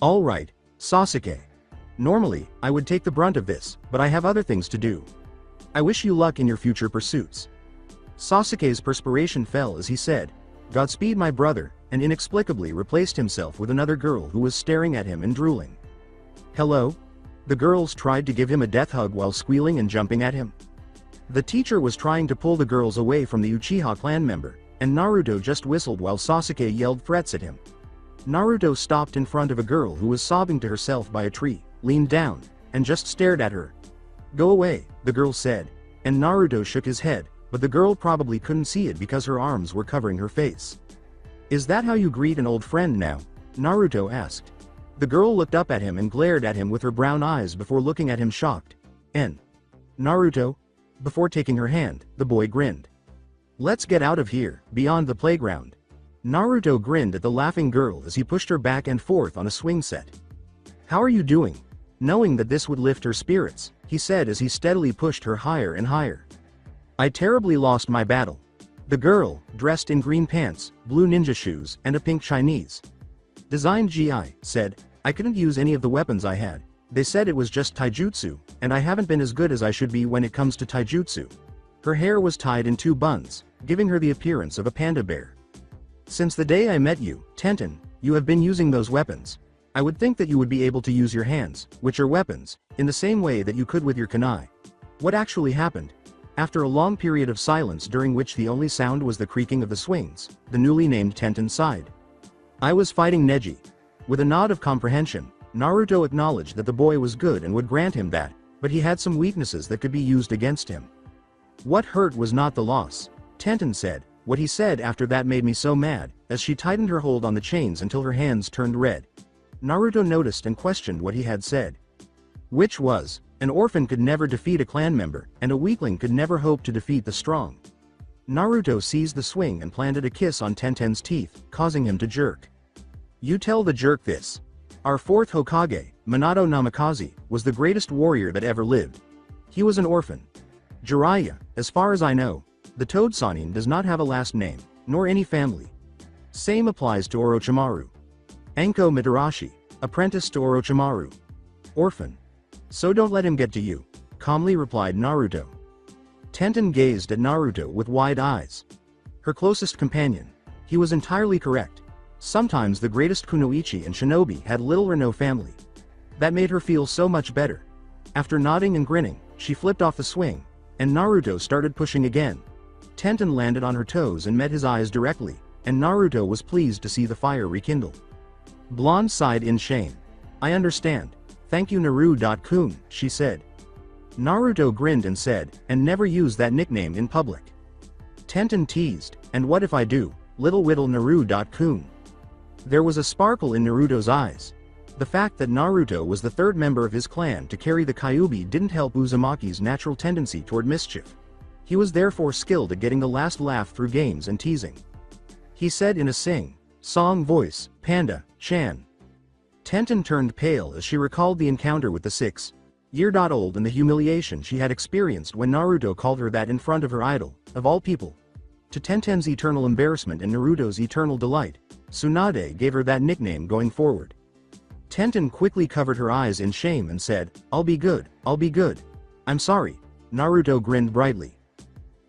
All right, Sasuke. Normally, I would take the brunt of this, but I have other things to do. I wish you luck in your future pursuits. Sasuke's perspiration fell as he said, "Godspeed my brother," and inexplicably replaced himself with another girl who was staring at him and drooling. "Hello?" The girls tried to give him a death hug while squealing and jumping at him. The teacher was trying to pull the girls away from the Uchiha clan member, and Naruto just whistled while Sasuke yelled threats at him. Naruto stopped in front of a girl who was sobbing to herself by a tree, leaned down, and just stared at her. "Go away," the girl said, and Naruto shook his head, but the girl probably couldn't see it because her arms were covering her face. "Is that how you greet an old friend now?" Naruto asked. The girl looked up at him and glared at him with her brown eyes before looking at him shocked. Naruto?" Before taking her hand, the boy grinned. "Let's get out of here, beyond the playground." Naruto grinned at the laughing girl as he pushed her back and forth on a swing set. "How are you doing?" Knowing that this would lift her spirits, he said as he steadily pushed her higher and higher. "I terribly lost my battle." The girl, dressed in green pants, blue ninja shoes, and a pink Chinese designed GI, said, "I couldn't use any of the weapons I had. They said it was just taijutsu, and I haven't been as good as I should be when it comes to taijutsu." Her hair was tied in two buns, giving her the appearance of a panda bear. "Since the day I met you, Tenten, you have been using those weapons. I would think that you would be able to use your hands, which are weapons, in the same way that you could with your kunai. What actually happened?" After a long period of silence during which the only sound was the creaking of the swings, the newly named Tenten sighed. "I was fighting Neji." With a nod of comprehension, Naruto acknowledged that the boy was good and would grant him that, but he had some weaknesses that could be used against him. "What hurt was not the loss," Tenten said. "What he said after that made me so mad," as she tightened her hold on the chains until her hands turned red. Naruto noticed and questioned what he had said. Which was, an orphan could never defeat a clan member, and a weakling could never hope to defeat the strong. Naruto seized the swing and planted a kiss on Tenten's teeth, causing him to jerk. "You tell the jerk this. Our fourth Hokage, Minato Namikaze, was the greatest warrior that ever lived. He was an orphan. Jiraiya, as far as I know, the Toad Sannin does not have a last name, nor any family. Same applies to Orochimaru. Anko Mitarashi, apprentice to Orochimaru. Orphan. So don't let him get to you," calmly replied Naruto. Tenten gazed at Naruto with wide eyes. Her closest companion. He was entirely correct. Sometimes the greatest kunoichi and shinobi had little or no family. That made her feel so much better. After nodding and grinning, she flipped off the swing, and Naruto started pushing again. Tenten landed on her toes and met his eyes directly, and Naruto was pleased to see the fire rekindle. Blonde sighed in shame. "I understand. Thank you Naru-kun," she said. Naruto grinned and said, "And never use that nickname in public." Tenten teased, "And what if I do, little whittle Naru-kun?" There was a sparkle in Naruto's eyes. The fact that Naruto was the third member of his clan to carry the Kyuubi didn't help Uzumaki's natural tendency toward mischief. He was therefore skilled at getting the last laugh through games and teasing. He said in a sing-song voice, "Panda-chan." Tenten turned pale as she recalled the encounter with the 6-year-old and the humiliation she had experienced when Naruto called her that in front of her idol, of all people. To Tenten's eternal embarrassment and Naruto's eternal delight, Tsunade gave her that nickname going forward. Tenten quickly covered her eyes in shame and said, I'll be good. I'm sorry." Naruto grinned brightly.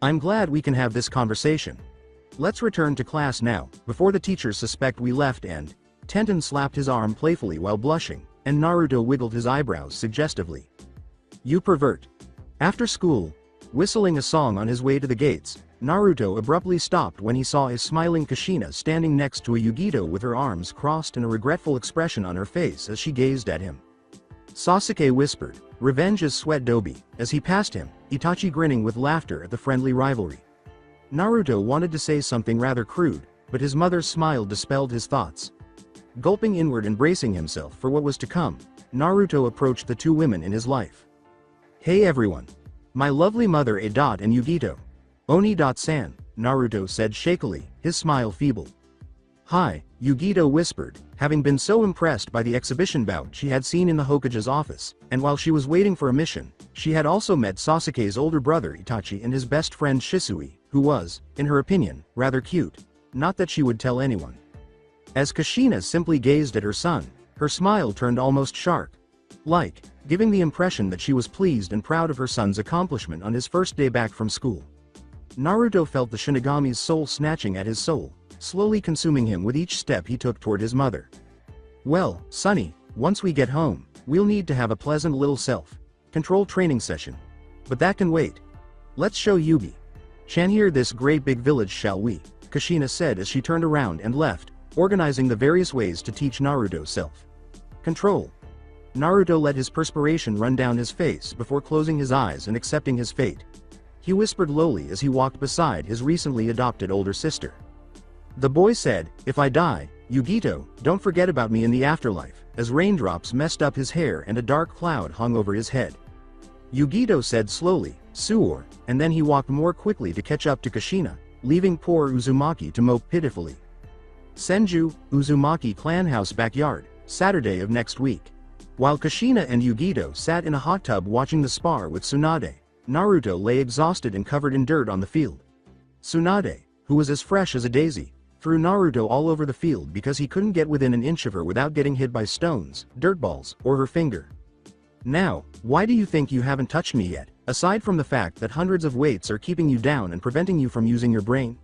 "I'm glad we can have this conversation. Let's return to class now, before the teachers suspect we left," and Tenten slapped his arm playfully while blushing, and Naruto wiggled his eyebrows suggestively. "You pervert." After school, whistling a song on his way to the gates, Naruto abruptly stopped when he saw a smiling Kushina standing next to a Yugito with her arms crossed and a regretful expression on her face as she gazed at him. Sasuke whispered, "Revenge is sweat Dobi," as he passed him, Itachi grinning with laughter at the friendly rivalry. Naruto wanted to say something rather crude, but his mother's smile dispelled his thoughts. Gulping inward and bracing himself for what was to come, Naruto approached the two women in his life. "Hey everyone. My lovely mother and Yugito. Oni-san," Naruto said shakily, his smile feeble. "Hi," Yugito whispered, having been so impressed by the exhibition bout she had seen in the Hokage's office, and while she was waiting for a mission, she had also met Sasuke's older brother Itachi and his best friend Shisui, who was, in her opinion, rather cute. Not that she would tell anyone. As Kushina simply gazed at her son, her smile turned almost shark-like, giving the impression that she was pleased and proud of her son's accomplishment on his first day back from school. Naruto felt the Shinigami's soul snatching at his soul, slowly consuming him with each step he took toward his mother. Well, Sonny, once we get home, we'll need to have a pleasant little self-control training session. But that can wait. Let's show Yugi. Chan here this great big village, shall we? Kushina said as she turned around and left, organizing the various ways to teach Naruto self-control. Naruto let his perspiration run down his face before closing his eyes and accepting his fate. He whispered lowly as he walked beside his recently adopted older sister. The boy said, "If I die, Yugito, don't forget about me in the afterlife," as raindrops messed up his hair and a dark cloud hung over his head. Yugito said slowly, "Suor," and then he walked more quickly to catch up to Kushina, leaving poor Uzumaki to mope pitifully. Senju, Uzumaki clan house backyard, Saturday of next week. While Kushina and Yugito sat in a hot tub watching the spar with Tsunade, Naruto lay exhausted and covered in dirt on the field. Tsunade, who was as fresh as a daisy, threw Naruto all over the field because he couldn't get within an inch of her without getting hit by stones, dirt balls, or her finger. "Now, why do you think you haven't touched me yet, aside from the fact that hundreds of weights are keeping you down and preventing you from using your brain?"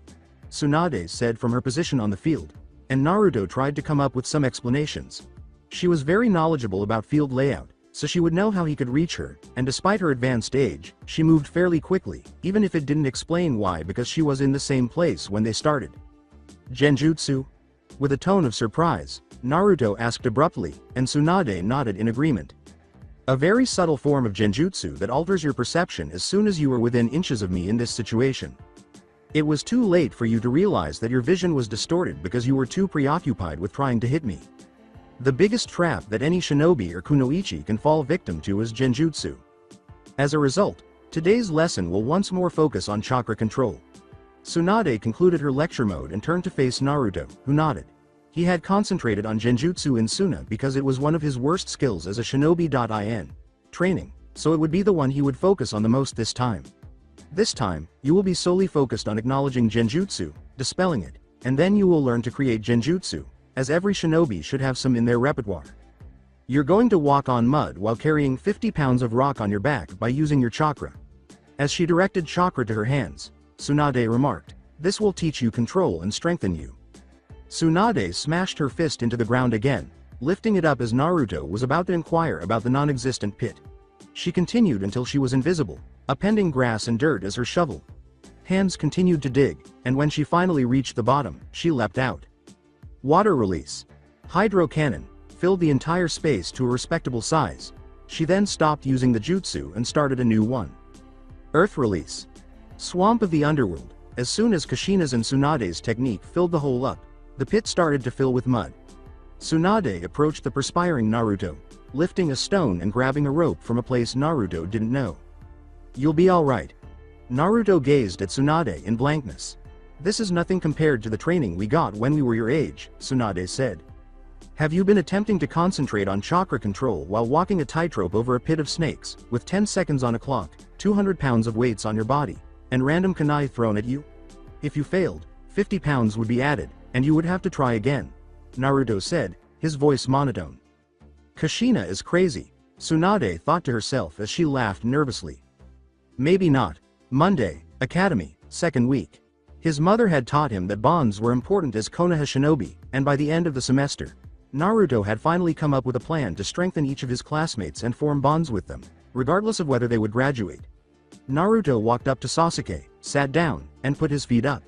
Tsunade said from her position on the field, and Naruto tried to come up with some explanations. She was very knowledgeable about field layout, so she would know how he could reach her, and despite her advanced age, she moved fairly quickly, even if it didn't explain why, because she was in the same place when they started. "Genjutsu?" With a tone of surprise, Naruto asked abruptly, and Tsunade nodded in agreement. "A very subtle form of genjutsu that alters your perception as soon as you are within inches of me in this situation. It was too late for you to realize that your vision was distorted because you were too preoccupied with trying to hit me. The biggest trap that any shinobi or kunoichi can fall victim to is genjutsu. As a result, today's lesson will once more focus on chakra control." Tsunade concluded her lecture mode and turned to face Naruto, who nodded. He had concentrated on genjutsu in Suna because it was one of his worst skills as a shinobi.in training, so it would be the one he would focus on the most this time. "This time, you will be solely focused on acknowledging genjutsu, dispelling it, and then you will learn to create genjutsu, as every shinobi should have some in their repertoire. You're going to walk on mud while carrying 50 pounds of rock on your back by using your chakra." As she directed chakra to her hands, Tsunade remarked, "This will teach you control and strengthen you." Tsunade smashed her fist into the ground again, lifting it up as Naruto was about to inquire about the non-existent pit. She continued until she was invisible, appending grass and dirt as her shovel. Hands continued to dig, and when she finally reached the bottom, she leapt out. Water release. Hydro cannon filled the entire space to a respectable size. She then stopped using the jutsu and started a new one. Earth release. Swamp of the underworld. As soon as Kushina's and Tsunade's technique filled the hole up, the pit started to fill with mud. Tsunade approached the perspiring Naruto, lifting a stone and grabbing a rope from a place Naruto didn't know. "You'll be alright." Naruto gazed at Tsunade in blankness. "This is nothing compared to the training we got when we were your age," Tsunade said. "Have you been attempting to concentrate on chakra control while walking a tightrope over a pit of snakes, with 10 seconds on a clock, 200 pounds of weights on your body, and random kunai thrown at you? If you failed, 50 pounds would be added, and you would have to try again," Naruto said, his voice monotone. "Kushina is crazy," Tsunade thought to herself as she laughed nervously. Maybe not. Monday, Academy, second week. His mother had taught him that bonds were important as Konoha shinobi, and by the end of the semester, Naruto had finally come up with a plan to strengthen each of his classmates and form bonds with them, regardless of whether they would graduate. Naruto walked up to Sasuke, sat down, and put his feet up.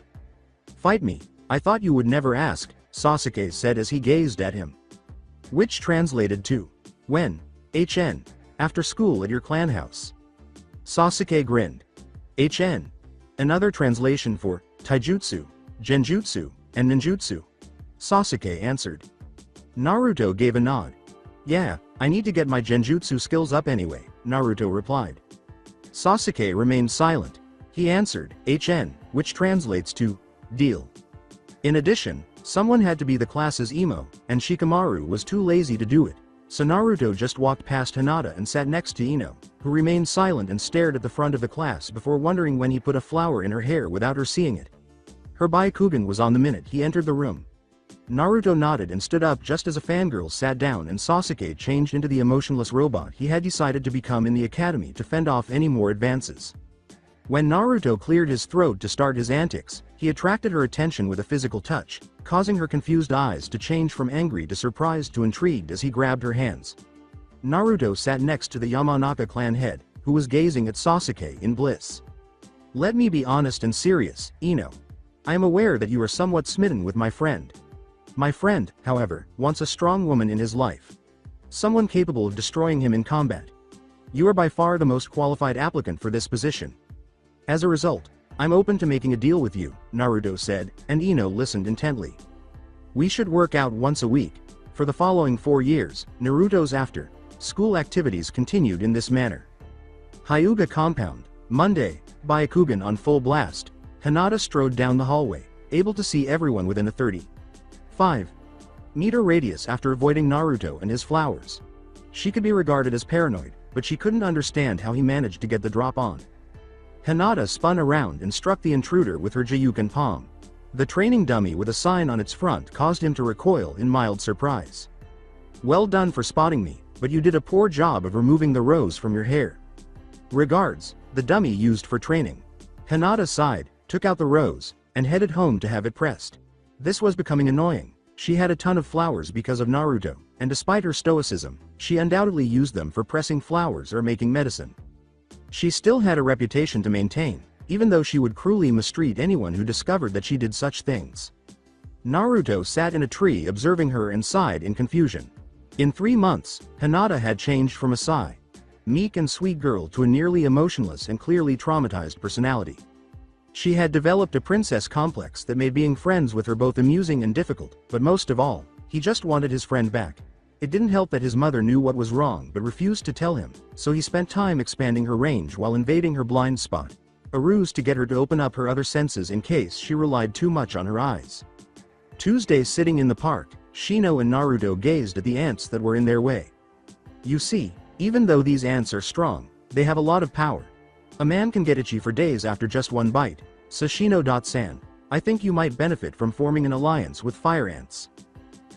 "Fight me, I thought you would never ask," Sasuke said as he gazed at him. Which translated to, "When? HN. After school at your clan house." Sasuke grinned. HN. Another translation for taijutsu, genjutsu, and ninjutsu. Sasuke answered. Naruto gave a nod. "Yeah, I need to get my genjutsu skills up anyway," Naruto replied. Sasuke remained silent. He answered, HN, which translates to, deal. In addition, someone had to be the class's emo, and Shikamaru was too lazy to do it, so Naruto just walked past Hinata and sat next to Ino, who remained silent and stared at the front of the class before wondering when he put a flower in her hair without her seeing it. Her Byakugan was on the minute he entered the room. Naruto nodded and stood up just as a fangirl sat down and Sasuke changed into the emotionless robot he had decided to become in the academy to fend off any more advances. When Naruto cleared his throat to start his antics, he attracted her attention with a physical touch, causing her confused eyes to change from angry to surprised to intrigued as he grabbed her hands. Naruto sat next to the Yamanaka clan head, who was gazing at Sasuke in bliss. Let me be honest and serious, Ino. I am aware that you are somewhat smitten with my friend. My friend, however, wants a strong woman in his life. Someone capable of destroying him in combat. You are by far the most qualified applicant for this position. As a result, I'm open to making a deal with you, Naruto said, and Ino listened intently. We should work out once a week. For the following 4 years, Naruto's after-school activities continued in this manner. Hyuga compound, Monday, Byakugan on full blast. Hinata strode down the hallway, able to see everyone within a 35-meter radius after avoiding Naruto and his flowers. She could be regarded as paranoid, but she couldn't understand how he managed to get the drop on. Hinata spun around and struck the intruder with her Jiyuken palm. The training dummy with a sign on its front caused him to recoil in mild surprise. Well done for spotting me, but you did a poor job of removing the rose from your hair. Regards, the dummy used for training. Hinata sighed, took out the rose, and headed home to have it pressed. This was becoming annoying. She had a ton of flowers because of Naruto, and despite her stoicism, she undoubtedly used them for pressing flowers or making medicine. She still had a reputation to maintain, even though she would cruelly mistreat anyone who discovered that she did such things. Naruto sat in a tree observing her and sighed in confusion. In 3 months, Hinata had changed from a meek and sweet girl to a nearly emotionless and clearly traumatized personality. She had developed a princess complex that made being friends with her both amusing and difficult, but most of all, he just wanted his friend back. It didn't help that his mother knew what was wrong but refused to tell him, so he spent time expanding her range while invading her blind spot, a ruse to get her to open up her other senses in case she relied too much on her eyes. Tuesday, sitting in the park, Shino and Naruto gazed at the ants that were in their way. You see, even though these ants are strong, they have a lot of power. A man can get itchy for days after just one bite. Sashino.san, I think you might benefit from forming an alliance with fire ants.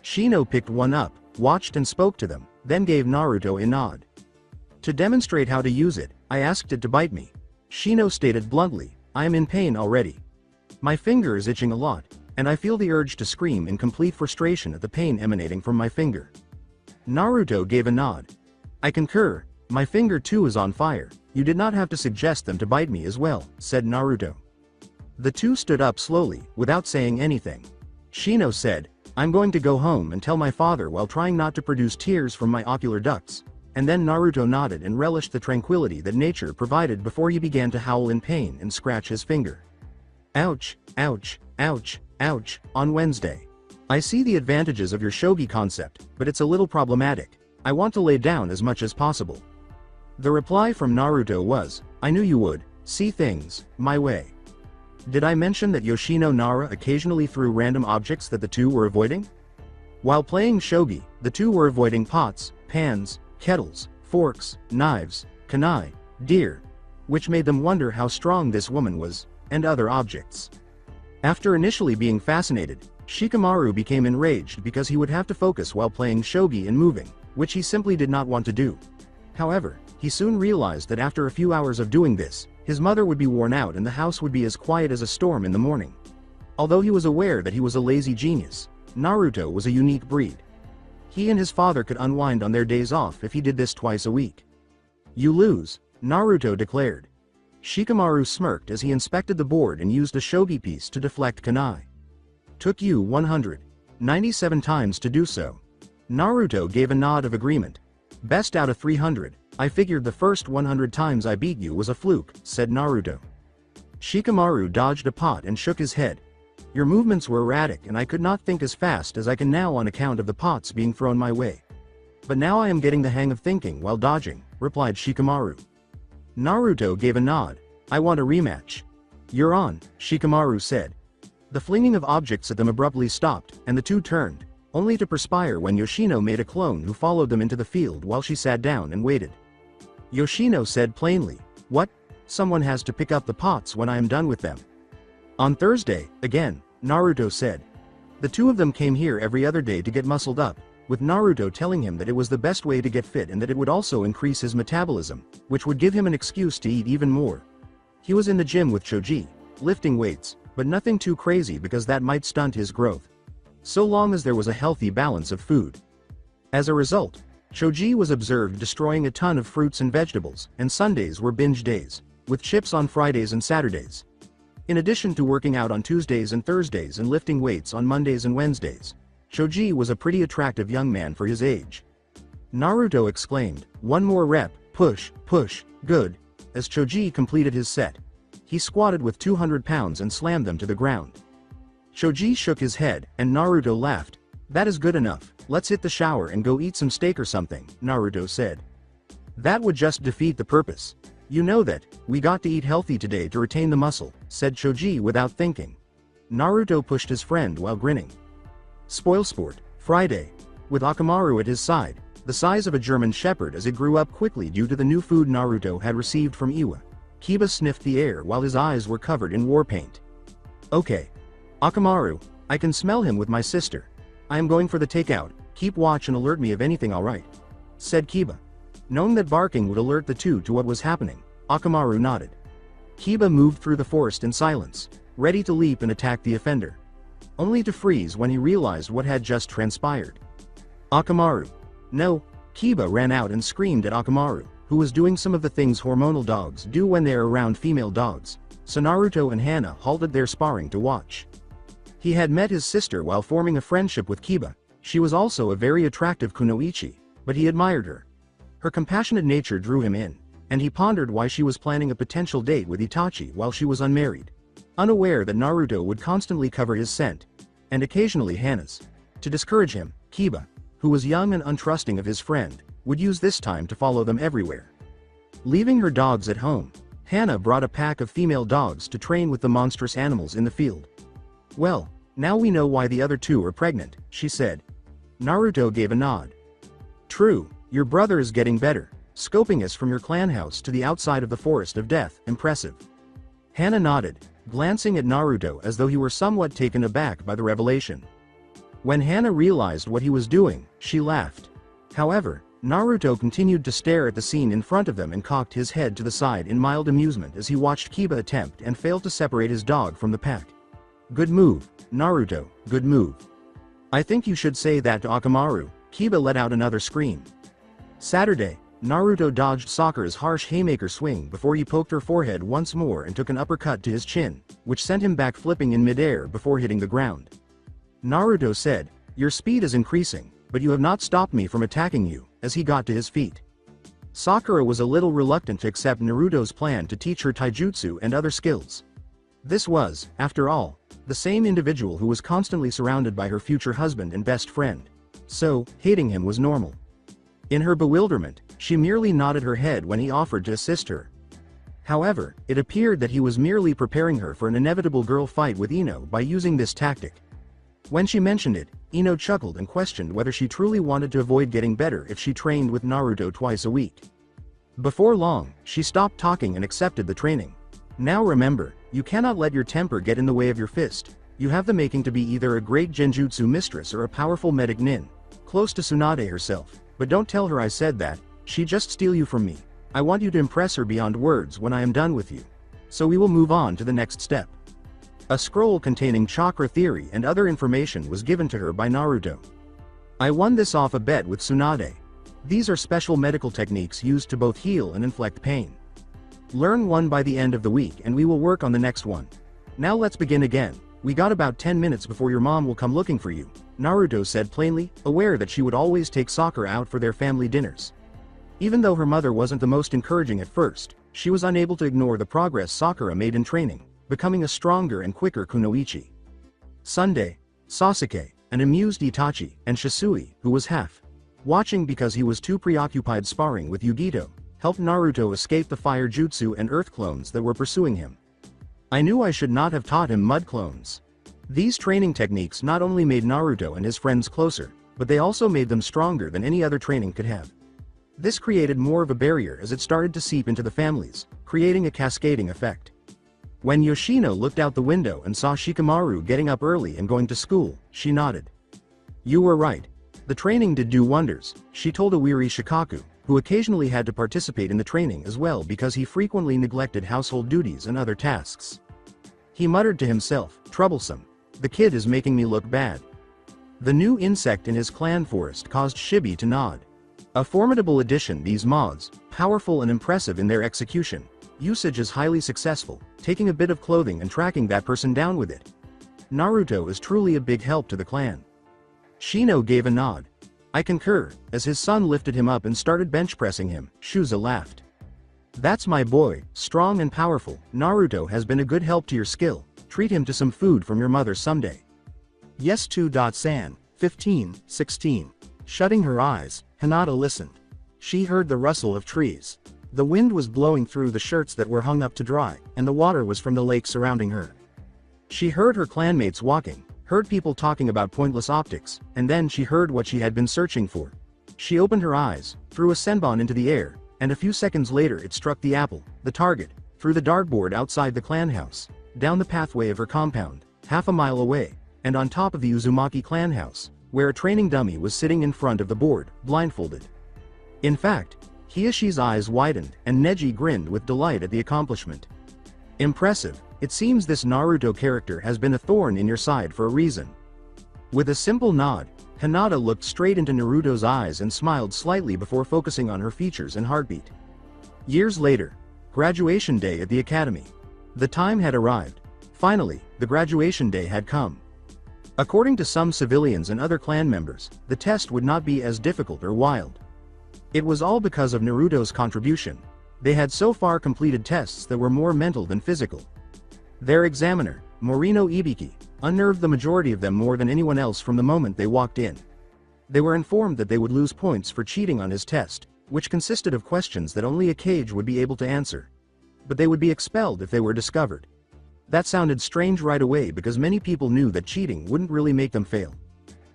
Shino picked one up, watched and spoke to them, then gave Naruto a nod. To demonstrate how to use it, I asked it to bite me. Shino stated bluntly, I am in pain already. My finger is itching a lot, and I feel the urge to scream in complete frustration at the pain emanating from my finger. Naruto gave a nod. I concur, my finger too is on fire, you did not have to suggest them to bite me as well, said Naruto. The two stood up slowly, without saying anything. Shino said, I'm going to go home and tell my father while trying not to produce tears from my ocular ducts, and then Naruto nodded and relished the tranquility that nature provided before he began to howl in pain and scratch his finger. Ouch, ouch, ouch, ouch, on Wednesday. I see the advantages of your shogi concept, but it's a little problematic. I want to lay down as much as possible. The reply from Naruto was, I knew you would, see things, my way. Did I mention that Yoshino Nara occasionally threw random objects that the two were avoiding? While playing shogi, the two were avoiding pots, pans, kettles, forks, knives, kunai, deer, which made them wonder how strong this woman was, and other objects. After initially being fascinated, Shikamaru became enraged because he would have to focus while playing shogi and moving, which he simply did not want to do. However, he soon realized that after a few hours of doing this, his mother would be worn out and the house would be as quiet as a storm in the morning. Although he was aware that he was a lazy genius, Naruto was a unique breed. He and his father could unwind on their days off if he did this twice a week. You lose, Naruto declared. Shikamaru smirked as he inspected the board and used a shogi piece to deflect kunai. Took you 197 times to do so. Naruto gave a nod of agreement. Best out of 300, I figured the first 100 times I beat you was a fluke, said Naruto. Shikamaru dodged a pot and shook his head. Your movements were erratic and I could not think as fast as I can now on account of the pots being thrown my way. But now I am getting the hang of thinking while dodging, replied Shikamaru. Naruto gave a nod. I want a rematch. You're on, Shikamaru said. The flinging of objects at them abruptly stopped, and the two turned, only to perspire when Yoshino made a clone who followed them into the field while she sat down and waited. Yoshino said plainly, what? Someone has to pick up the pots when I am done with them. On Thursday, again, Naruto said. The two of them came here every other day to get muscled up, with Naruto telling him that it was the best way to get fit and that it would also increase his metabolism, which would give him an excuse to eat even more. He was in the gym with Choji, lifting weights, but nothing too crazy because that might stunt his growth. So long as there was a healthy balance of food. As a result, Choji was observed destroying a ton of fruits and vegetables, and Sundays were binge days, with chips on Fridays and Saturdays. In addition to working out on Tuesdays and Thursdays and lifting weights on Mondays and Wednesdays, Choji was a pretty attractive young man for his age. Naruto exclaimed, "One more rep, push, push, good," as Choji completed his set. He squatted with 200 pounds and slammed them to the ground. Choji shook his head, and Naruto laughed. "That is good enough, let's hit the shower and go eat some steak or something," Naruto said. "That would just defeat the purpose. You know that, we got to eat healthy today to retain the muscle," said Choji without thinking. Naruto pushed his friend while grinning. Spoilsport, Friday. With Akamaru at his side, the size of a German shepherd as it grew up quickly due to the new food Naruto had received from Iwa, Kiba sniffed the air while his eyes were covered in war paint. "Okay. Akamaru, I can smell him with my sister. I am going for the takeout, keep watch and alert me if anything alright," said Kiba. Knowing that barking would alert the two to what was happening, Akamaru nodded. Kiba moved through the forest in silence, ready to leap and attack the offender. Only to freeze when he realized what had just transpired. "Akamaru. No," Kiba ran out and screamed at Akamaru, who was doing some of the things hormonal dogs do when they are around female dogs, so Naruto and Hana halted their sparring to watch. He had met his sister while forming a friendship with Kiba. She was also a very attractive kunoichi, but he admired her. Her compassionate nature drew him in, and he pondered why she was planning a potential date with Itachi while she was unmarried, unaware that Naruto would constantly cover his scent, and occasionally Hana's. To discourage him, Kiba, who was young and untrusting of his friend, would use this time to follow them everywhere. Leaving her dogs at home, Hana brought a pack of female dogs to train with the monstrous animals in the field. "Well, now we know why the other two are pregnant," she said. Naruto gave a nod. "True, your brother is getting better, scoping us from your clan house to the outside of the Forest of Death, impressive." Hana nodded, glancing at Naruto as though he were somewhat taken aback by the revelation. When Hana realized what he was doing, she laughed. However, Naruto continued to stare at the scene in front of them and cocked his head to the side in mild amusement as he watched Kiba attempt and fail to separate his dog from the pack. "Good move, Naruto, good move. I think you should say that to Akamaru," Kiba let out another scream. Saturday, Naruto dodged Sakura's harsh haymaker swing before he poked her forehead once more and took an uppercut to his chin, which sent him back flipping in midair before hitting the ground. Naruto said, "Your speed is increasing, but you have not stopped me from attacking you," as he got to his feet. Sakura was a little reluctant to accept Naruto's plan to teach her taijutsu and other skills. This was, after all, the same individual who was constantly surrounded by her future husband and best friend. So, hating him was normal. In her bewilderment, she merely nodded her head when he offered to assist her. However, it appeared that he was merely preparing her for an inevitable girl fight with Ino by using this tactic. When she mentioned it, Ino chuckled and questioned whether she truly wanted to avoid getting better if she trained with Naruto twice a week. Before long, she stopped talking and accepted the training. "Now remember, you cannot let your temper get in the way of your fist. You have the making to be either a great genjutsu mistress or a powerful medic nin, close to Tsunade herself, but don't tell her I said that, she'd just steal you from me. I want you to impress her beyond words when I am done with you. So we will move on to the next step." A scroll containing chakra theory and other information was given to her by Naruto. "I won this off a bet with Tsunade. These are special medical techniques used to both heal and inflict pain. Learn one by the end of the week and we will work on the next one. Now let's begin again. We got about 10 minutes before your mom will come looking for you," Naruto said plainly, aware that she would always take Sakura out for their family dinners. Even though her mother wasn't the most encouraging at first, she was unable to ignore the progress Sakura made in training, becoming a stronger and quicker kunoichi. Sunday, Sasuke, an amused Itachi, and Shisui, who was half watching because he was too preoccupied sparring with Yugito, helped Naruto escape the fire jutsu and earth clones that were pursuing him. "I knew I should not have taught him mud clones." These training techniques not only made Naruto and his friends closer, but they also made them stronger than any other training could have. This created more of a barrier as it started to seep into the families, creating a cascading effect. When Yoshino looked out the window and saw Shikamaru getting up early and going to school, she nodded. "You were right. The training did do wonders," she told a weary Shikaku, who who occasionally had to participate in the training as well because he frequently neglected household duties and other tasks. He muttered to himself, "Troublesome. The kid is making me look bad." The new insect in his clan forest caused Shibi to nod. A formidable addition, these mods, powerful and impressive in their execution. Usage is highly successful, taking a bit of clothing and tracking that person down with it. Naruto is truly a big help to the clan. Shino gave a nod. "I concur," as his son lifted him up and started bench pressing him. Shuza laughed. "That's my boy, strong and powerful. Naruto has been a good help to your skill. Treat him to some food from your mother someday." Yes 2.San, 15, 16. Shutting her eyes, Hinata listened. She heard the rustle of trees. The wind was blowing through the shirts that were hung up to dry, and the water was from the lake surrounding her. She heard her clanmates walking, heard people talking about pointless optics, and then she heard what she had been searching for. She opened her eyes, threw a senbon into the air, and a few seconds later it struck the apple, the target, through the dartboard outside the clan house, down the pathway of her compound, half a mile away, and on top of the Uzumaki clan house, where a training dummy was sitting in front of the board, blindfolded. In fact, Hiyoshi's eyes widened, and Neji grinned with delight at the accomplishment. "Impressive. It seems this Naruto character has been a thorn in your side for a reason." With a simple nod, Hinata looked straight into Naruto's eyes and smiled slightly before focusing on her features and heartbeat. Years later, graduation day at the academy. The time had arrived. Finally, the graduation day had come. According to some civilians and other clan members, the test would not be as difficult or wild. It was all because of Naruto's contribution. They had so far completed tests that were more mental than physical. Their examiner, Morino Ibiki, unnerved the majority of them more than anyone else from the moment they walked in. They were informed that they would lose points for cheating on his test, which consisted of questions that only a cage would be able to answer. But they would be expelled if they were discovered. That sounded strange right away because many people knew that cheating wouldn't really make them fail.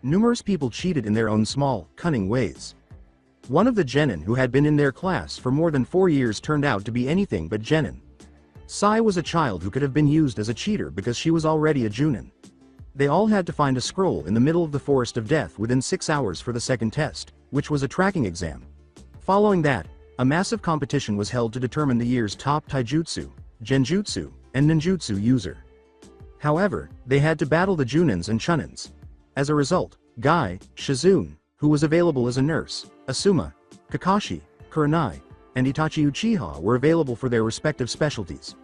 Numerous people cheated in their own small, cunning ways. One of the genin who had been in their class for more than 4 years turned out to be anything but genin. Sai was a child who could have been used as a cheater because she was already a junin. They all had to find a scroll in the middle of the Forest of Death within 6 hours for the second test, which was a tracking exam. Following that, a massive competition was held to determine the year's top taijutsu, genjutsu, and ninjutsu user. However, they had to battle the junins and chunins. As a result, Guy, Shizune, who was available as a nurse, Asuma, Kakashi, Kurenai, and Itachi Uchiha were available for their respective specialties.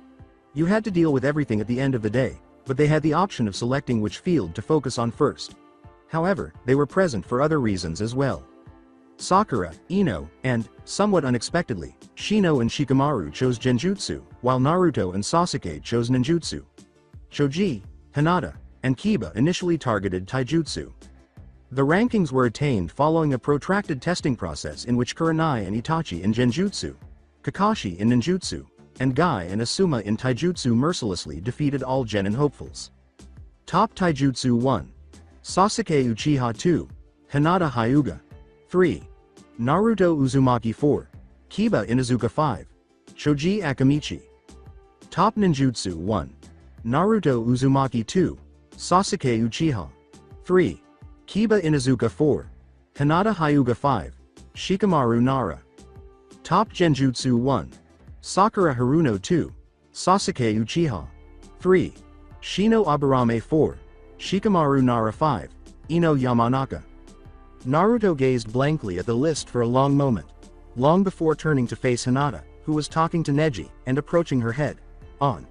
You had to deal with everything at the end of the day, but they had the option of selecting which field to focus on first. However, they were present for other reasons as well. Sakura, Ino, and, somewhat unexpectedly, Shino and Shikamaru chose Genjutsu, while Naruto and Sasuke chose Ninjutsu. Choji, Hinata, and Kiba initially targeted Taijutsu. The rankings were attained following a protracted testing process in which Kurenai and Itachi in Genjutsu, Kakashi in Ninjutsu, and Guy and Asuma in Taijutsu mercilessly defeated all genin hopefuls. Top Taijutsu 1. Sasuke Uchiha 2. Hinata Hyuga 3. Naruto Uzumaki 4. Kiba Inuzuka 5. Choji Akamichi. Top Ninjutsu 1. Naruto Uzumaki 2. Sasuke Uchiha 3. Kiba Inuzuka 4. Hinata Hyuga 5. Shikamaru Nara. Top Genjutsu 1. Sakura Haruno 2. Sasuke Uchiha 3. Shino Aburame 4. Shikamaru Nara 5. Ino Yamanaka. Naruto gazed blankly at the list for a long moment. Long before turning to face Hinata, who was talking to Neji, and approaching her head. On.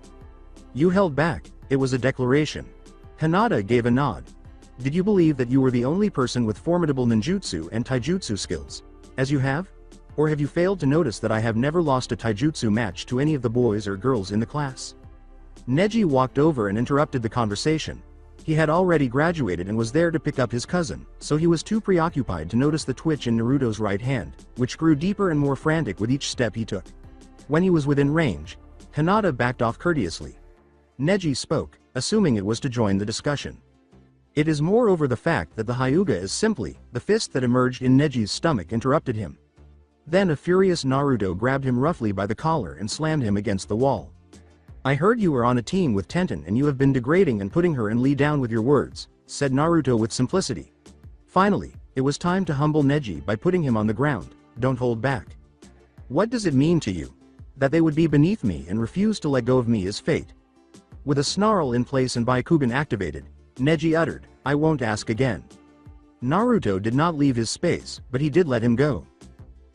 You held back, it was a declaration. Hinata gave a nod. Did you believe that you were the only person with formidable ninjutsu and taijutsu skills? As you have? Or have you failed to notice that I have never lost a taijutsu match to any of the boys or girls in the class? Neji walked over and interrupted the conversation. He had already graduated and was there to pick up his cousin, so he was too preoccupied to notice the twitch in Naruto's right hand, which grew deeper and more frantic with each step he took. When he was within range, Hinata backed off courteously. Neji spoke, assuming it was to join the discussion. It is moreover the fact that the Hyuga is simply, the fist that emerged in Neji's stomach interrupted him. Then a furious Naruto grabbed him roughly by the collar and slammed him against the wall. I heard you were on a team with Tenten and you have been degrading and putting her and Lee down with your words, said Naruto with simplicity. Finally, it was time to humble Neji by putting him on the ground, don't hold back. What does it mean to you? That they would be beneath me and refuse to let go of me is fate. With a snarl in place and Byakugan activated, Neji uttered, I won't ask again. Naruto did not leave his space, but he did let him go.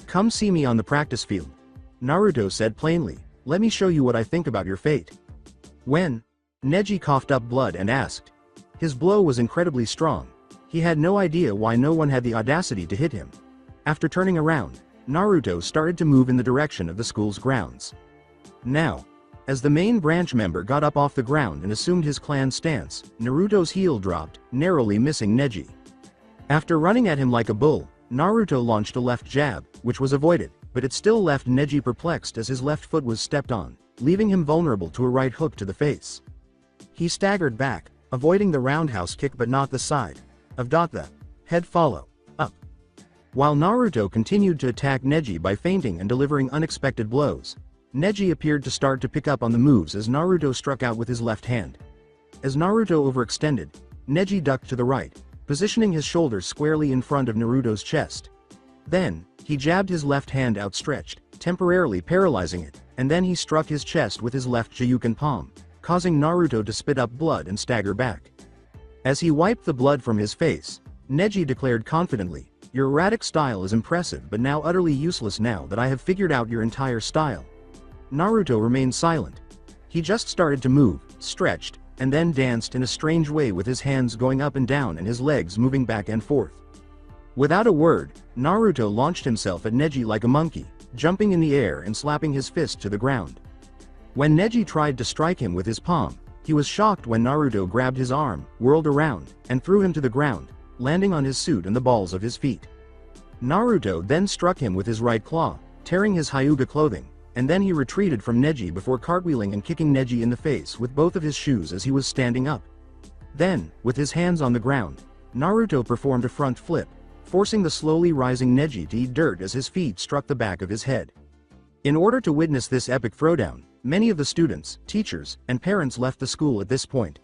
Come see me on the practice field. Naruto said plainly, let me show you what I think about your fate. When? Neji coughed up blood and asked. His blow was incredibly strong. He had no idea why no one had the audacity to hit him. After turning around, Naruto started to move in the direction of the school's grounds. Now, as the main branch member got up off the ground and assumed his clan stance, Naruto's heel dropped, narrowly missing Neji. After running at him like a bull, Naruto launched a left jab, which was avoided, but it still left Neji perplexed as his left foot was stepped on, leaving him vulnerable to a right hook to the face. He staggered back, avoiding the roundhouse kick but not the side of the head follow up. While Naruto continued to attack Neji by feinting and delivering unexpected blows, Neji appeared to start to pick up on the moves as Naruto struck out with his left hand. As Naruto overextended, Neji ducked to the right, positioning his shoulders squarely in front of Naruto's chest. Then, he jabbed his left hand outstretched, temporarily paralyzing it, and then he struck his chest with his left Juyuken palm, causing Naruto to spit up blood and stagger back. As he wiped the blood from his face, Neji declared confidently, your erratic style is impressive but now utterly useless now that I have figured out your entire style. Naruto remained silent. He just started to move, stretched, and then danced in a strange way with his hands going up and down and his legs moving back and forth. Without a word, Naruto launched himself at Neji like a monkey, jumping in the air and slapping his fist to the ground. When Neji tried to strike him with his palm, he was shocked when Naruto grabbed his arm, whirled around, and threw him to the ground, landing on his suit and the balls of his feet. Naruto then struck him with his right claw, tearing his Hyuga clothing, and then he retreated from Neji before cartwheeling and kicking Neji in the face with both of his shoes as he was standing up. Then, with his hands on the ground, Naruto performed a front flip, forcing the slowly rising Neji to eat dirt as his feet struck the back of his head. In order to witness this epic throwdown, many of the students, teachers, and parents left the school at this point.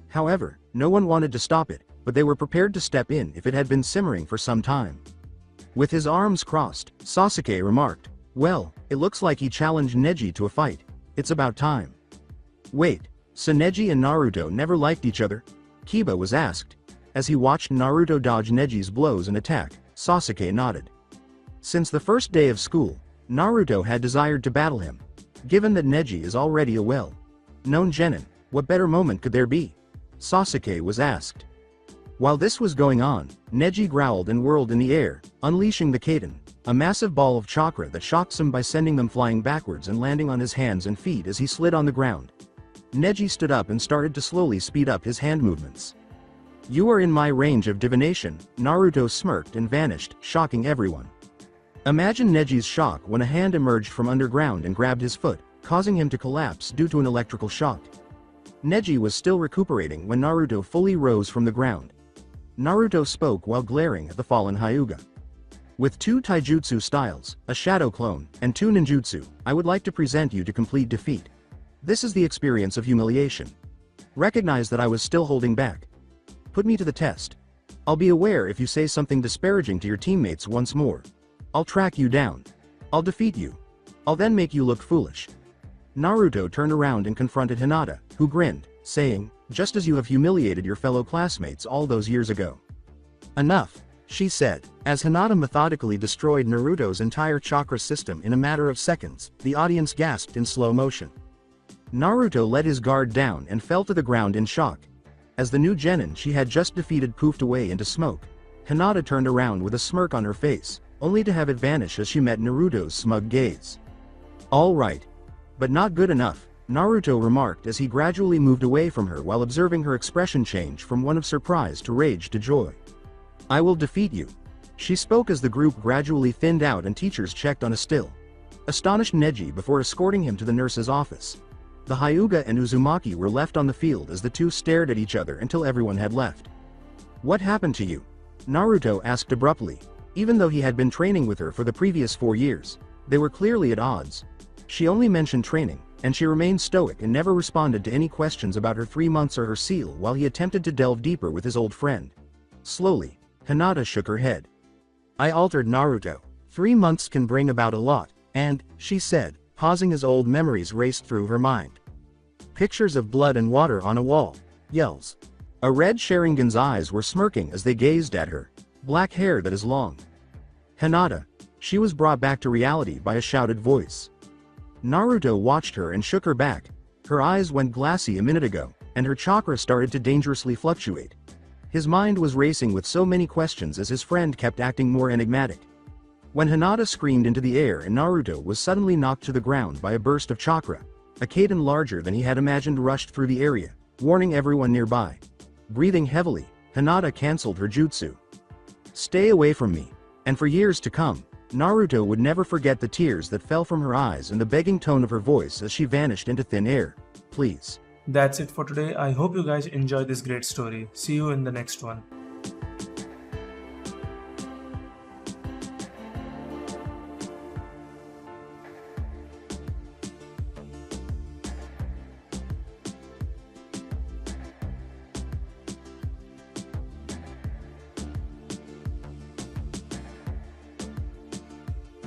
However, no one wanted to stop it, but they were prepared to step in if it had been simmering for some time. With his arms crossed, Sasuke remarked, well, it looks like he challenged Neji to a fight. It's about time. Wait, so Neji and Naruto never liked each other? Kiba was asked. As he watched Naruto dodge Neji's blows and attack, Sasuke nodded. Since the first day of school, Naruto had desired to battle him. Given that Neji is already a well-known genin, what better moment could there be? Sasuke was asked. While this was going on, Neji growled and whirled in the air, unleashing the Kaden, a massive ball of chakra that shocks him by sending them flying backwards and landing on his hands and feet as he slid on the ground. Neji stood up and started to slowly speed up his hand movements. You are in my range of divination, Naruto smirked and vanished, shocking everyone. Imagine Neji's shock when a hand emerged from underground and grabbed his foot, causing him to collapse due to an electrical shock. Neji was still recuperating when Naruto fully rose from the ground. Naruto spoke while glaring at the fallen Hyuga. With 2 taijutsu styles, a shadow clone, and 2 ninjutsu, I would like to present you to complete defeat. This is the experience of humiliation. Recognize that I was still holding back. Put me to the test. I'll be aware if you say something disparaging to your teammates once more. I'll track you down. I'll defeat you. I'll then make you look foolish. Naruto turned around and confronted Hinata, who grinned, saying, just as you have humiliated your fellow classmates all those years ago. Enough, she said. As Hinata methodically destroyed Naruto's entire chakra system in a matter of seconds, the audience gasped in slow motion. Naruto let his guard down and fell to the ground in shock. As the new genin she had just defeated poofed away into smoke, Hinata turned around with a smirk on her face, only to have it vanish as she met Naruto's smug gaze. All right. But not good enough, Naruto remarked as he gradually moved away from her while observing her expression change from one of surprise to rage to joy. I will defeat you. She spoke as the group gradually thinned out and teachers checked on a still astonished Neji before escorting him to the nurse's office. The Hyuga and Uzumaki were left on the field as the two stared at each other until everyone had left. What happened to you? Naruto asked abruptly. Even though he had been training with her for the previous 4 years, they were clearly at odds. She only mentioned training, and she remained stoic and never responded to any questions about her 3 months or her seal while he attempted to delve deeper with his old friend. Slowly, Hinata shook her head. I altered Naruto. 3 months can bring about a lot, and, she said, pausing as old memories raced through her mind. Pictures of blood and water on a wall. Yells. A red Sharingan's eyes were smirking as they gazed at her. Black hair that is long. Hinata. She was brought back to reality by a shouted voice. Naruto watched her and shook her back. Her eyes went glassy a minute ago, and her chakra started to dangerously fluctuate. His mind was racing with so many questions as his friend kept acting more enigmatic. When Hinata screamed into the air and Naruto was suddenly knocked to the ground by a burst of chakra, a Kaiden larger than he had imagined rushed through the area, warning everyone nearby. Breathing heavily, Hinata cancelled her jutsu. Stay away from me. And for years to come, Naruto would never forget the tears that fell from her eyes and the begging tone of her voice as she vanished into thin air. Please. That's it for today. I hope you guys enjoyed this great story. See you in the next one.